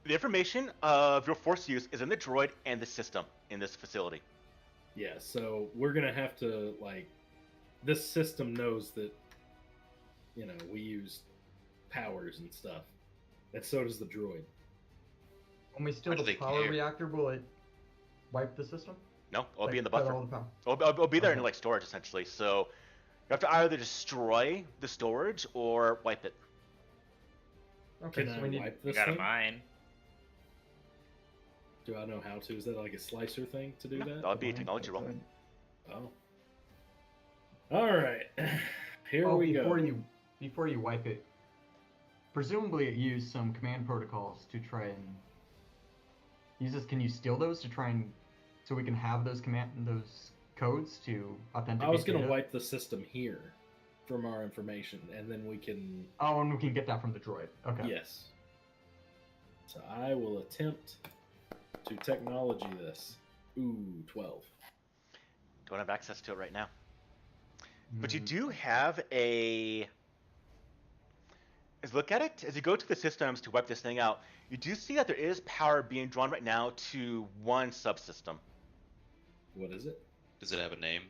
The information of your force use is in the droid and the system in this facility. Yeah, so we're gonna have to like. This system knows that, we use powers and stuff, and so does the droid. When we steal Why do the they power care? reactor, will it wipe the system? No, it'll be Like, in the cut buffer. all the power? It'll be there in Okay. like storage essentially. So you have to either destroy the storage or wipe it. Okay, Can so I we need. wipe You this got a thing? mine. Do I know how to? Is that like a slicer thing to do No, that? that'll be a technology roll. Oh. All right. Here Oh, we go. before you wipe it, presumably it used some command protocols to try and use this. Can you steal those to try and so we can have those codes to authenticate? I was gonna data? wipe the system here from our information, and then we can. Oh, and we can get that from the droid. Okay. Yes. So I will attempt to technology this. Ooh, 12. Don't have access to it right now. But you Mm, do have a. As look at it, as you go to the systems to wipe this thing out, you do see that there is power being drawn right now to one subsystem. What is it? Does it have a name?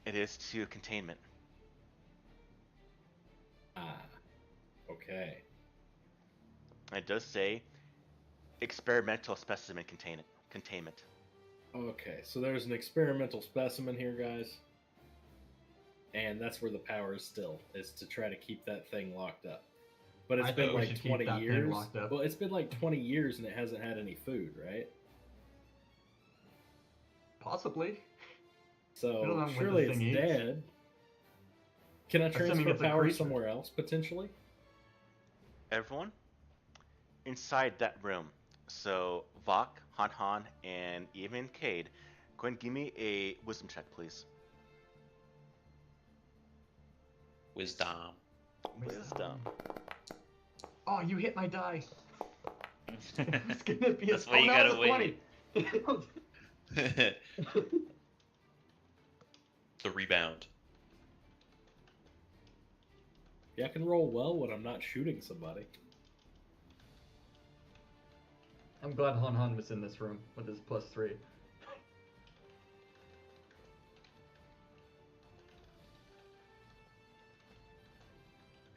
It is to containment. Ah. Okay. It does say experimental specimen containment. Okay, so there's an experimental specimen here, guys. And that's where the power is still, is to try to keep that thing locked up. But it's I been think we like should keep 20 that thing years. locked up. Well, it's been like 20 years and it hasn't had any food, right? Possibly. We So don't know what surely this it's thing eats. dead. Can I Assuming transfer it's a power creature. somewhere else, potentially? Everyone inside that room. So Vok, Han Han, and even Cade, go ahead and give me a wisdom check, please. Wisdom. Wisdom. Oh, you hit my die. It's gonna be That's why you gotta wait. 20. The rebound. Yeah, I can roll well when I'm not shooting somebody. I'm glad Han Han was in this room with his +3.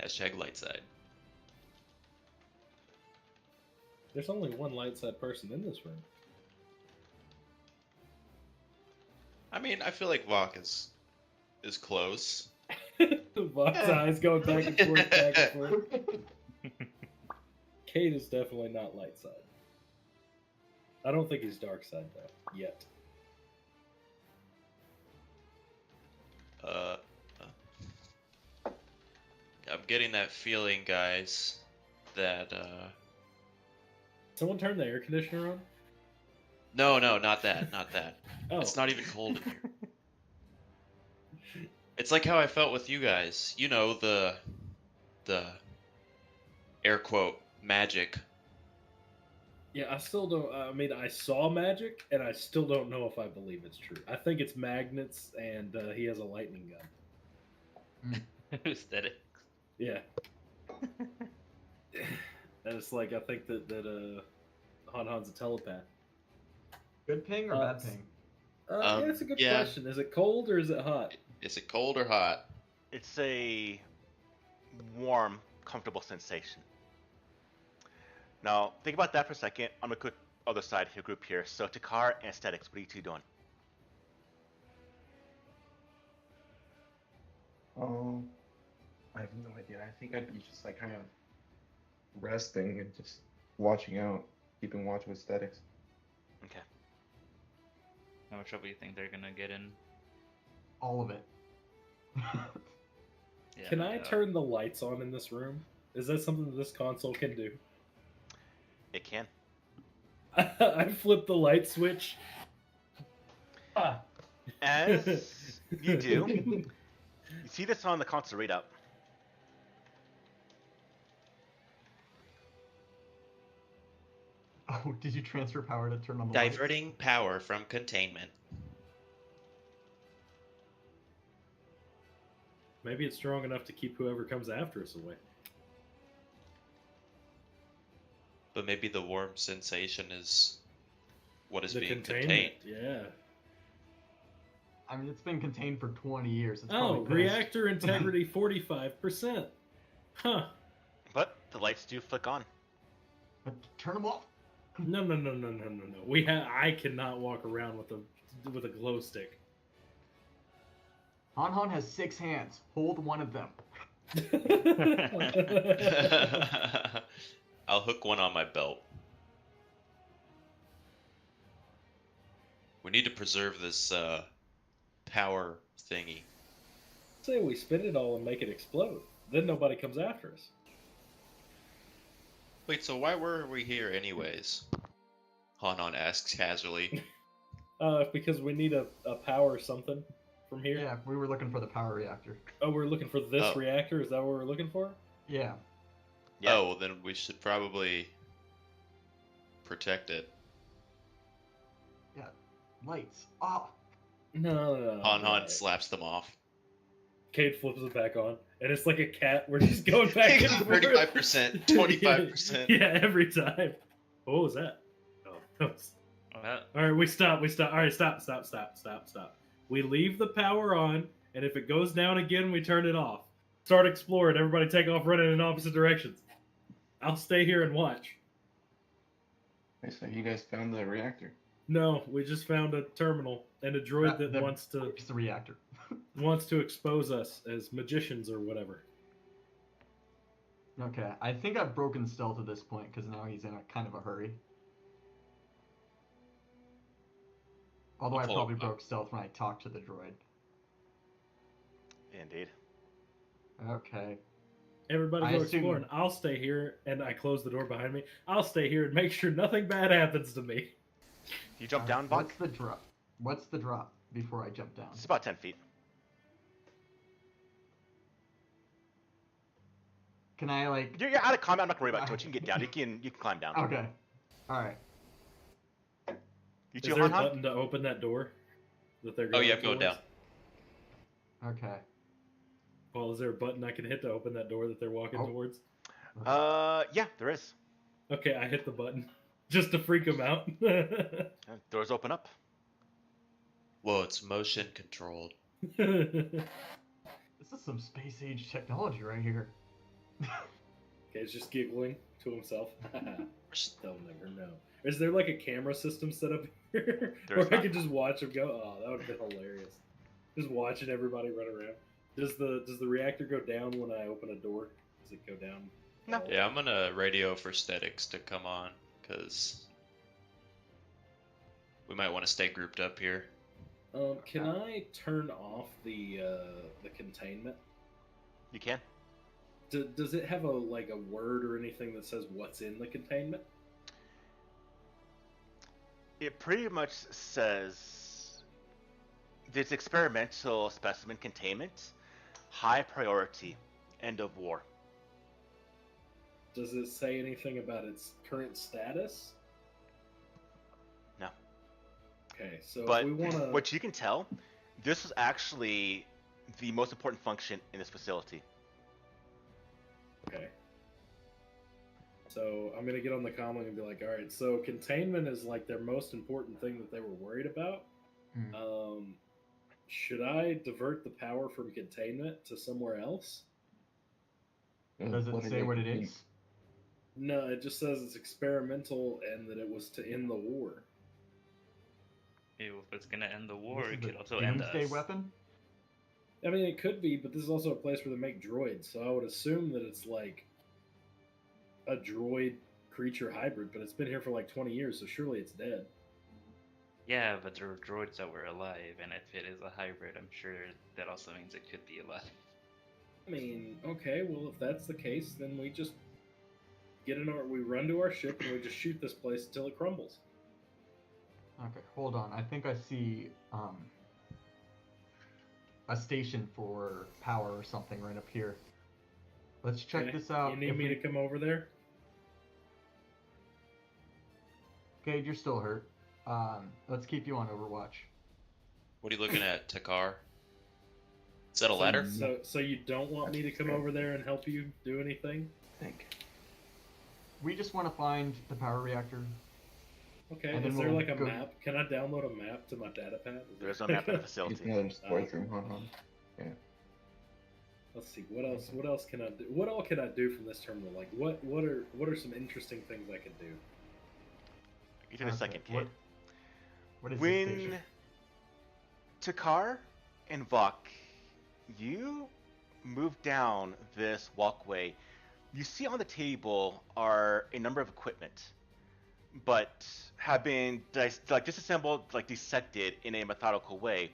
Hashtag light side. There's only one light side person in this room. I mean, I feel like Vok is close. Vok's eyes going back and forth, back and forth. Cade is definitely not light side. I don't think he's dark side though, yet. I'm getting that feeling, guys, that Someone turn the air conditioner on? no, not that, not that. Oh. It's not even cold in here. It's like how I felt with you guys. You know, the air quote magic. Yeah, I still don't. I mean, I saw magic, and I still don't know if I believe it's true. I think it's magnets, and he has a lightning gun. Aesthetic. Yeah. And it's like, I think that Han Han's a telepath. Good ping or bad ping? Yeah, that's a good yeah. question. Is it cold or is it hot? Is it cold or hot? It's a warm, comfortable sensation. Now, think about that for a second. I'm gonna click other side of your group here. So, Takar and Aesthetics, what are you two doing? I have no idea. I think I'd be just like kind of resting and just watching out, keeping watch with aesthetics. Okay. How much trouble do you think they're gonna get in? All of it. Yeah, Can no I doubt. turn the lights on in this room? Is that something that this console can do? It can. I flip the light switch. As you do, you see this on the console readout. Oh, did you transfer power to turn on the lights? Diverting power from containment. Maybe it's strong enough to keep whoever comes after us away. But maybe the warm sensation is what is The being containment, contained. yeah. I mean, it's been contained for 20 years. It's Oh, probably pissed. reactor integrity 45%. Huh. But the lights do flick on. But turn them off. No. I cannot walk around with a glow stick. Han Han has 6 hands. Hold one of them. I'll hook one on my belt. We need to preserve this power thingy. Say we spin it all and make it explode. Then nobody comes after us. Wait, so why were we here anyways? Han asks casually. Because we need a power something from here. Yeah, we were looking for the power reactor. Oh, we're looking for this Oh. reactor? Is that what we're looking for? Yeah. Yeah. Oh, well, then we should probably protect it. Yeah. Lights. Oh. No. Han Right. slaps them off. Cade flips it back on, and it's like a cat. We're just going back and forth. 35%, 25%. Yeah, every time. What was that? Oh, that was... Well, All right, we stop. All right, stop. We leave the power on, and if it goes down again, we turn it off. Start exploring. Everybody take off running in opposite directions. I'll stay here and watch. Wait, so you guys found the reactor? No, we just found a terminal and a droid that wants It's the reactor. to expose us as magicians or whatever. Okay, I think I've broken stealth at this point because now he's in a kind of a hurry. Although I probably broke stealth when I talked to the droid. Indeed. Okay. Everybody go exploring. I'll stay here, and I close the door behind me. I'll stay here and make sure nothing bad happens to me. You jump down, Buck? What's the drop? What's the drop before I jump down? It's about 10 feet. Can I like? You're out of combat. I'm not gonna worry about it. You can get down. You can climb down. Okay. All right. You Is two, there a Han? button to open that door that they're Oh, going yeah, go towards? down. Okay. Paul, is there a button I can hit to open that door that they're walking towards? Yeah, there is. Okay, I hit the button just to freak them out. Doors open up. Whoa, it's motion controlled. This is some space age technology right here. Okay, he's just giggling to himself. They'll never know. Is there like a camera system set up here where I could just watch him go? Oh, that would have been hilarious. Just watching everybody run around. Does the reactor go down when I open a door? Does it go down? No. Yeah, I'm gonna radio for statics to come on, because we might want to stay grouped up here. Can I turn off the containment? You can. Does it have a word or anything that says what's in the containment? It pretty much says this experimental specimen containment, high priority, end of war. Does it say anything about its current status? No. Okay, so But if we want to... what you can tell, this is actually the most important function in this facility. Okay. So I'm going to get on the comlink and be like, all right, so containment is like their most important thing that they were worried about. Should I divert the power from containment to somewhere else? Does it say what it is? No, it just says it's experimental and that it was to end the war. If it's gonna end the war, This it is could a also end us. doomsday weapon? I mean, it could be, but this is also a place where they make droids, so I would assume that it's like a droid creature hybrid, but it's been here for like 20 years, so surely it's dead. Yeah, but there were droids that were alive, and if it is a hybrid, I'm sure that also means it could be alive. I mean, okay, well, if that's the case, then we just we run to our ship and we just shoot this place until it crumbles. Okay, hold on. I think I see a station for power or something right up here. Let's check this out. You need me to come over there? Okay, you're still hurt. Let's keep you on Overwatch. What are you looking at, Takar? Is that a ladder? So you don't want me to come over there and help you do anything? I think. We just want to find the power reactor. Okay, And is then there we'll like a go- map? Can I download a map to my data pad? There's no map in the It's facility. another storage room, huh? Let's see, what else can I do? What all can I do from this terminal? Like, what are some interesting things I could do? You did a second, What- Cade. What is this When station? Takar and Vok, you move down this walkway, you see on the table are a number of equipment, but have been disassembled, dissected in a methodical way.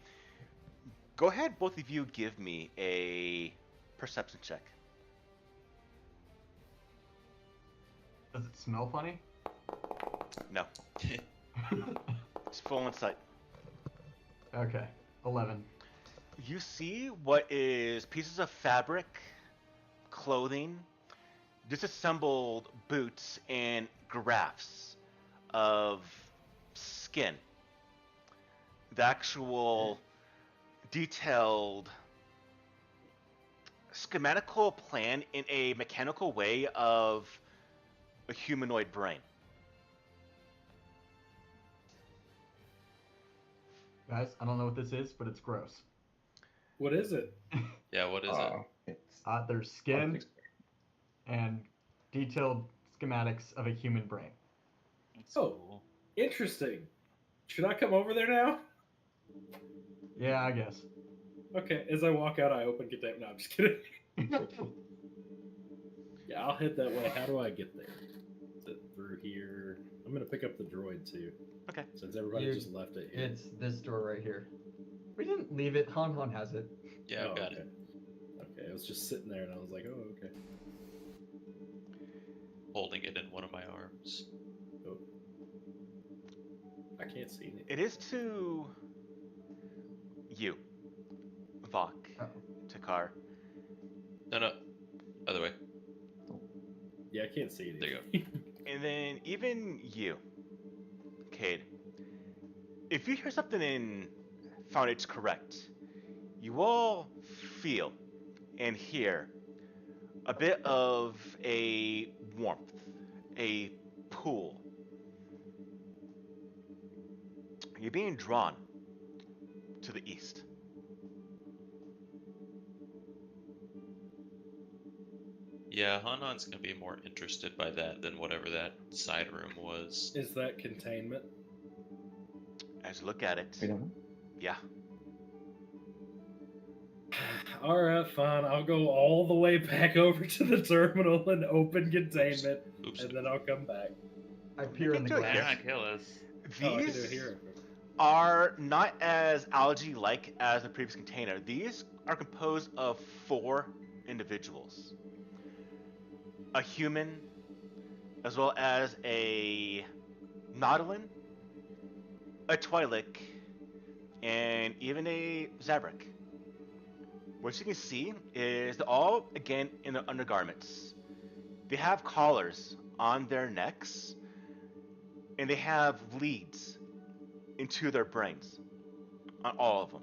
Go ahead, both of you, give me a perception check. Does it smell funny? No, it's full insight. Okay, 11. You see what is pieces of fabric, clothing, disassembled boots, and grafts of skin. The actual detailed schematical plan in a mechanical way of a humanoid brain. Guys, I don't know what this is, but it's gross. What is it? Yeah, what is it? It's There's skin Arctic and detailed schematics of a human brain. That's Oh. cool. Interesting. Should I come over there now? Yeah, I guess. Okay, as I walk out, I open containment. No, I'm just kidding. Yeah, I'll head that way. How do I get there? Is it through here? I'm gonna pick up the droid too. Okay. Since everybody You- just left it here. It's this door right here. We didn't leave it. Han Han has it. Yeah, I've Oh, got okay. it. Okay, it was just sitting there, and I was like, oh, okay. Holding it in one of my arms. Oh. I can't see anything. It is to you, Vok, Uh-oh. Takar. No. Other way. Yeah, I can't see anything. There you go. And then even you, Cade. If you hear something and found it's correct, you all feel and hear a bit of a warmth, a pull. You're being drawn to the east. Yeah, Hanan's gonna be more interested by that than whatever that side room was. Is that containment? As you look at it, We don't know. yeah. Alright, fine. I'll go all the way back over to the terminal and open containment, Oops. and then I'll come back. I peer in the can do it They're glass. not kill us. Oh, I can do These it here. are not as algae-like as the previous container. These are composed of 4 individuals. A human, as well as a Nautilin, a Twi'lek, and even a Zabrak. What you can see is they're all, again, in their undergarments. They have collars on their necks, and they have leads into their brains, on all of them.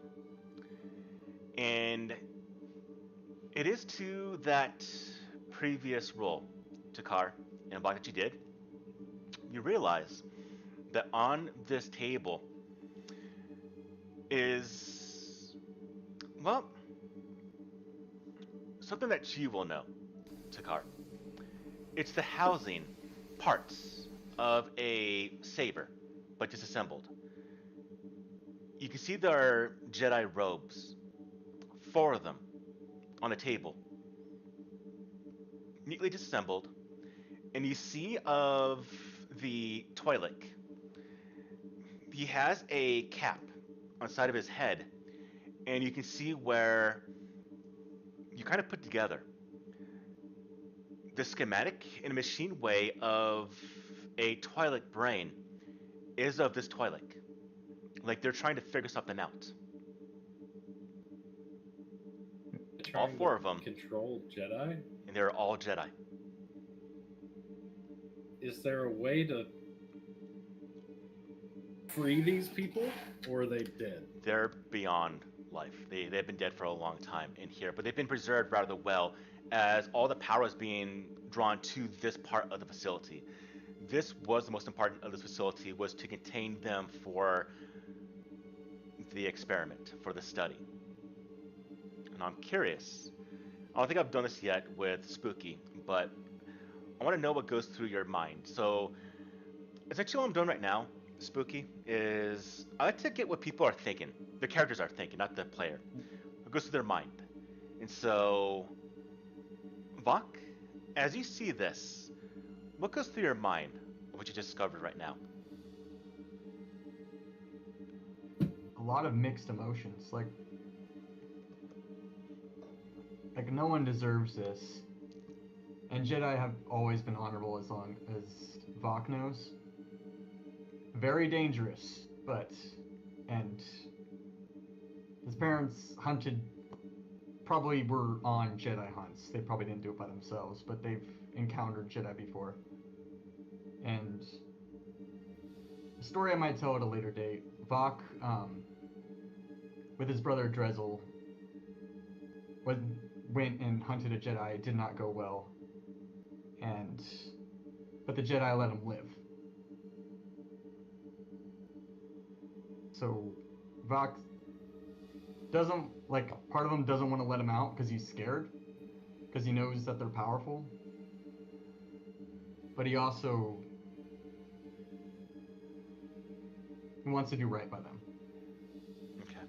And it is to that previous roll, Takar, and block that you did, you realize that on this table is, well, something that you will know, Takar. It's the housing parts of a saber, but disassembled. You can see there are Jedi robes, 4 of them, on a table, neatly disassembled. And you see of the Twi'lek, he has a cap on the side of his head, and you can see where you kind of put together the schematic in a machine way of a Twi'lek brain is of this Twi'lek. Like they're trying to figure something out. All Trying 4 to of them, control Jedi? and they're all Jedi. Is there a way to free these people, or are they dead? They're beyond life. They've been dead for a long time in here, but they've been preserved rather well as all the power is being drawn to this part of the facility. This was the most important of this facility, was to contain them for the experiment, for the study. And I'm curious. I don't think I've done this yet with Spooky, but I want to know what goes through your mind. So essentially what I'm doing right now, Spooky, is I like to get what people are thinking. The characters are thinking, not the player. What goes through their mind. And so, Vok, as you see this, what goes through your mind of what you just discovered right now? A lot of mixed emotions. Like no one deserves this. And Jedi have always been honorable as long as Vok knows. Very dangerous, and his parents probably were on Jedi hunts. They probably didn't do it by themselves, but they've encountered Jedi before. And a story I might tell at a later date. Vok, with his brother Drezel, went and hunted a Jedi. It did not go well. But the Jedi let him live. So, Vok doesn't like part of him doesn't want to let him out because he's scared, because he knows that they're powerful. But he also he wants to do right by them. Okay.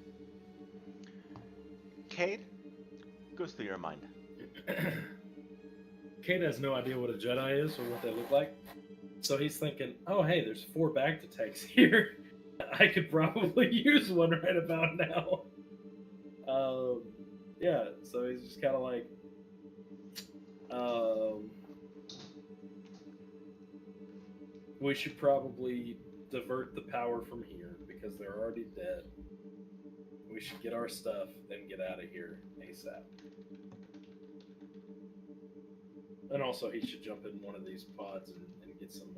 Cade, goes through your mind. Kate has no idea what a Jedi is or what they look like. So he's thinking, oh, hey, there's 4 back attacks here. I could probably use one right about now. Yeah, so he's just kind of like, we should probably divert the power from here because they're already dead. We should get our stuff and get out of here ASAP. And also, he should jump in one of these pods and get some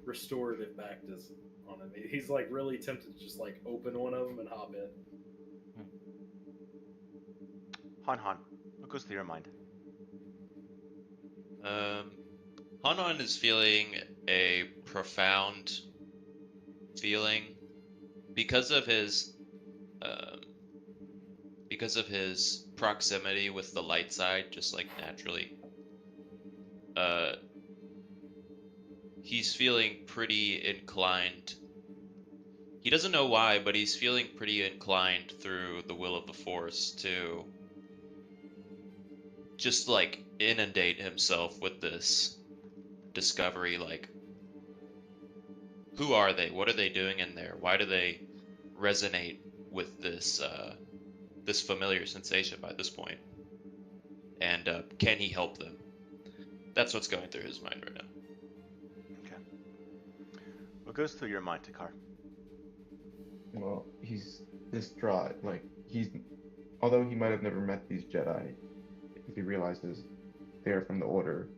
restorative Bactas on him. He's like really tempted to just like open one of them and hop in. Han, what goes through your mind? Hanan is feeling a profound feeling because of his proximity with the light side, just like naturally. He's feeling pretty inclined. He doesn't know why, but he's feeling pretty inclined through the will of the Force to just like inundate himself with this discovery, like, who are they? What are they doing in there? Why do they resonate with this this familiar sensation by this point? And can he help them? That's what's going through his mind right now. Okay. What goes through your mind, Takar? Well, he's distraught. Like, although he might have never met these Jedi, if he realizes they're from the Order,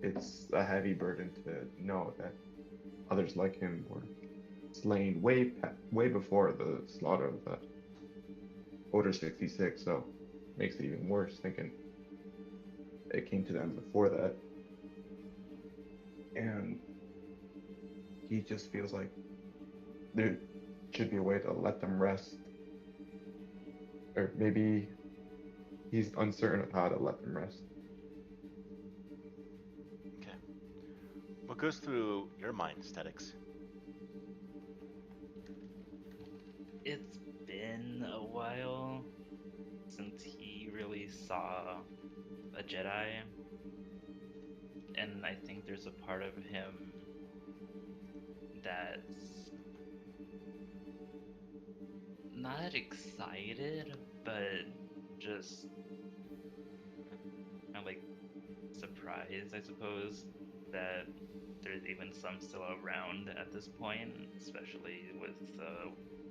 it's a heavy burden to know that others like him were slain way before the slaughter of the Order 66. So makes it even worse thinking it came to them before that. And he just feels like there should be a way to let them rest. Or maybe he's uncertain of how to let them rest. Okay. What goes through your mind, Statics? It's been a while since he really saw a Jedi, and I think there's a part of him that's not excited, but just kind of like surprised, I suppose, that there's even some still around at this point, especially with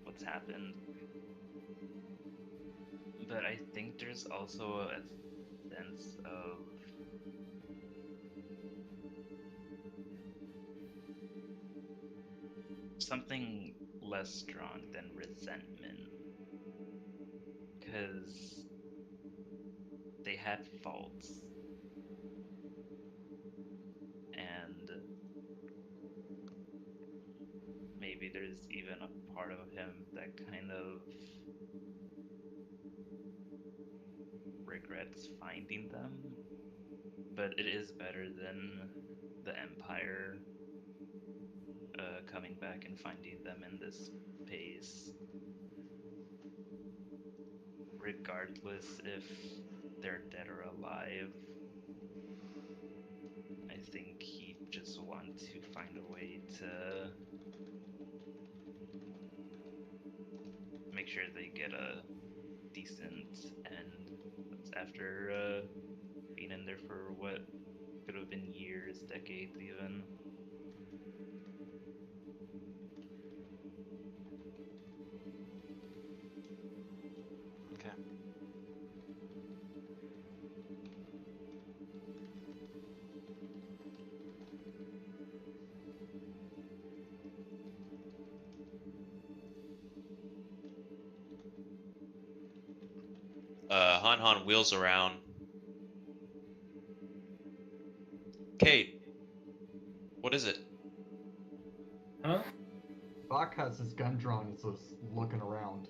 what's happened. But I think there's also a sense of something less strong than resentment, because they had faults, and maybe there's even a part of him that kind of regrets finding them, but it is better than the Empire coming back and finding them in this space. Regardless if they're dead or alive, I think he just wants to find a way to make sure they get a decent end after being in there for what could have been years, decades even. Okay. Han wheels around. Kate, what is it? Huh? Bach has his gun drawn and is just looking around.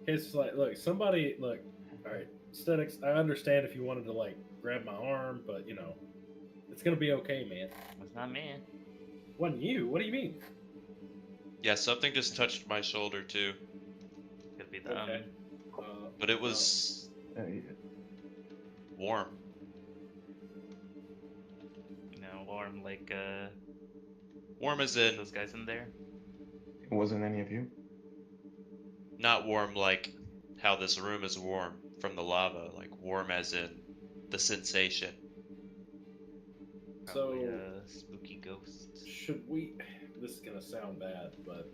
It's like, look, somebody, look, all right, aesthetics. I understand if you wanted to like grab my arm, but you know, it's gonna be okay, man. It's not me. Wasn't you? What do you mean? Yeah, something just touched my shoulder too, Could be them. Okay. but it was Yeah. warm. You know, warm like Warm as in those guys in there. It wasn't any of you. not warm like how this room is warm from the lava, like warm as in the sensation. Probably So- a spooky ghost. Should we? This is gonna sound bad, but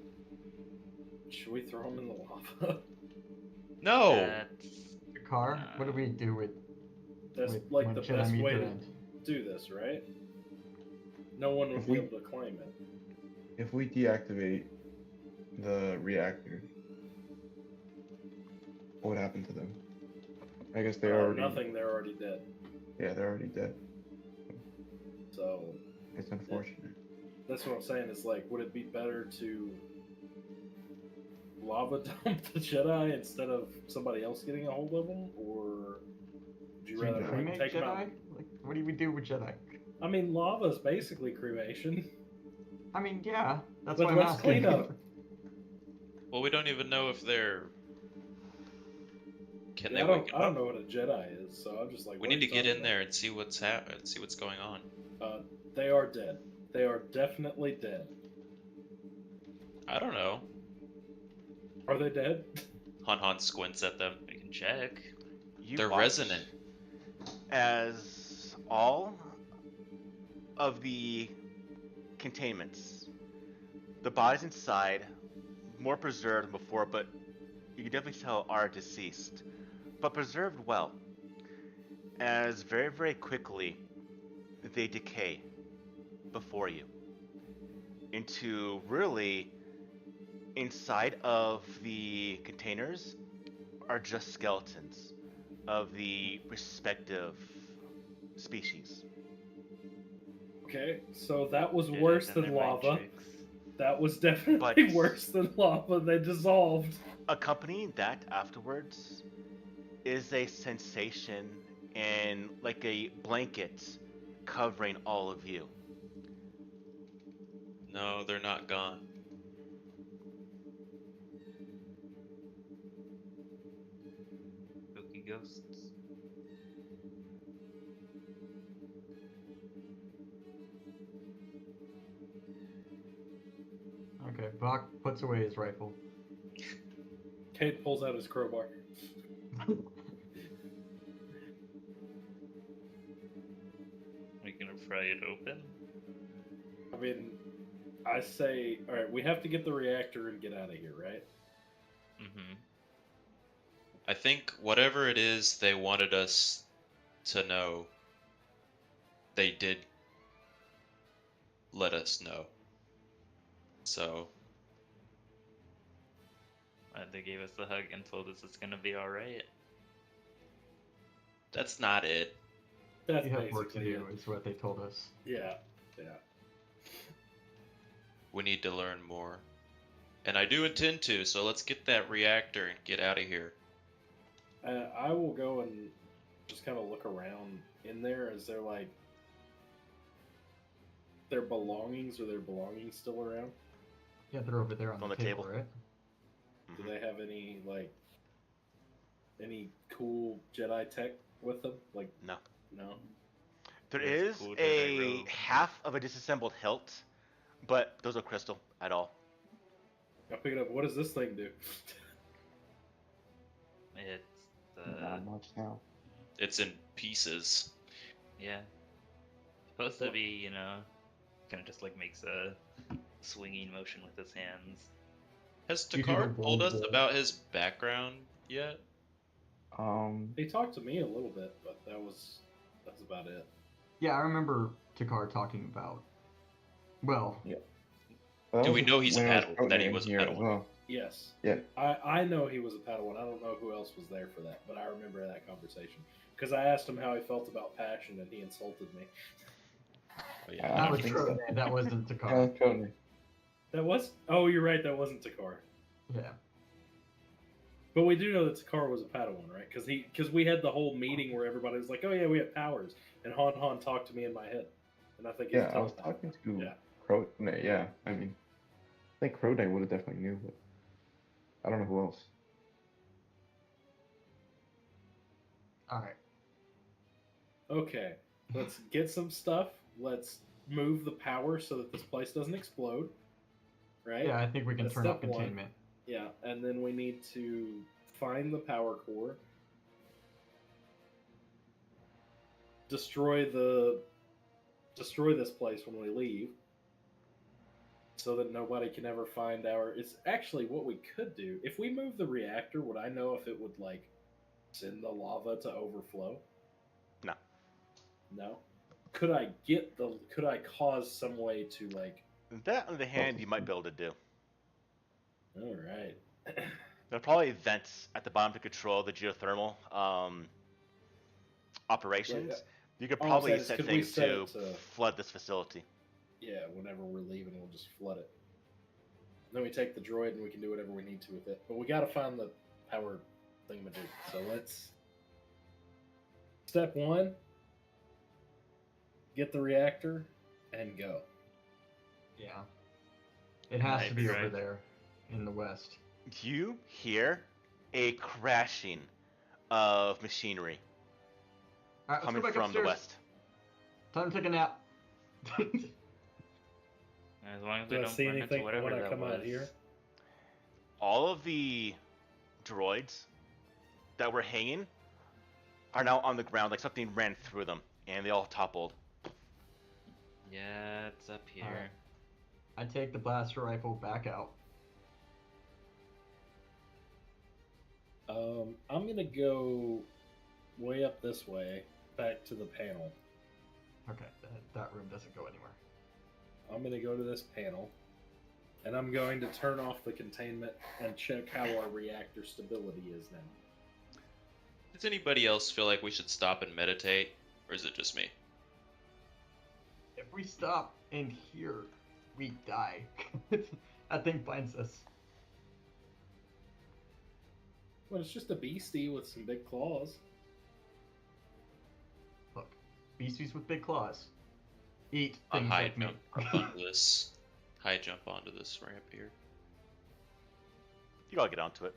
should we throw him in the lava? No. That's Takar, what do we do with? That's with like when the Jedi best meet way their to end? do this, right? No one would If be we- able to claim it. If we deactivate the reactor, what would happen to them? I guess they're already. Nothing. They're already dead. Yeah, they're already dead. So It's unfortunate. that's what I'm saying. Is like, would it be better to lava dump the Jedi instead of somebody else getting a hold of them, or would you Should we rather like, Cremate take them Jedi? out? Like, what do we do with Jedi? I mean, lava is basically cremation. I mean, yeah, that's But why I'm let's asking. clean up. Well, we don't even know if they're. Can Yeah, they I wake don't up? know what a Jedi is, so I'm just like. We what need are to you get talking in there and see what's see what's going on. about? They are dead. They are definitely dead. I don't know. Are they dead? Han squints at them. we can check. You They're watch resonant. as all of the containments, the bodies inside, more preserved than before, but you can definitely tell are deceased, but preserved well. As very, very quickly they decay before you into really inside of the containers are just skeletons of the respective species. Okay, so that was Jedi's worse and than their mind lava. tricks. That was definitely But- worse than lava. They dissolved. Accompanying that afterwards is a sensation and like a blanket covering all of you. No, they're not gone. Spooky ghosts. Okay, Bach puts away his rifle. Cade pulls out his crowbar. Are we gonna fry it open? I mean, I say, all right, we have to get the reactor and get out of here, right? Mm-hmm. I think whatever it is they wanted us to know, they did let us know. So, They gave us a hug and told us it's gonna be alright. that's not it. That's You have work to basically do, it. is what they told us. Yeah, yeah. We need to learn more. And I do intend to, so let's get that reactor and get out of here. I will go and just kind of look around in there. Is there like their belongings? Are their belongings still around? Yeah, they're over there on, On the the table, table. right? Do they have any like any cool Jedi tech with them? Like No. no. There That's is cool Jedi a robe. half of a disassembled hilt, but those are crystal at all. I pick it up. What does this thing do? It's Not much now. It's in pieces. yeah. Supposed to be, you know, kind of just like makes a swinging motion with his hands. Has You do the Takar told us roll. about his background yet? He talked to me a little bit, but that's about it. Yeah, I remember Takar talking about. Well, That Do was we know he's a when I was Padawan, out that he in was a here as Padawan? well. Yes. Yeah. I know he was a Padawan. I don't know who else was there for that, but I remember that conversation because I asked him how he felt about passion, and he insulted me. Oh, yeah. I that don't was think true. so. That wasn't Yeah, Takar. totally. That was. Oh, you're right. That wasn't Takar. Yeah. But we do know that Takar was a Padawan, right? Because we had the whole meeting where everybody was like, "Oh yeah, we have powers," and Han talked to me in my head, and I think he's Yeah, I was talking to Yeah. Crowday. Yeah, I mean, I think Crowday would have definitely knew, but I don't know who else. All right. Okay, let's get some stuff. Let's move the power so that this place doesn't explode. Right? Yeah, I think we can That's turn off step one. containment. Yeah, and then we need to find the power core, destroy this place when we leave, so that nobody can ever find our. It's actually what we could do. If we move the reactor, would I know if it would like send the lava to overflow? No. No. Could I cause some way to like? That, on the hand, you might be able to do. All right. There are probably vents at the bottom to control the geothermal operations. Right, You could all I'm probably saying is, set could we things set to it to- flood this facility. Yeah, whenever we're leaving, we'll just flood it. Then we take the droid and we can do whatever we need to with it. But we got to find the power thingamajig. So let's. Step one, get the reactor and go. Yeah. It has to Night be over drive. there in the west. You hear a crashing of machinery All right, let's coming go back from the upstairs. west. Time to take a nap. As long as Do we I don't see run into anything whatever when I that come was. out here? All of the droids that were hanging are now on the ground, like something ran through them, and they all toppled. Yeah, it's up here. Alright. I take the blaster rifle back out. I'm gonna go way up this way, back to the panel. Okay, that room doesn't go anywhere. I'm gonna go to this panel, and I'm going to turn off the containment and check how our reactor stability is now. Does anybody else feel like we should stop and meditate, or is it just me? If we stop in here, we die. That thing finds us. Well, it's just a beastie with some big claws. Look, beasties with big claws eat On things high like me. jump up onto this. High jump onto this ramp here. You gotta get onto it.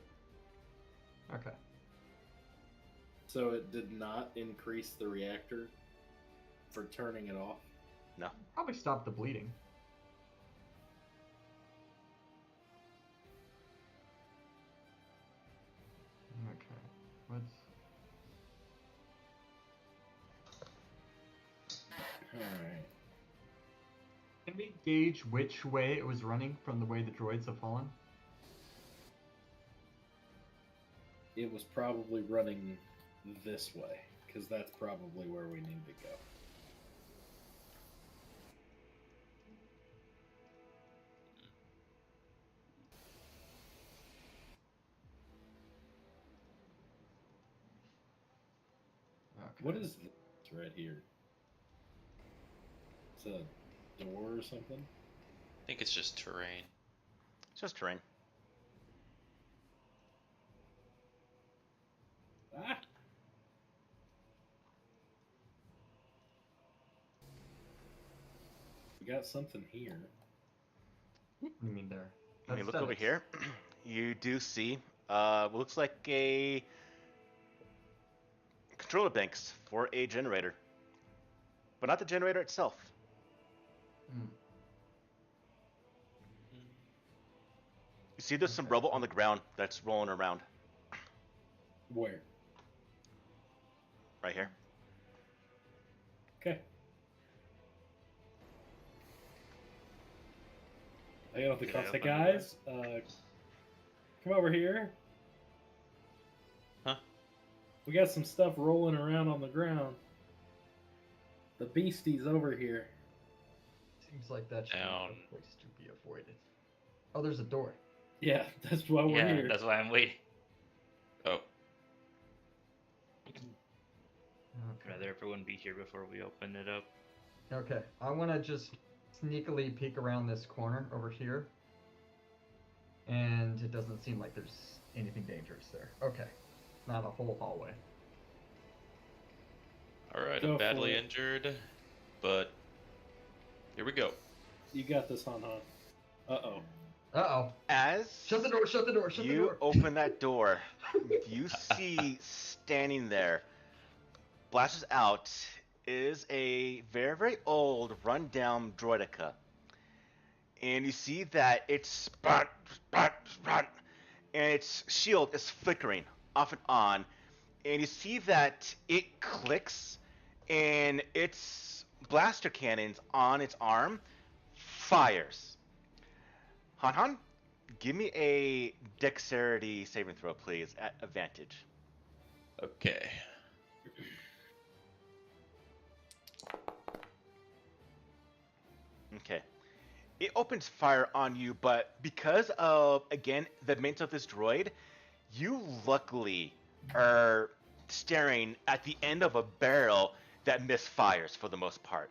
Okay. So it did not increase the reactor for turning it off. No. Probably stop the bleeding. Okay. Let's. Alright. Can we gauge which way it was running from the way the droids have fallen? It was probably running this way, because that's probably where we need to go. Okay. What is this right here? Is that a door or something? I think it's just terrain. It's just terrain. Ah! We got something here. What do you mean there? When you That's look over Stennis. here, you do see what looks like a controller banks for a generator, but not the generator itself. Hmm. You see there's some rubble on the ground that's rolling around Where? right here. Okay. I got off the Did I cuffs. Hey open the door? guys, come over here. Huh? We got some stuff rolling around on the ground. The beastie's over here. Seems like that should Down. be a place to be avoided. Oh, there's a door. Yeah, that's why we're Yeah, here. that's why I'm waiting. Oh, Okay. Rather everyone be here before we open it up. Okay, I want to just sneakily peek around this corner over here. And it doesn't seem like there's anything dangerous there. Okay. Not a whole hallway. Alright, Go I'm badly for it. injured, but here we go. You got this, Han Han. Uh-oh. Uh-oh. As Shut the door, shut the door, shut the you door. open that door, you see standing there, blashes out, is a very, very old, run-down droidica. And you see that it's spot, and its shield is flickering off and on. And you see that it clicks, and its blaster cannons on its arm fires. Han Han, give me a dexterity saving throw, please, at advantage. Okay. Okay. It opens fire on you, but because of, again, the mint of this droid, you luckily are staring at the end of a barrel that misfires for the most part.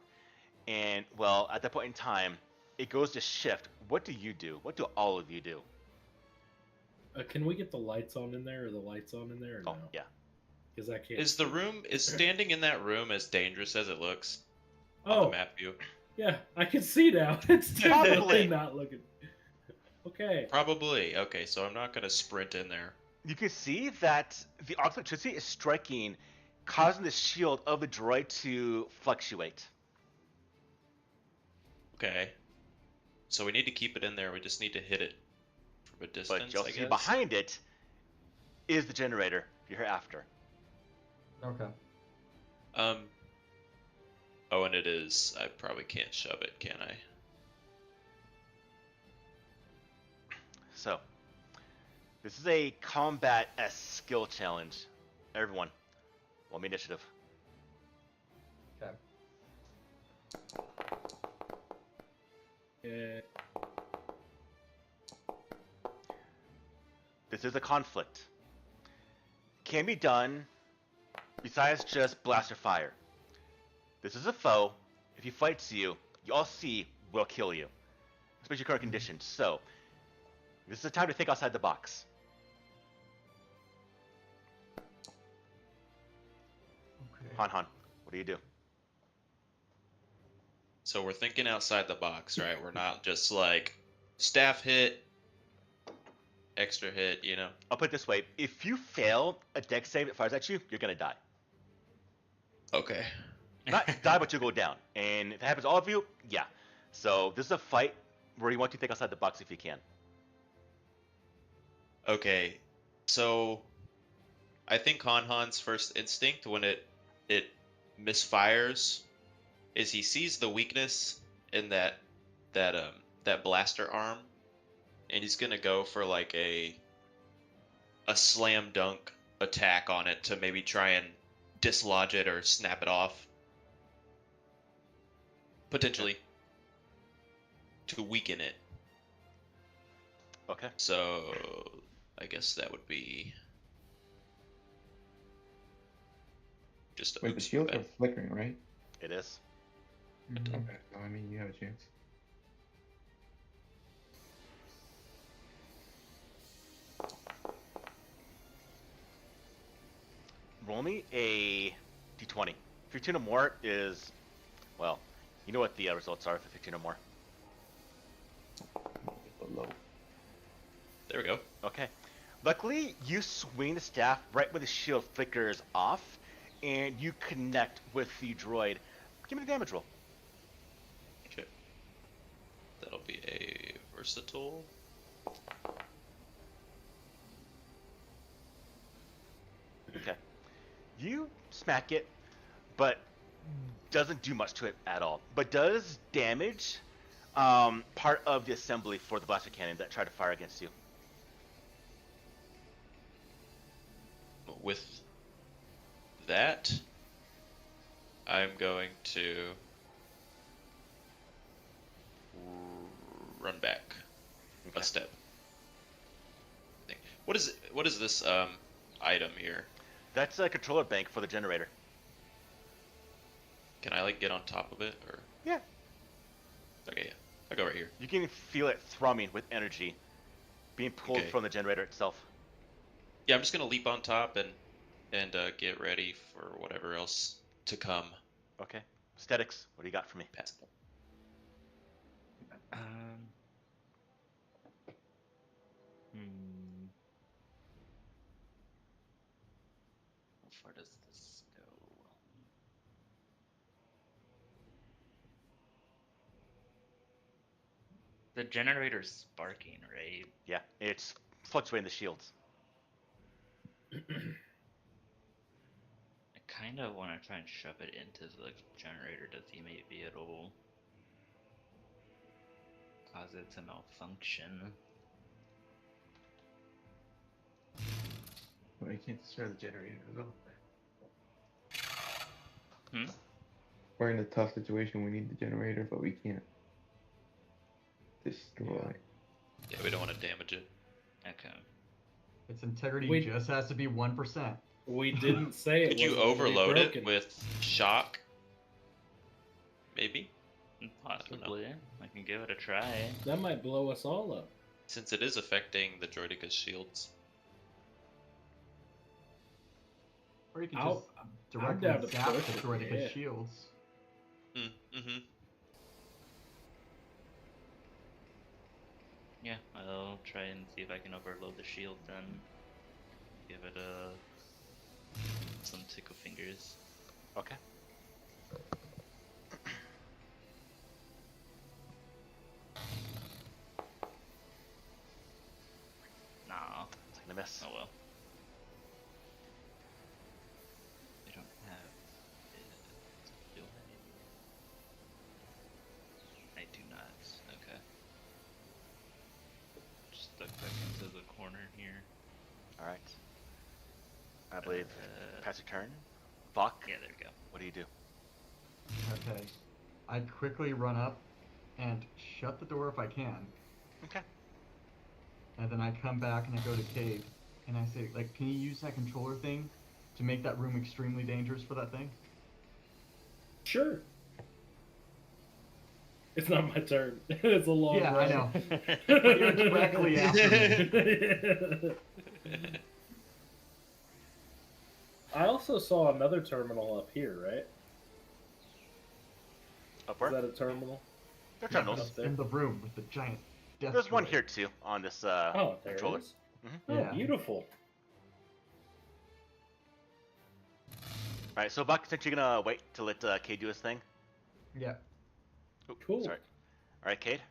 And, well, at that point in time, it goes to shift. What do you do? What do all of you do? Can we get the lights on in there, or the lights on in there, or Oh, no? yeah. Because I can't. Is the room is standing in that room as dangerous as it looks on Oh, the map view? yeah, I can see now. It's Probably. definitely not looking. Okay. Probably. Okay, so I'm not gonna sprint in there. You can see that the arc electricity is striking, causing the shield of the droid to fluctuate. Okay. So we need to keep it in there. We just need to hit it from a distance, But you'll I see guess. behind it is the generator you're after. Okay. Oh, and it is. I probably can't shove it, can I? So, this is a combat skill challenge. Everyone, roll me initiative. Okay. Yeah. This is a conflict. Can be done besides just blaster fire. This is a foe. If he fights you, you all see will kill you, especially current conditions. So, this is a time to think outside the box. Okay. Han Han, what do you do? So we're thinking outside the box, right? We're not just like staff hit, extra hit, you know? I'll put it this way: if you fail a dex save that fires at you, you're gonna die. Okay. Not die, but you'll go down. And if it happens to all of you, yeah. So this is a fight where you want to think outside the box if you can. Okay. So I think Han Han's first instinct when it misfires is he sees the weakness in that blaster arm, and he's gonna go for like a slam dunk attack on it to maybe try and dislodge it or snap it off. Potentially to weaken it. Okay. So I guess that would be just Wait, the oops, shields bad. are flickering, right? It is. Mhm. Okay, so I mean, you have a chance. Roll me a d20. 15 or more is, well, you know what the results are for 15 or more. Below. There we go. Okay. Luckily, you swing the staff right when the shield flickers off, and you connect with the droid. Give me the damage roll. Okay. That'll be a versatile. Okay. You smack it, but doesn't do much to it at all. But does damage part of the assembly for the blaster cannon that tried to fire against you. With that, I'm going to run back Okay. a step. What is it? What is this item here? That's a controller bank for the generator. Can I like get on top of it or? Yeah. Okay, yeah. I'll go right here. You can feel it thrumming with energy being pulled Okay. from the generator itself. Yeah, I'm just gonna leap on top and get ready for whatever else to come. Okay. Aesthetics, what do you got for me? Passable. Um. Hmm. How far does this go? The generator's sparking, right? Yeah, it's fluctuating the shields. I kind of want to try and shove it into the generator to see maybe it'll cause it to malfunction. Well, you can't destroy the generator as well. Hmm? We're in a tough situation. We need the generator, but we can't destroy. Yeah, we don't want to damage it. Okay. Its integrity We- just has to be 1%. We didn't say it Could you wasn't gonna be overload broken. it with shock? Maybe, Possibly. I can give it a try. That might blow us all up. since it is affecting the Droideca's shields. Or you can I'll- just I'm directly down to zap the push it, Droideca's yeah. shields. Mm-hmm. Yeah, I'll try and see if I can overload the shield then. Give it some tickle fingers. Okay. Nah. It's gonna miss. Oh well. We don't have it, do I? I do not. Okay. Just duck back into the corner here. All right. I believe Uh, pass your turn. Vok, Yeah, there we go. what do you do? Okay. I quickly run up and shut the door if I can. Okay. And then I come back and I go to Cade. And I say, like, can you use that controller thing to make that room extremely dangerous for that thing? Sure. It's not my turn. It's a long Yeah, I run. know. But you're directly after me. I also saw another terminal up here, right? Up Is where? that a terminal? There are Yeah, terminals. Up there. in the room with the giant death There's one droid. here too on this Oh, there controller. it is. Mhm. Oh, Yeah. beautiful. All right, so Vok, since you're gonna wait to let Cade do his thing. Yeah. Oop, Cool. Sorry. All right, Cade.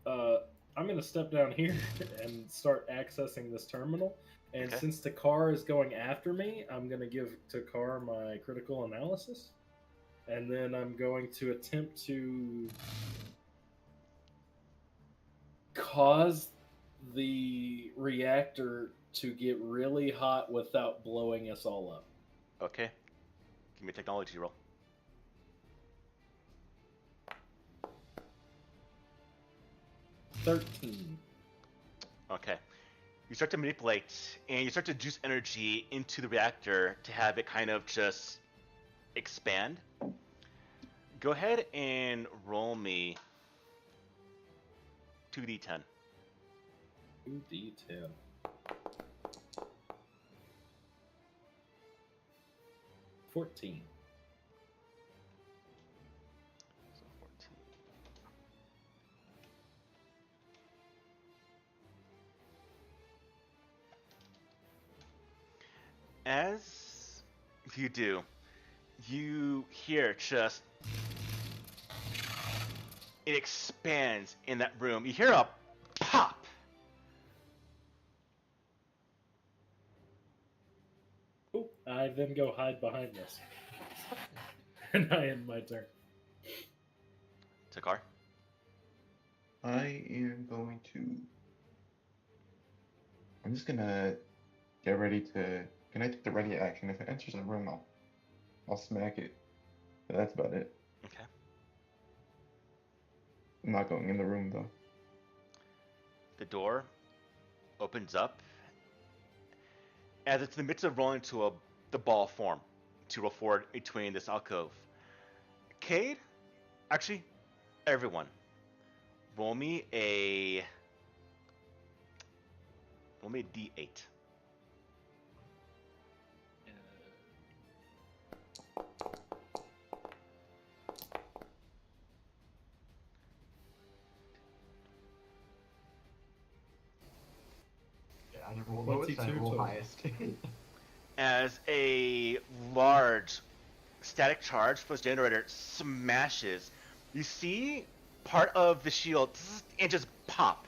I'm gonna step down here and start accessing this terminal. And Okay. since Takar is going after me, I'm gonna give Takar my critical analysis, and then I'm going to attempt to cause the reactor to get really hot without blowing us all up. Okay. Give me a technology roll. $13. Okay. You start to manipulate and you start to juice energy into the reactor to have it kind of just expand. Go ahead and roll me 2d10. 2d10. $14. So 14. As you do, you hear just it expands in that room. You hear a pop. Oh, I then go hide behind this. And I end my turn. Takar. I am going to. I'm just gonna get ready to. Can I take the ready action? If it enters a room, I'll smack it. But that's about it. Okay. I'm not going in the room though. The door opens up as it's in the midst of rolling to the ball form to roll forward between this alcove. Cade, actually, everyone, roll me a D8. I didn't roll lowest, I 22 roll total. highest. As a large static charge plus generator smashes, you see part of the shield and just pop,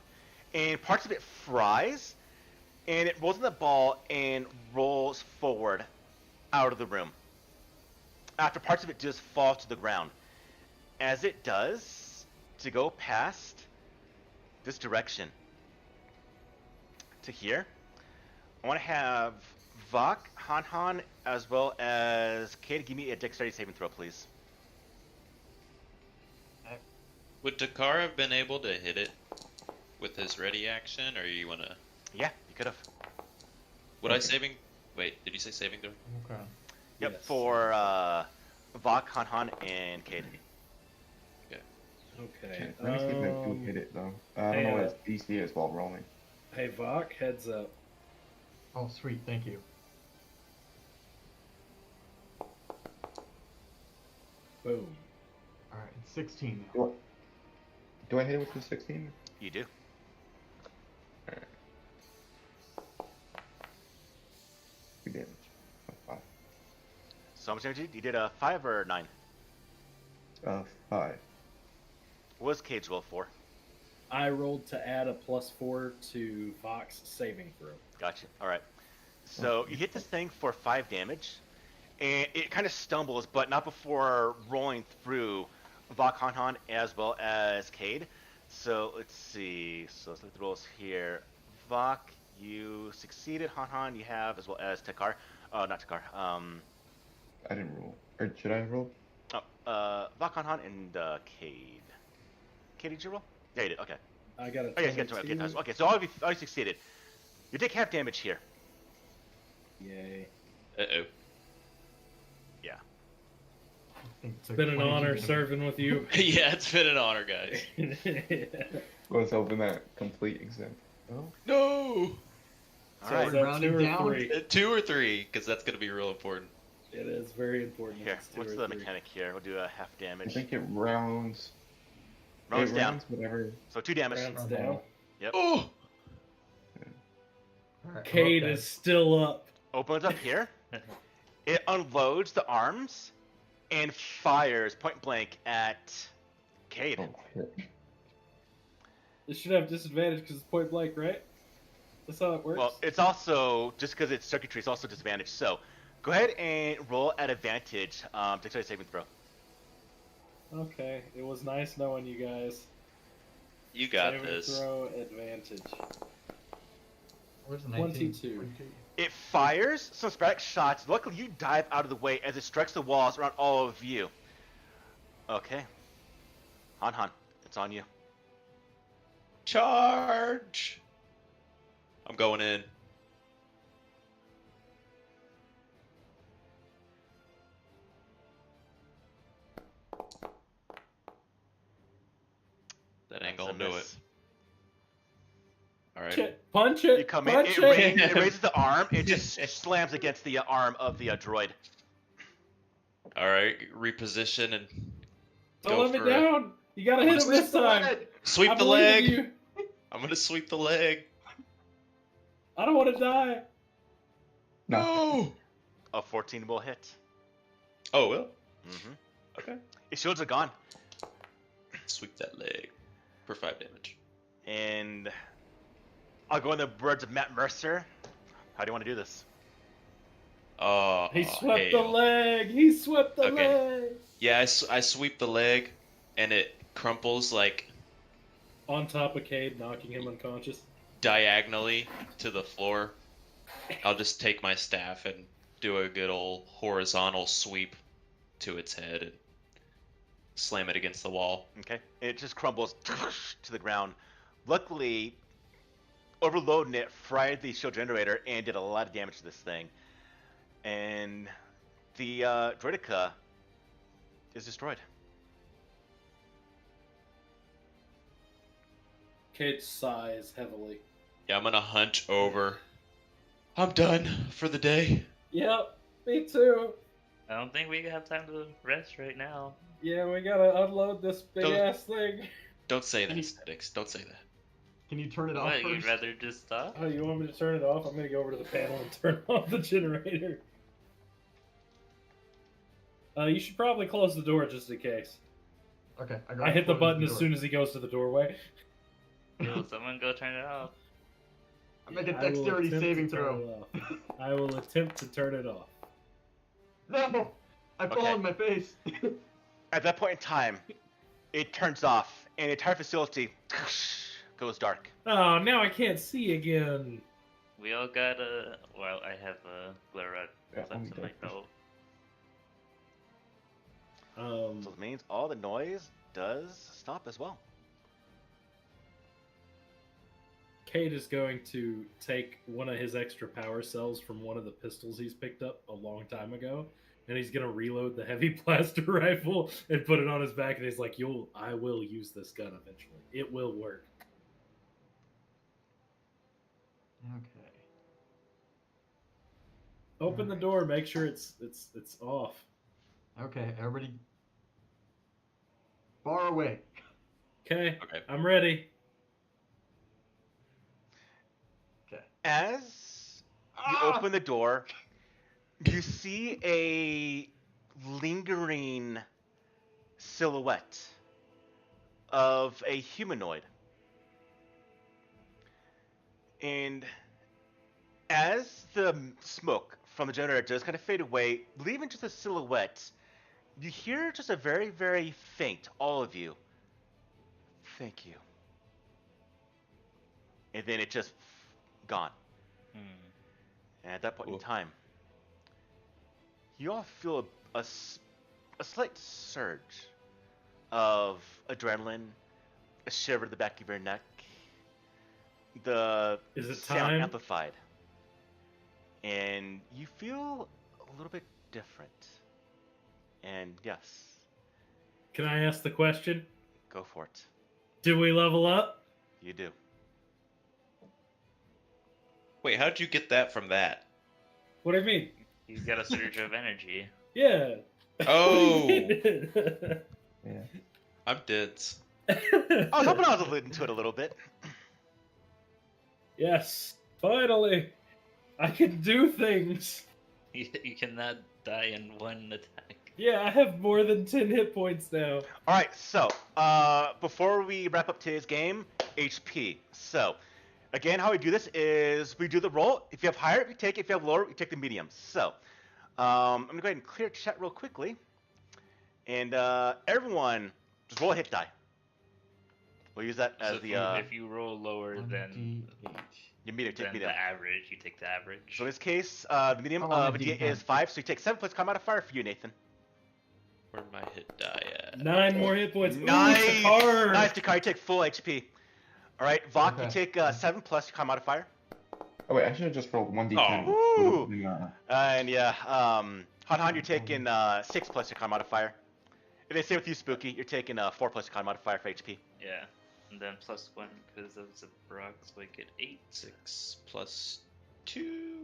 and parts of it fries, and it rolls in the ball and rolls forward out of the room. After parts of it just fall to the ground. As it does, to go past this direction to here, I want to have Vok, Han, as well as Kate give me a dexterity saving throw, please. Would Dakar have been able to hit it with his ready action, or you wanna? Yeah, you could have. Would I Okay. saving? Wait, did you say saving throw? Okay. Yep, Yes. for Vok, Han, and Cade. Okay. Let me see if I do hit it though. I don't know what its DC is while rolling. Hey, Vok, heads up. Oh, sweet, thank you. Boom. Alright, it's 16 now. Do I hit it with the 16? You do. Alright. 2 damage. Oh, 5. So how much damage did you did? A 5 or 9? 5. What was Cade's roll for? I rolled to add a +4 to Vok's saving throw. Gotcha. All right. So you hit this thing for 5 damage, and it kind of stumbles, but not before rolling through Vok, Han, as well as Cade. So let's see. So let's look at the rolls here. Vok, you succeeded. Han, you have, as well as Takar. Oh, not Takar. I didn't roll. Or should I roll? Vok, Han, and Cade. Cade, did you roll? Yeah, you did. Okay. I got a Oh, yes, you got 22. okay, okay, so all of you succeeded. You take half damage here. Yay. Uh-oh. Yeah. I think It's been an 22 honor damage. serving with you. Yeah, it's been an honor, guys. Let's open that complete exam. Oh. No! All So right. is that Rounding 2 or down. 3? 2 or 3, because that's gonna be real important. It is very important. if Here, it's 2 what's or the 3. mechanic here? We'll do a half I damage. think it rounds. Rounds it down. rounds whatever. So 2 damage. Rounds down. Yep. Oh! Alright, Cade okay. is still up. Opens up here. It unloads the arms and fires point blank at Cade. Oh shit. It should have disadvantage because it's point blank, right? That's how it works. Well, it's also, just because it's circuitry, it's also disadvantage. So go ahead and roll at advantage. Dexterity saving throw. Okay, it was nice knowing you guys. You got Saving this. Throw advantage. Where's the 19? 22. It fires some sporadic shots. Luckily, you dive out of the way as it strikes the walls around all of you. Okay. Han, it's on you. Charge! I'm going in. That ain't That's a gonna do it. miss. Alright. Punch it! You come in, punch it raises the arm, it just slams against the arm of the droid. Alright, reposition and Don't go let me for it. down! You gotta hit him this time! Sweep I the believe in leg! you. I'm gonna sweep the leg. I don't want to die! No! A 14 will hit. Oh, well. Mm-hmm. Okay. His shields are gone. Sweep that leg for 5 damage. And I'll go in the words of Matt Mercer. How do you want to do this? Oh, He swept the hell. leg! He swept the Okay. leg! Yeah, I sweep the leg, and it crumples like On top of Cade, knocking him unconscious. diagonally to the floor. I'll just take my staff and do a good old horizontal sweep to its head and slam it against the wall. Okay. It just crumbles to the ground. Luckily, overloading it fried the shield generator and did a lot of damage to this thing. And the Droidica is destroyed. Cade sighs heavily. Yeah, I'm gonna hunch over. I'm done for the day. Yep, me too. I don't think we have time to rest right now. Yeah, we gotta unload this big Don't- ass thing. Don't say that, Aesthetics. Don't say that. Can you turn it off What, first? you'd rather just stop? Oh, you want me to turn it off? I'm gonna go over to the panel and turn off the generator. You should probably close the door just in case. Okay, I hit the button as soon as he goes to the doorway. Will someone go turn it off? I make a I will dexterity attempt saving to turn throw. it off. I will attempt to turn it off. No! I fall Okay. on my face. At that point in time, it turns off, and the entire facility goes dark. Oh, now I can't see again. We all got a. Well, I have a glare rod Yeah, left I'm in my dead. belt. So it means all the noise does stop as well. Cade is going to take one of his extra power cells from one of the pistols he's picked up a long time ago, and he's gonna reload the heavy blaster rifle and put it on his back, and he's like, I will use this gun eventually. It will work. Okay. Open the door, make sure it's off. Okay, everybody. Far away. Okay, Okay. I'm ready. Okay. As you open the door, you see a lingering silhouette of a humanoid. And as the smoke from the generator does kind of fade away, leaving just a silhouette, you hear just a very, very faint, all of you, thank you. And then it just gone. And at that point in Cool. time, you all feel a slight surge of adrenaline, a shiver to the back of your neck. The Is it sound time? amplified. And you feel a little bit different. And yes, Can I ask the question? go for it. Do we level up? You do. Wait, how'd you get that from that? What do you mean? You got a surge of energy. Yeah. Oh, Yeah. I'm dense. I was hoping I was alluding to it a little bit. Yes, finally, I can do things. You cannot die in one attack. Yeah, I have more than 10 hit points now. All right, so before we wrap up today's game, HP. So, again, how we do this is we do the roll. If you have higher, you take it. If you have lower, you take the medium. So, I'm gonna go ahead and clear chat real quickly, and everyone just roll a hit die. We'll use that So as the if you roll lower than your medium. Take than medium. the average, you take the average. So in this case, the medium Oh, on of a a D8 D10. is 5, so you take 7 plus combat fire for you, Nathan. Where'd my hit die at? 9 more hit points. Ooh, Nice, Sakar! nice, Takar. You take full HP. All right, Vok, you Okay. take 7 plus your combat fire. Oh wait, I should have just rolled 1d10. Oh, with the, And yeah, Han, you're taking 6 plus your con modifier. If they say with you, Spooky, you're taking 4 plus your con modifier for HP. Yeah, and then plus 1 because of the Brock, so I get 8. 6 plus 2?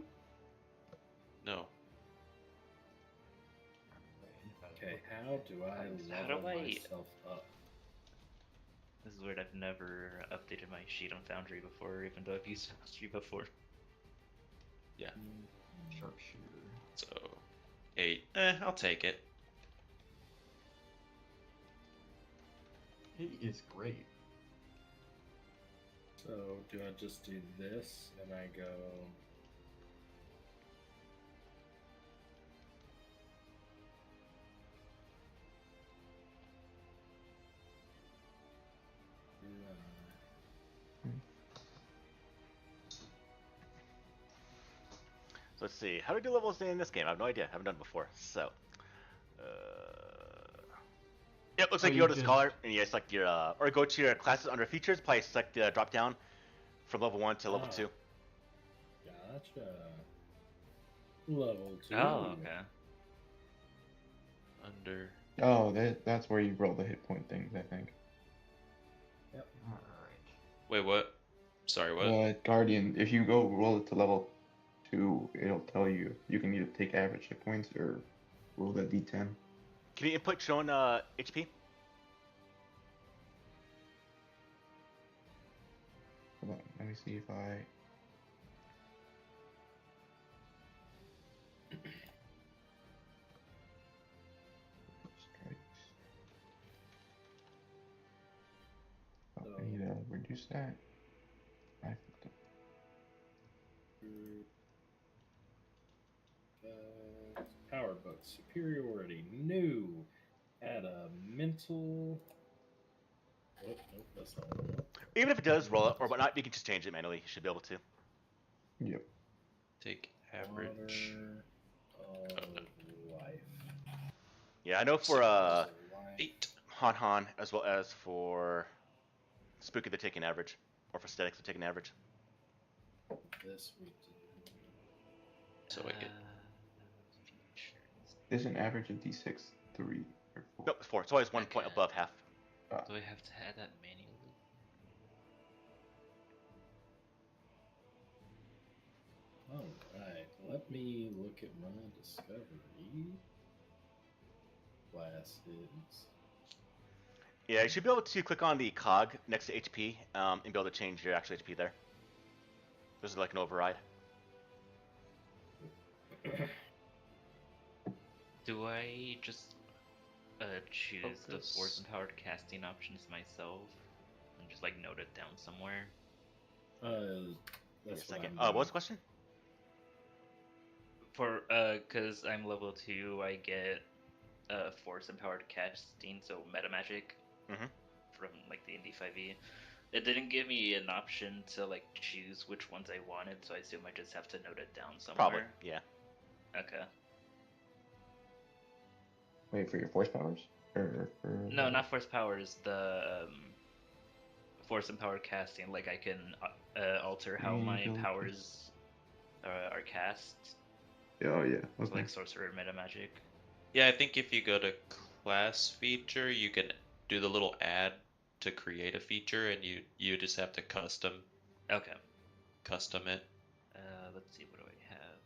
No. Okay, how do I How do level I- myself up? This is weird, I've never updated my sheet on Foundry before, even though I've used Foundry before. Sharpshooter. So 8. I'll take it. He is great. So, do I just do this and I go. So let's see. How do we do levels in this game? I have no idea. I haven't done it before. So, yeah, it looks like Oh, you you go to just- Scholar and you select your, or go to your classes under features. Probably select the drop down from level 1 to level Ah. 2. Gotcha. Level 2. Oh, okay. Under. oh, that's where you roll the hit point things, I think. Alright. Wait, what? Sorry, what? Guardian, if you go roll it to level 2, it'll tell you you can either take average hit points or roll that d10. Can you input your own HP? Let me see if I. Strikes. Oh, I need to reduce that. I fucked up. Power book superiority new. Add a mental. Oh, nope, that's not what I want. Even if it does roll it or whatnot, you can just change it manually. You should be able to. Yep. Take average. Honor of life. Yeah, I know for Life. 8. Han Han as well as for Spooky, they're taking average, or for Statics, they're taking average. This we do. So I get features. There's an average of D6, 3 or 4. Nope, 4. It's always 1 point Okay. above half. Do I have to add that manually? Alright, let me look at my discovery classes. Yeah, you should be able to click on the cog next to HP and be able to change your actual HP there. This is like an override. Do I just choose the Focus. force empowered casting options myself and just like note it down somewhere? Give me a That's what second. I'm doing. What's the question? For cause I'm level 2, I get force empowered casting, so meta magic Mhm. from like the SW5e. It didn't give me an option to like choose which ones I wanted, so I assume I just have to note it down somewhere. Probably, yeah. Okay. Wait, for your force powers? Or for. No, not force powers. The force empowered casting. Like I can alter how my Abilities. powers are cast. Oh, yeah. So Okay. like sorcerer meta magic. Yeah, I think if you go to class feature, you can do the little add to create a feature, and you just have to custom Okay. it. Let's see. What do I have?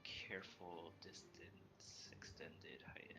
Careful distance, extended high end.